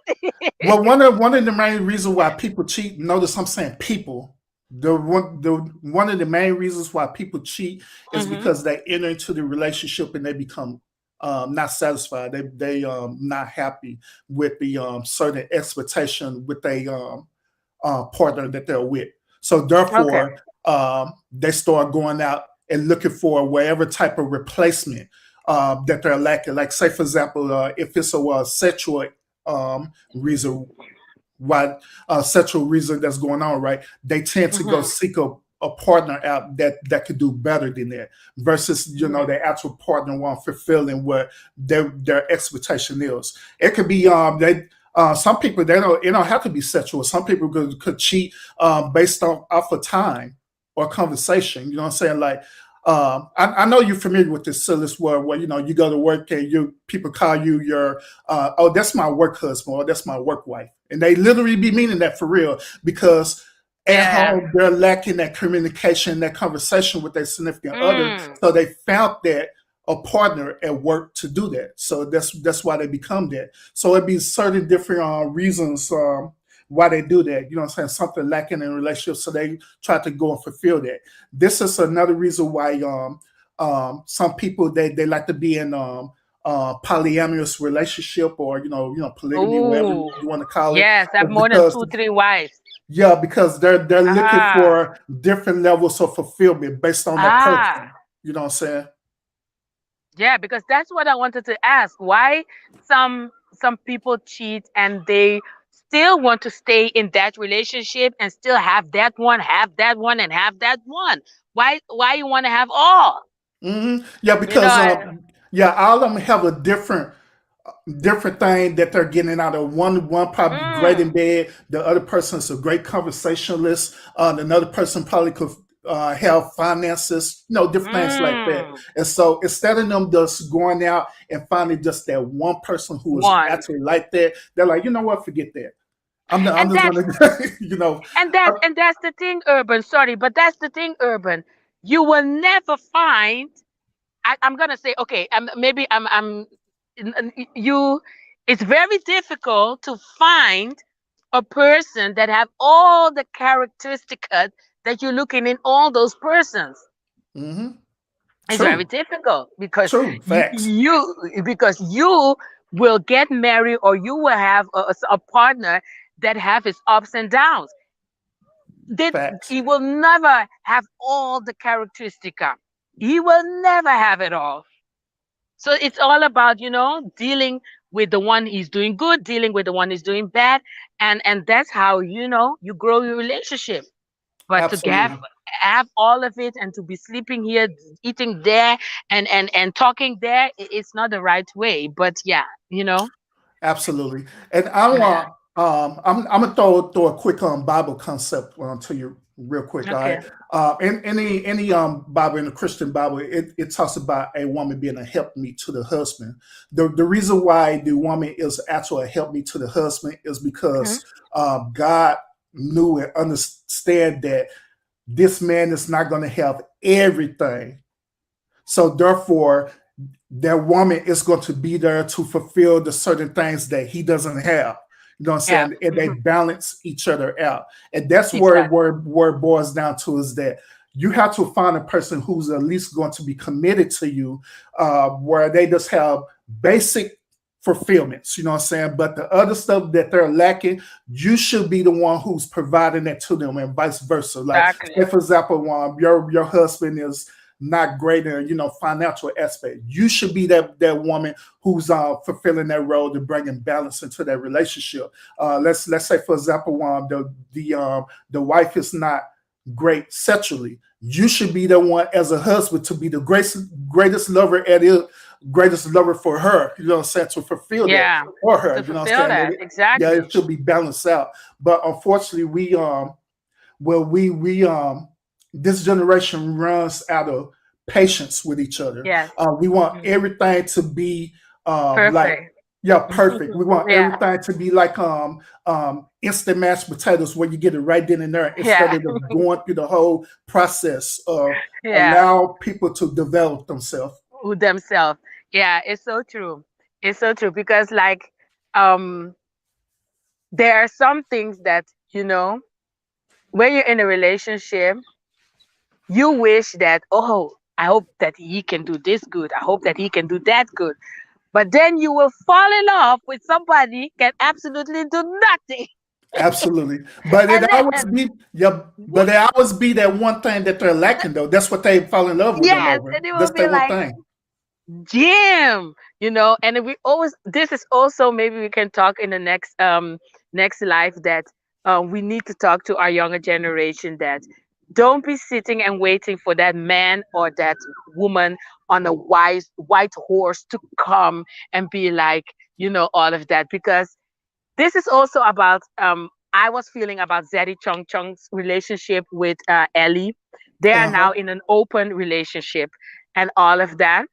Speaker 3: Well, one of the main reasons why people cheat. Notice I'm saying people. The one of the main reasons why people cheat is
Speaker 1: Hmm.
Speaker 3: because they enter into the relationship and they become not satisfied. They not happy with the certain expectation with a partner that they're with. So
Speaker 1: Okay.
Speaker 3: therefore, they start going out and looking for whatever type of replacement that they're lacking. Like say, for example, if it's a sexual reason why sexual reason that's going on, right? They tend to go
Speaker 1: Hmm.
Speaker 3: seek a partner out that could do better than that versus
Speaker 1: Yeah.
Speaker 3: their actual partner won't fulfilling what their expectation is. It could be they some people they don't it don't have to be sexual. Some people could cheat based off of time or conversation. You know what I'm saying? Like I know you're familiar with this Sylis where you go to work and people call you your oh, that's my work husband or that's my work wife. And they literally be meaning that for real because at
Speaker 1: Yeah.
Speaker 3: home they're lacking that communication, that conversation with their significant other.
Speaker 1: Mm.
Speaker 3: So they found that a partner at work to do that. So that's why they become that. So it'd be certain different reasons why they do that. You know what I'm saying? Something lacking in a relationship. So they try to go and fulfill that. This is another reason why some people they like to be in polyamorous relationship or polygamy, whatever
Speaker 1: Ooh.
Speaker 3: you want to call it,
Speaker 1: Yes, I have
Speaker 3: is
Speaker 1: more than
Speaker 3: because
Speaker 1: two, three wives.
Speaker 3: yeah, because they're looking
Speaker 1: Ah.
Speaker 3: for different levels of fulfillment based on that
Speaker 1: Ah.
Speaker 3: person. You know what I'm saying?
Speaker 1: Yeah, because that's what I wanted to ask. Why some people cheat and they still want to stay in that relationship and still have that one, and have that one? Why you want to have all?
Speaker 3: Yeah,
Speaker 1: You know,
Speaker 3: because yeah, all of them have a different thing that they're getting out of. One probably great in bed. The other person's a great conversationalist. Another person probably could have finances, different things like that.
Speaker 1: mm,
Speaker 3: And so instead of them just going out and finding just that one person who is
Speaker 1: one.
Speaker 3: actually like that, they're like, you know what, forget that. I'm
Speaker 1: And
Speaker 3: just
Speaker 1: that's
Speaker 3: gonna, uh,
Speaker 1: and that's the thing, Urban. Sorry, but that's the thing, Urban. You will never find. I'm gonna say, okay, maybe you. It's very difficult to find a person that have all the characteristics that you're looking in all those persons.
Speaker 3: mhm.
Speaker 1: It's very
Speaker 3: True,
Speaker 1: difficult because
Speaker 3: true, facts.
Speaker 1: you will get married or you will have a partner that have his ups and downs. That
Speaker 3: Facts.
Speaker 1: he will never have all the characteristica. He will never have it all. So it's all about, dealing with the one he's doing good, dealing with the one he's doing bad, and that's how you grow your relationship. But to
Speaker 3: Absolutely.
Speaker 1: have all of it and to be sleeping here, eating there, and talking there, it's not the right way. But yeah,
Speaker 3: Absolutely. And I
Speaker 1: yeah.
Speaker 3: want I'm gonna throw a quick Bible concept to you real quick. All
Speaker 1: Okay.
Speaker 3: right. In any Bible, in the Christian Bible, it talks about a woman being a helpmeet to the husband. The reason why the woman is actually a helpmeet to the husband is
Speaker 1: Mhm.
Speaker 3: because God knew and understand that this man is not going to have everything. So therefore, that woman is going to be there to fulfill the certain things that he doesn't have. You know what I'm
Speaker 1: Yeah.
Speaker 3: saying? And they balance each other out. And that's
Speaker 1: Exactly.
Speaker 3: where it boils down to, is that you have to find a person who's at least going to be committed to you, where they just have basic fulfillments, you know what I'm saying? But the other stuff that they're lacking, you should be the one who's providing that to them, and vice versa. Like,
Speaker 1: Exactly.
Speaker 3: say for example, your husband is not great in financial aspect. You should be that woman who's fulfilling that role to bringing balance into that relationship. Let's say for example, the wife is not great sexually. You should be the one as a husband to be the greatest lover at it, greatest lover for her. You know what I'm saying? To fulfill that
Speaker 1: Yeah.
Speaker 3: for her.
Speaker 1: To
Speaker 3: You know what I'm
Speaker 1: fulfill
Speaker 3: saying?
Speaker 1: that.
Speaker 3: Yeah,
Speaker 1: Exactly.
Speaker 3: it should be balanced out. But unfortunately, we this generation runs out of patience with each other.
Speaker 1: Yes.
Speaker 3: We want
Speaker 1: Mhm.
Speaker 3: everything to be like,
Speaker 1: Perfect.
Speaker 3: yeah, perfect. We want
Speaker 1: Yeah.
Speaker 3: everything to be like instant mashed potatoes, where you get it right then and there, instead
Speaker 1: Yeah.
Speaker 3: of going through the whole process of
Speaker 1: Yeah.
Speaker 3: allow people to develop themselves.
Speaker 1: Who themselves. Yeah, it's so true. It's so true because um there are some things that, when you're in a relationship, you wish that, oh, I hope that he can do this good. I hope that he can do that good. But then you will fall in love with somebody can absolutely do nothing.
Speaker 3: Absolutely. But it
Speaker 1: And then,
Speaker 3: always be, yeah, but it always be that one thing that they're lacking though. That's what they fall in love with them
Speaker 1: yes,
Speaker 3: over.
Speaker 1: and it will
Speaker 3: That's
Speaker 1: be
Speaker 3: that one
Speaker 1: like,
Speaker 3: thing.
Speaker 1: Jim, and we always, this is also, maybe we can talk in the next life, that we need to talk to our younger generation, that don't be sitting and waiting for that man or that woman on a white horse to come and be like, all of that, because this is also about, I was feeling about Zeddy Chung Chung's relationship with Ellie. They are
Speaker 3: Uh-huh.
Speaker 1: now in an open relationship and all of that.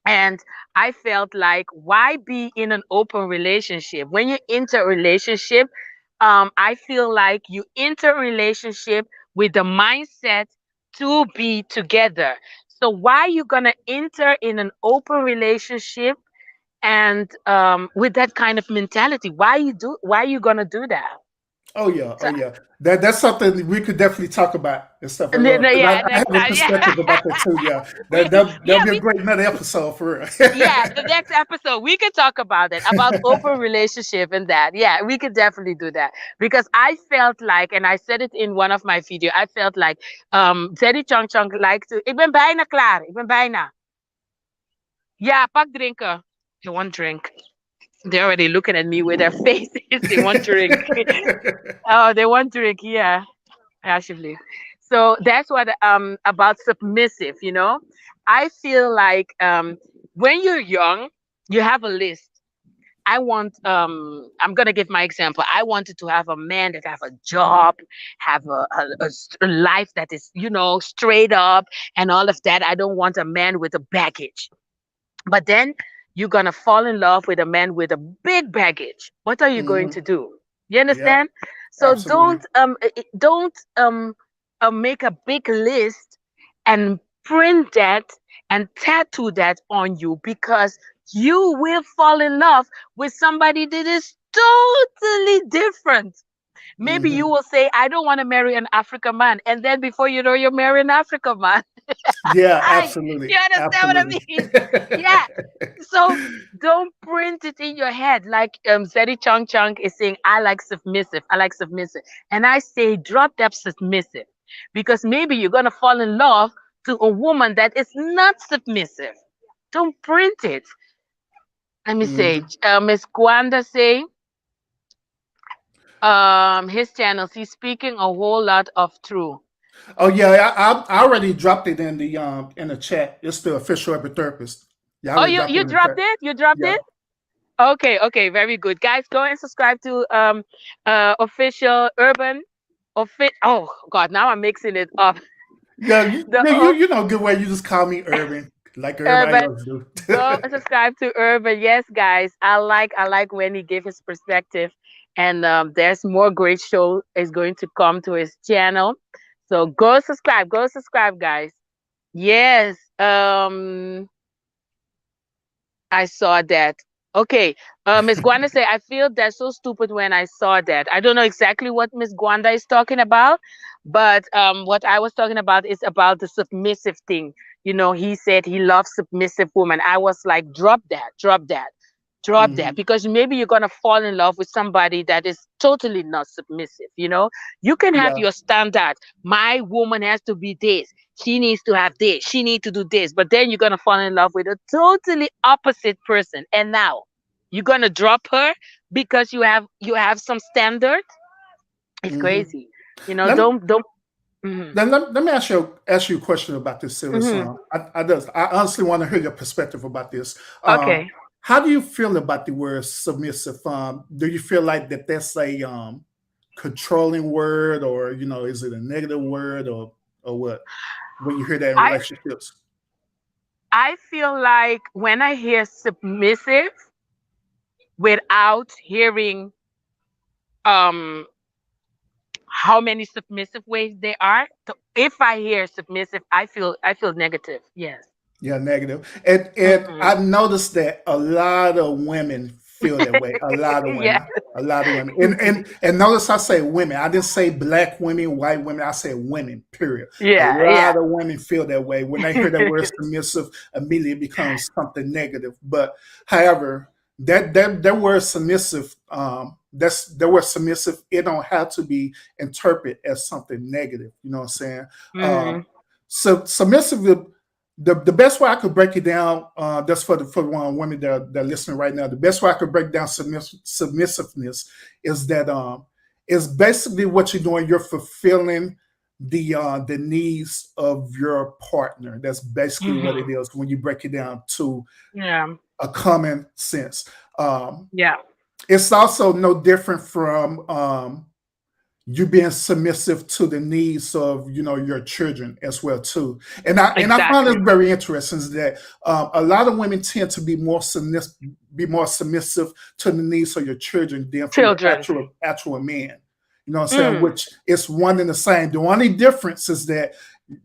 Speaker 1: And I felt like, why be in an open relationship? When you enter a relationship, I feel like you enter a relationship with the mindset to be together. So why you gonna enter in an open relationship and with that kind of mentality? Why you gonna do that?
Speaker 3: Oh yeah,
Speaker 1: So
Speaker 3: oh yeah. That's something we could definitely talk about and stuff.
Speaker 1: and then,
Speaker 3: Because
Speaker 1: yeah,
Speaker 3: I
Speaker 1: next
Speaker 3: have a
Speaker 1: time, yeah.
Speaker 3: perspective about that too. Yeah,
Speaker 1: we
Speaker 3: that'll
Speaker 1: yeah,
Speaker 3: be a
Speaker 1: we
Speaker 3: great another episode for
Speaker 1: yeah, the
Speaker 3: real.
Speaker 1: next episode we could talk about it, about open relationship and that. Yeah, we could definitely do that, because I felt like, and I said it in one of my video, I felt like Zeddy Chong Chong like to, ik ben bijna klaar, ik ben bijna. Yeah, pak drinken. They want drink. They're already looking at me with their faces. They want drink. Oh, they want drink. Yeah, alsjeblieft. So that's what about submissive, I feel like when you're young, you have a list. I'm gonna give my example. I wanted to have a man that have a job, have a life that is, straight up and all of that. I don't want a man with a baggage. But then you're gonna fall in love with a man with a big baggage. What are you going
Speaker 3: Hmm.
Speaker 1: to do? You
Speaker 3: Yep,
Speaker 1: understand? So
Speaker 3: absolutely.
Speaker 1: don't make a big list and print that and tattoo that on you, because you will fall in love with somebody that is totally different. Maybe you
Speaker 3: Hmm.
Speaker 1: will say, I don't want to marry an African man. And then before you know, you're marrying an African man.
Speaker 3: Yeah,
Speaker 1: You
Speaker 3: absolutely,
Speaker 1: understand what I
Speaker 3: absolutely.
Speaker 1: mean? Yeah. So don't print it in your head. Like Zeddy Chung Chung is saying, I like submissive. I like submissive. And I say, drop that submissive. Because maybe you're gonna fall in love to a woman that is not submissive. Don't print it. Let me say,
Speaker 3: Hmm.
Speaker 1: Miss Gwanda say, his channels, he's speaking a whole lot of true.
Speaker 3: Oh yeah, I already dropped it in the chat. It's the official epitherapist. Yeah, I
Speaker 1: Oh,
Speaker 3: already dropped it
Speaker 1: you
Speaker 3: in the
Speaker 1: dropped
Speaker 3: chat.
Speaker 1: it? You dropped
Speaker 3: Yeah,
Speaker 1: it? Okay, okay, very good. Guys, go and subscribe to official urban oh God, now I'm mixing it up.
Speaker 3: yeah,
Speaker 1: The
Speaker 3: you know good way. You just call me Urban, like everybody
Speaker 1: urban,
Speaker 3: else do.
Speaker 1: go and subscribe to urban. Yes, guys. I like when he gave his perspective, and there's more great show is going to come to his channel. So go subscribe, guys. Yes. I saw that. Okay. Miss Gwanda said, I feel that's so stupid when I saw that. I don't know exactly what Miss Gwanda is talking about, but what I was talking about is about the submissive thing. He said he loves submissive women. I was like, drop that,
Speaker 3: Hmm.
Speaker 1: because maybe you're gonna fall in love with somebody that is totally not submissive. You can have
Speaker 3: Yeah.
Speaker 1: your standard. My woman has to be this. She needs to have this. She needs to do this. But then you're gonna fall in love with a totally opposite person. And now you're gonna drop her because you have some standard. It's
Speaker 3: Hmm.
Speaker 1: crazy.
Speaker 3: Let,
Speaker 1: Don't. Hmm.
Speaker 3: let me ask you a question about this, Sylis.
Speaker 1: Hmm.
Speaker 3: I honestly want to hear your perspective about this.
Speaker 1: Okay.
Speaker 3: How do you feel about the word submissive? Do you feel like that's a controlling word, or is it a negative word, or what? When you hear that in
Speaker 1: I
Speaker 3: relationships.
Speaker 1: I feel like when I hear submissive without hearing um how many submissive ways there are. So if I hear submissive, I feel negative. Yes.
Speaker 3: Yeah, negative. And
Speaker 1: Hmm.
Speaker 3: I noticed that a lot of women feel that way. A lot of
Speaker 1: Yeah.
Speaker 3: women. A lot of women. And notice I say women. I didn't say black women, white women. I said women, period. A
Speaker 1: Yeah. Yeah.
Speaker 3: lot of women feel that way. When they hear that word submissive, immediately it becomes something negative. But however, that word submissive, that word submissive, it don't have to be interpreted as something negative. You know what I'm saying?
Speaker 1: Hmm.
Speaker 3: Um, so submissive, the best way I could break it down, that's for the one women that are listening right now. The best way I could break down submissiveness is that is basically what you're doing. You're fulfilling the needs of your partner. That's basically what it
Speaker 1: Hmm.
Speaker 3: is when you break it down to
Speaker 1: Yeah.
Speaker 3: a common sense. Um,
Speaker 1: Yeah.
Speaker 3: it's also no different from you being submissive to the needs of your children as well too. And I find it
Speaker 1: Exactly.
Speaker 3: very interesting is that a lot of women tend to be more submissive to the needs of your children than for your
Speaker 1: Children.
Speaker 3: actual man. You know what I'm saying?
Speaker 1: Mm.
Speaker 3: Which is one and the same. The only difference is that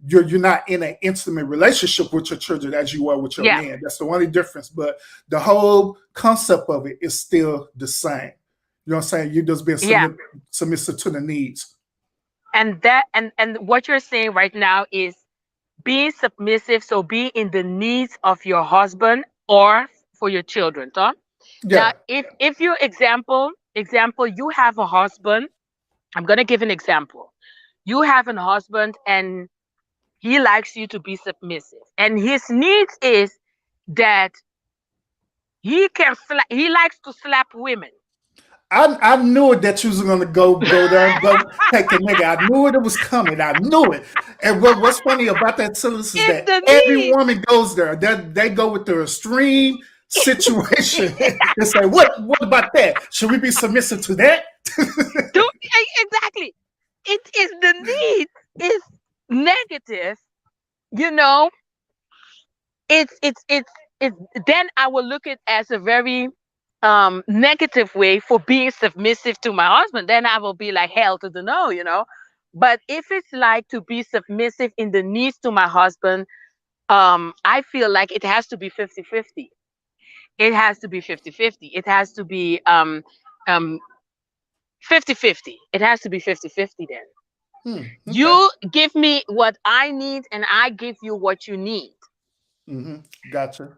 Speaker 3: you're not in an intimate relationship with your children as you are with your
Speaker 1: Yeah.
Speaker 3: man. That's the only difference. But the whole concept of it is still the same. You know what I'm saying? You just being
Speaker 1: Yeah.
Speaker 3: submissive to the needs.
Speaker 1: And what you're saying right now is being submissive. So be in the needs of your husband or for your children. Huh? Now,
Speaker 3: Yeah.
Speaker 1: if you example, you have a husband. I'm gonna give an example. You have a husband and he likes you to be submissive, and his needs is that he likes to slap women.
Speaker 3: I knew it that you was gonna go there and go take the nigga. I knew it was coming. I knew it. And what's funny about that Sylis is that every woman goes there. They go with the extreme situation and say, what about that? Should we be submissive to that?
Speaker 1: Exactly. It is the need is negative, you know. It's then I will look at it as a very negative way for being submissive to my husband. Then I will be like, hell to the no, you know. But if it's like to be submissive in the needs to my husband, I feel like it has to be 50-50. It has to be 50-50. It has to be 50-50. It has to be 50-50 then.
Speaker 3: Okay.
Speaker 1: You give me what I need and I give you what you need.
Speaker 3: Gotcha.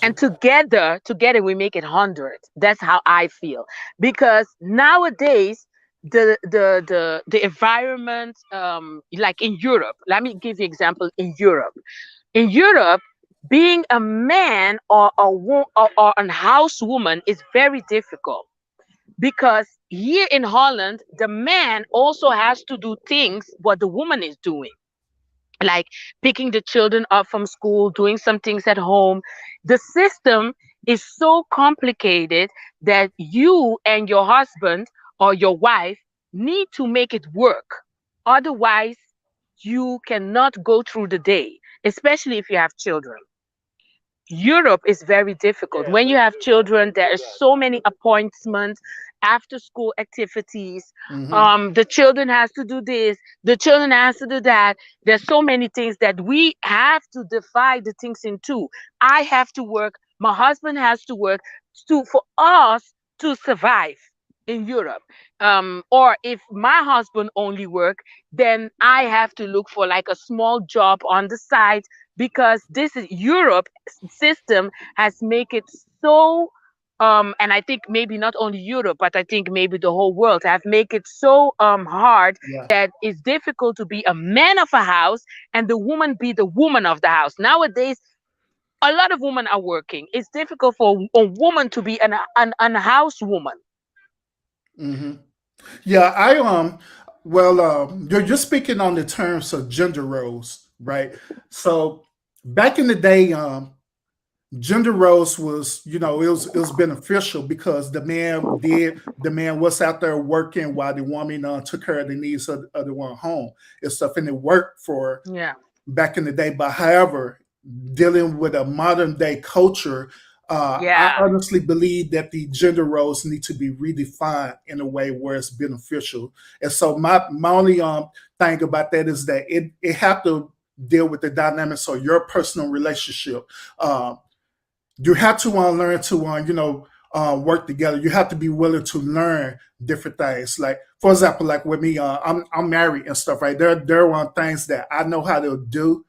Speaker 1: And together we make it 100. That's how I feel. Because nowadays the environment, like in Europe, let me give you an example. In Europe, being a man or a housewoman is very difficult. Because here in Holland, the man also has to do things what the woman is doing, like picking the children up from school, doing some things at home. The system is so complicated that you and your husband or your wife need to make it work. Otherwise, you cannot go through the day, especially if you have children. Europe is very difficult. When you have children, there are so many appointments, after school activities. The children has to do this, the children has to do that. There's so many things that we have to divide the things in two. I have to work, my husband has to work for us to survive in Europe. Or if my husband only work, then I have to look for like a small job on the side, because this is Europe system has make it so and I think maybe not only Europe, but I think maybe the whole world have make it so hard that it's difficult to be a man of a house and the woman be the woman of the house. Nowadays, a lot of women are working. It's difficult for a woman to be an housewoman.
Speaker 3: Yeah, well, you're speaking on the terms of gender roles, right? So back in the day, gender roles was, it was beneficial because the man was out there working while the woman took care of the needs of the one home and stuff, and it worked for back in the day. But however, dealing with a modern day culture, I honestly believe that the gender roles need to be redefined in a way where it's beneficial. And so my only thing about that is that it have to deal with the dynamics of your personal relationship. You have to learn to work together. You have to be willing to learn different things. Like, for example, like with me, I'm married and stuff, right? There are things that I know how to do,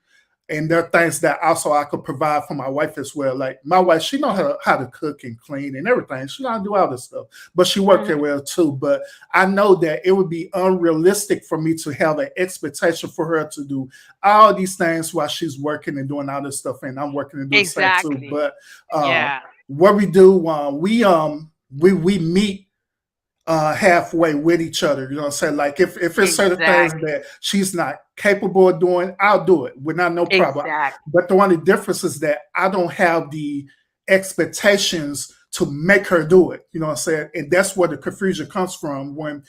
Speaker 3: and there are things that also I could provide for my wife as well. Like my wife, she knows how to cook and clean and everything. She knows how to do all this stuff, but she works very well too. But I know that it would be unrealistic for me to have an expectation for her to do all these things while she's working and doing all this stuff, and I'm working and doing the same too. But what we do, we meet halfway with each other. You know what I'm saying? Like if it's certain things that she's not capable of doing, I'll do it without no problem. But the only difference is that I don't have the expectations to make her do it. You know what I'm saying? And that's where the confusion comes from when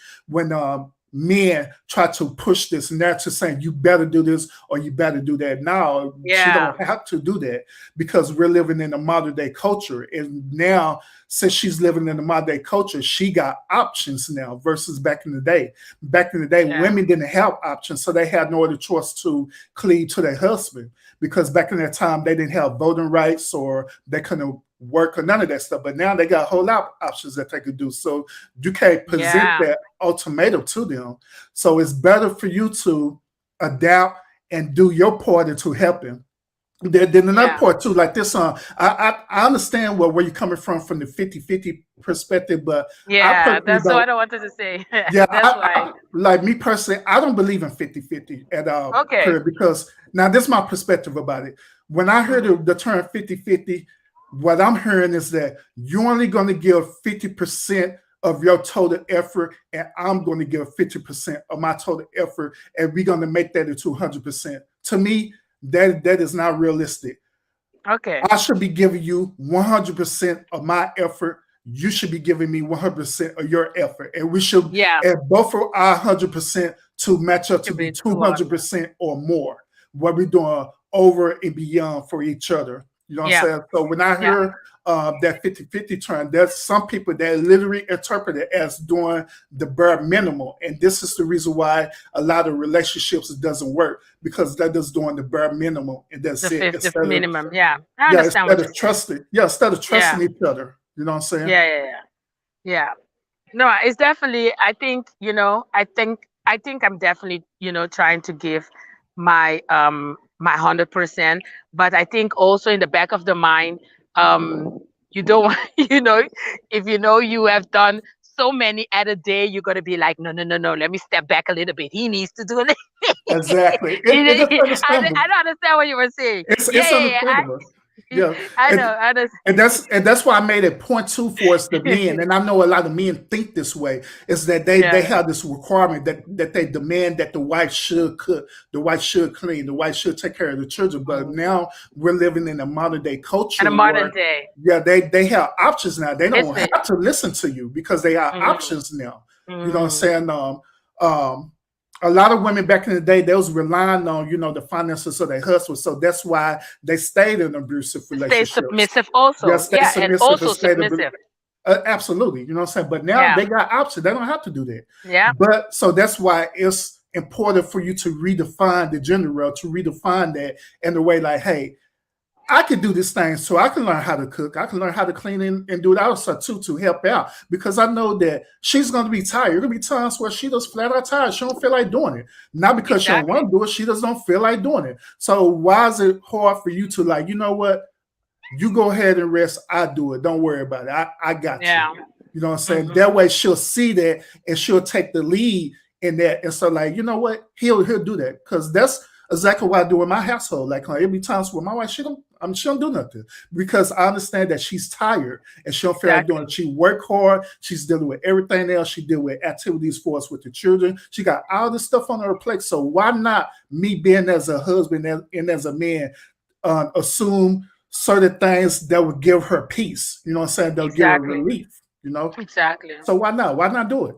Speaker 3: men try to push this narrative saying you better do this or you better do that. Now she don't have to do that because we're living in a modern day culture. And now, since she's living in the modern day culture, she got options now versus back in the day. Back in the day, women didn't have options, so they had no other choice to cleave to their husband, because back in that time they didn't have voting rights or they couldn't work or none of that stuff. But now they got a whole lot of options that they could do. So you can't present that ultimatum to them. So it's better for you to adapt and do your part into helping. Then another part too, like this, I understand where you're coming from the 50-50 perspective, but
Speaker 1: that's what I wanted to say.
Speaker 3: Like me personally, I don't believe in 50-50 at all. Okay. Because now this is my perspective about it. When I heard the term 50-50, what I'm hearing is that you're only going to give 50% of your total effort, and I'm going to give 50% of my total effort, and we're going to make that into 100%. To me, that is not realistic.
Speaker 1: Okay.
Speaker 3: I should be giving you 100% of my effort. You should be giving me 100% of your effort, and we should, and both of our 100% to match up to be 200% or more. What we're doing over and beyond for each other. You know what I'm saying? So when I hear that 50-50 term, there's some people that literally interpret it as doing the bare minimum. And this is the reason why a lot of relationships doesn't work, because they're just doing the bare minimum. And that's it.
Speaker 1: The minimum. I understand
Speaker 3: instead of trusting. Instead of trusting each other. You know what I'm saying?
Speaker 1: Yeah. No, it's definitely, I think, I think I'm definitely, trying to give my my 100%, but I think also in the back of the mind, you don't want, if you have done so many at a day, you're gonna be like, no, let me step back a little bit. He needs to do it.
Speaker 3: Exactly.
Speaker 1: I don't understand what you were saying.
Speaker 3: It's understandable.
Speaker 1: I know.
Speaker 3: And that's why I made it point two for us, the men. And I know a lot of men think this way, is that they have this requirement that they demand that the wife should cook, the wife should clean, the wife should take care of the children. But now we're living in a modern day culture. They have options now. They don't have to listen to you because they have options now. You know what I'm saying? A lot of women back in the day, they was relying on, the finances of their husbands. So that's why they stayed in abusive relationships.
Speaker 1: Stay submissive also. And also submissive.
Speaker 3: Absolutely. You know what I'm saying? But now they got options. They don't have to do that.
Speaker 1: Yeah.
Speaker 3: But so that's why it's important for you to redefine the gender role, to redefine that in the way like, hey, I can do this thing, so I can learn how to cook. I can learn how to clean and do that also too, to help out, because I know that she's going to be tired. There'll be times where she just flat out tired. She don't feel like doing it. Not because she don't want to do it. She just don't feel like doing it. So why is it hard for you to like, you know what? You go ahead and rest. I do it. Don't worry about it. I got you. You know what I'm saying? That way she'll see that and she'll take the lead in that. And so like, you know what? He'll do that, because that's exactly what I do in my household. Like there'll be times where my wife, she don't do nothing, because I understand that she's tired and she don't feel like doing it. She work hard. She's dealing with everything else. She deal with activities for us with the children. She got all this stuff on her plate. So why not me being as a husband and as a man assume certain things that would give her peace? You know what I'm saying? They'll give her relief.
Speaker 1: Exactly.
Speaker 3: So why not? Why not do it?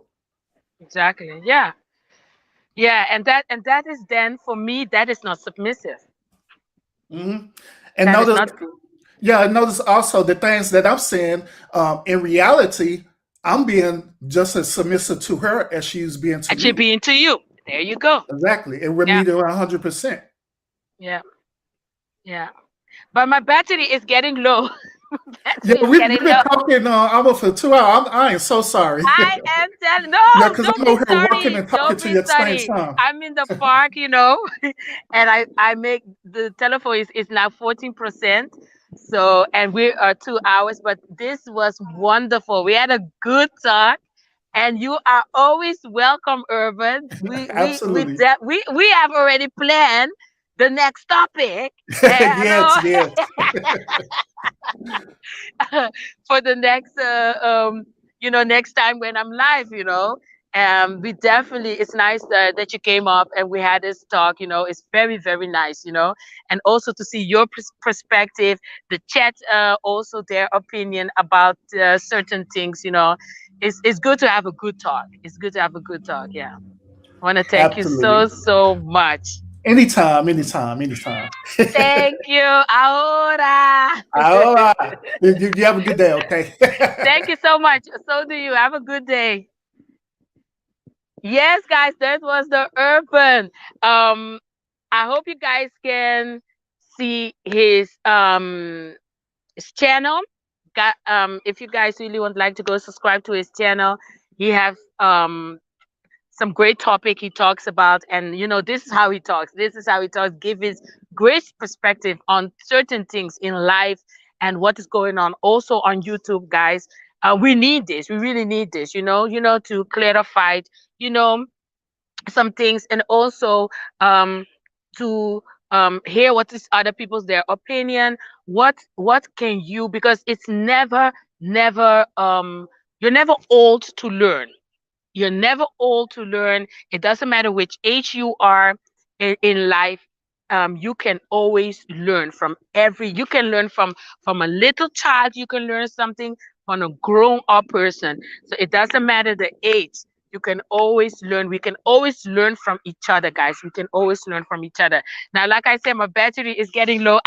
Speaker 1: Exactly. Yeah. And that is then for me, that is not submissive.
Speaker 3: Mm-hmm. And notice also the things that I'm saying. In reality, I'm being just as submissive to her as she's being to
Speaker 1: you. Being to you. There you go.
Speaker 3: Exactly. And we're meeting 100%.
Speaker 1: Yeah. But my battery is getting low.
Speaker 3: We've been talking almost for 2 hours. I am so sorry.
Speaker 1: I am telling
Speaker 3: because I'm over here working and talking to you at the same time.
Speaker 1: I'm in the park, and I make the telephone is now 14%. So, and we are 2 hours, but this was wonderful. We had a good talk, and you are always welcome, Urban.
Speaker 3: Absolutely.
Speaker 1: We have already planned the next topic.
Speaker 3: Yes.
Speaker 1: For the next next time when I'm live, we definitely, it's nice that you came up and we had this talk. It's very, very nice, and also to see your perspective, the chat, also their opinion about certain things. It's good to have a good talk. Yeah, I want to thank you so much.
Speaker 3: Anytime.
Speaker 1: Thank you. Ahora.
Speaker 3: You have a good day, okay?
Speaker 1: Thank you so much. So do you. Have a good day. Yes, guys, that was the Urban. I hope you guys can see his channel. If you guys really would like to go subscribe to his channel, he have some great topic he talks about, and this is how he talks. Give his great perspective on certain things in life and what is going on. Also on YouTube, guys, we need this. We really need this. To clarify, some things, and also to hear what is other people's their opinion. What can you, because it's never You're never old to learn. You're never old to learn. It doesn't matter which age you are in life. You can always learn from you can learn from a little child. You can learn something from a grown up person. So it doesn't matter the age. You can always learn. We can always learn from each other, guys. We can always learn from each other. Now, like I said, my battery is getting low.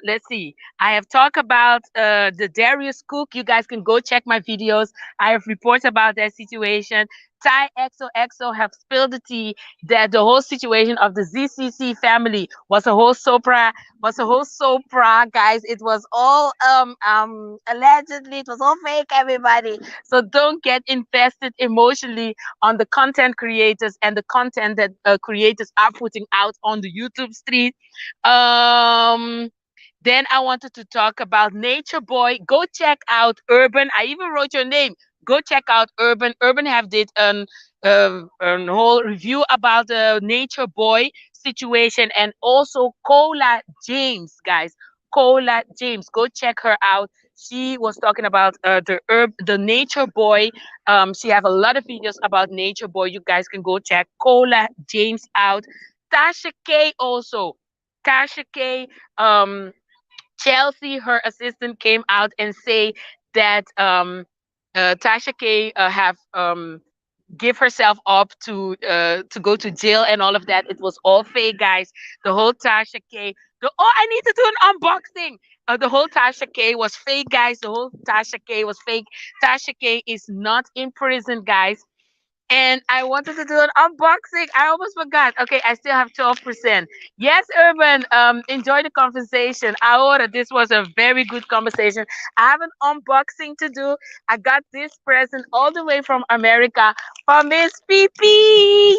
Speaker 1: Let's see. I have talked about the Darius Cook. You guys can go check my videos. I have reports about that situation. Thai XOXO have spilled the tea that the whole situation of the ZCC family was a whole sopra, guys. It was all allegedly, it was all fake, everybody. So don't get invested emotionally on the content creators and the content that creators are putting out on the YouTube street. Then I wanted to talk about Nature Boy. Go check out Urban. I even wrote your name. Go check out Urban. Urban have did an whole review about the Nature Boy situation, and also Cola James, guys. Cola James. Go check her out. She was talking about the Nature Boy. She have a lot of videos about Nature Boy. You guys can go check Cola James out. Tasha K also. Tasha K, Chelsea, her assistant, came out and say that Tasha K have give herself up to go to jail and all of that. It was all fake, guys. The whole Tasha K. I need to do an unboxing. The whole Tasha K was fake, guys. The whole Tasha K was fake. Tasha K is not in prison, guys. And I wanted to do an unboxing. I almost forgot. Okay, I still have 12%. Yes, Urban. Enjoy the conversation. Ahora, this was a very good conversation. I have an unboxing to do. I got this present all the way from America from Miss PP.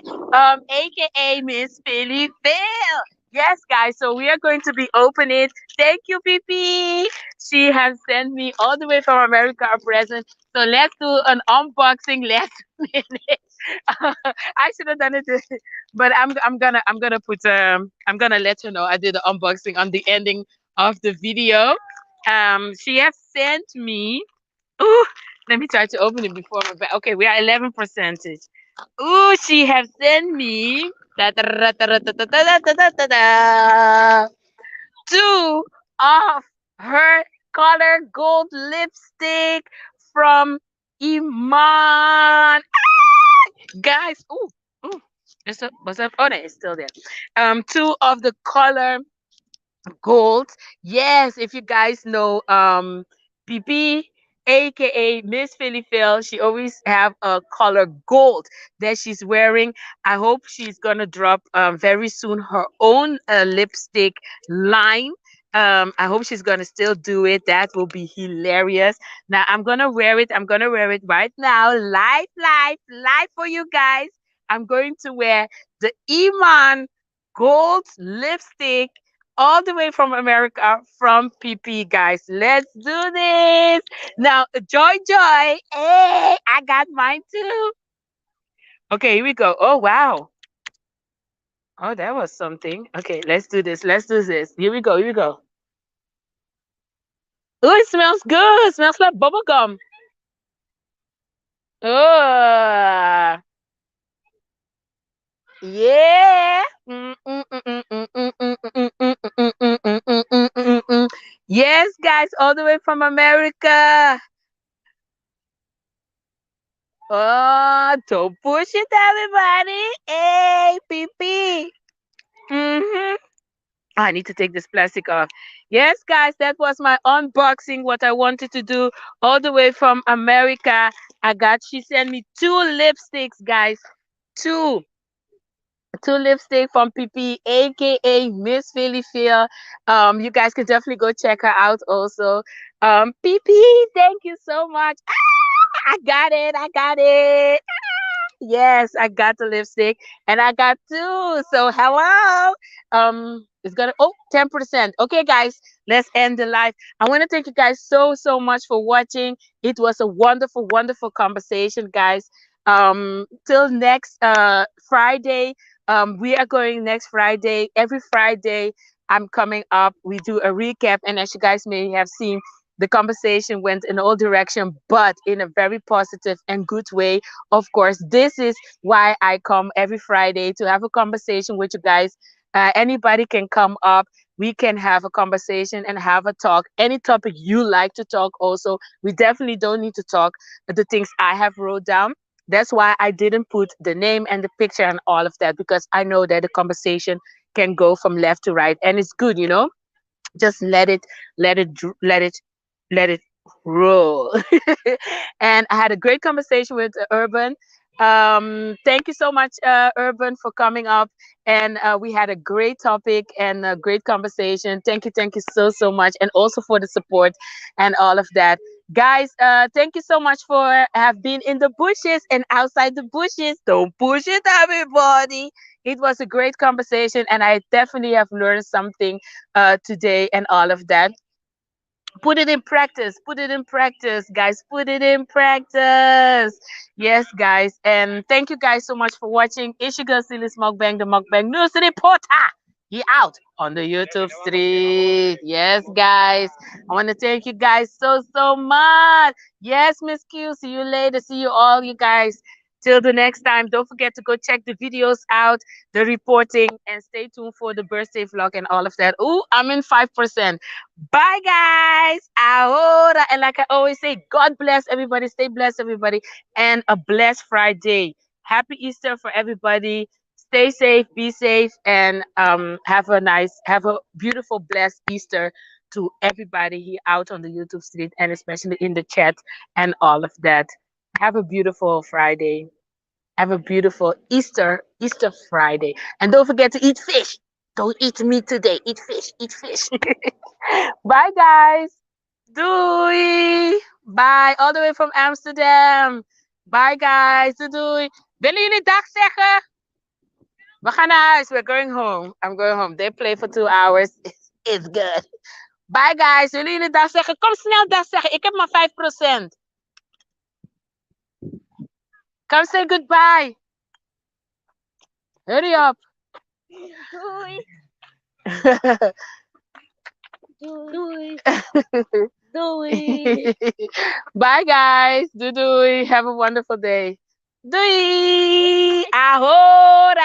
Speaker 1: Yeah! AKA Miss Philly Phil. Yes, guys. So we are going to be opening it. Thank you, PP. She has sent me all the way from America a present. So let's do an unboxing last minute. I should have done it, but I'm gonna let you know I did the unboxing on the ending of the video. She has sent me. Ooh, let me try to open it before my back. Okay, we are 11%. Ooh, she has sent me two of her color gold lipstick from Iman. Guys, ooh, what's up? Oh, no, it's still there. Two of the color gold. Yes, if you guys know PP, aka Miss Philly Phil, she always have a color gold that she's wearing. I hope she's gonna drop very soon her own lipstick line. I hope she's gonna still do it. That will be hilarious. Now I'm gonna wear it. I'm gonna wear it right now, live for you guys. I'm going to wear the Iman gold lipstick all the way from America from PP, guys. Let's do this. Now, Joy. Hey, I got mine too. Okay, here we go. Oh, wow. Oh, that was something. Okay, let's do this. Let's do this. Here we go. Here we go. Oh, it smells good. It smells like bubble gum. Oh, yeah. Yes, guys, all the way from America. Oh, don't push it, everybody. Hey, PP. I need to take this plastic off. Yes, guys, that was my unboxing. What I wanted to do all the way from America. She sent me two lipsticks, guys. Two lipstick from PP, aka Miss Philly Phil. You guys can definitely go check her out also. PP, thank you so much. I got it. I got it. Yes, I got the lipstick and I got two. So hello. It's gonna 10%. Okay, guys, let's end the live. I want to thank you guys so much for watching. It was a wonderful conversation, guys. Till next Friday. We are going next Friday. Every Friday I'm coming up. We do a recap, and as you guys may have seen, the conversation went in all direction, but in a very positive and good way. Of course, this is why I come every Friday to have a conversation with you guys. Anybody can come up. We can have a conversation and have a talk. Any topic you like to talk, also, we definitely don't need to talk the things I have wrote down. That's why I didn't put the name and the picture and all of that, because I know that the conversation can go from left to right, and it's good, just let it let it let it roll. And I had a great conversation with Urban. Thank you so much, Urban, for coming up, and we had a great topic and a great conversation. Thank you so much, and also for the support and all of that. Guys, thank you so much for have been in the bushes and outside the bushes. Don't push it, everybody. It was a great conversation, and I definitely have learned something today and all of that. Put it in practice. Put it in practice, guys. Put it in practice. Yes, guys. And thank you guys so much for watching. It's your girl Sylismukbang, the Mukbang News Reporter. He out on the YouTube street. Yes, guys. I want to thank you guys so much. Yes, Miss Q. See you later. See you all, you guys. Till the next time, don't forget to go check the videos out, the reporting, and stay tuned for the birthday vlog and all of that. Ooh, I'm in 5%. Bye, guys. Ahora. And like I always say, God bless everybody. Stay blessed, everybody. And a blessed Friday. Happy Easter for everybody. Stay safe, be safe, and have a beautiful, blessed Easter to everybody here out on the YouTube street, and especially in the chat and all of that. Have a beautiful Friday. Have a beautiful Easter Friday. And don't forget to eat fish. Don't eat meat today. Eat fish. Eat fish. Bye, guys. Doei. Bye. All the way from Amsterdam. Bye, guys. Doei. Willen jullie dag zeggen? We gaan naar huis. We're going home. I'm going home. They play for 2 hours. It's good. Bye, guys. Willen jullie dag zeggen? Kom snel dag zeggen. Ik heb maar 5%. Come say goodbye. Hurry up.
Speaker 4: Doei. Doei. Doei.
Speaker 1: Bye, guys. Doei. Have a wonderful day. Doei. Ahora.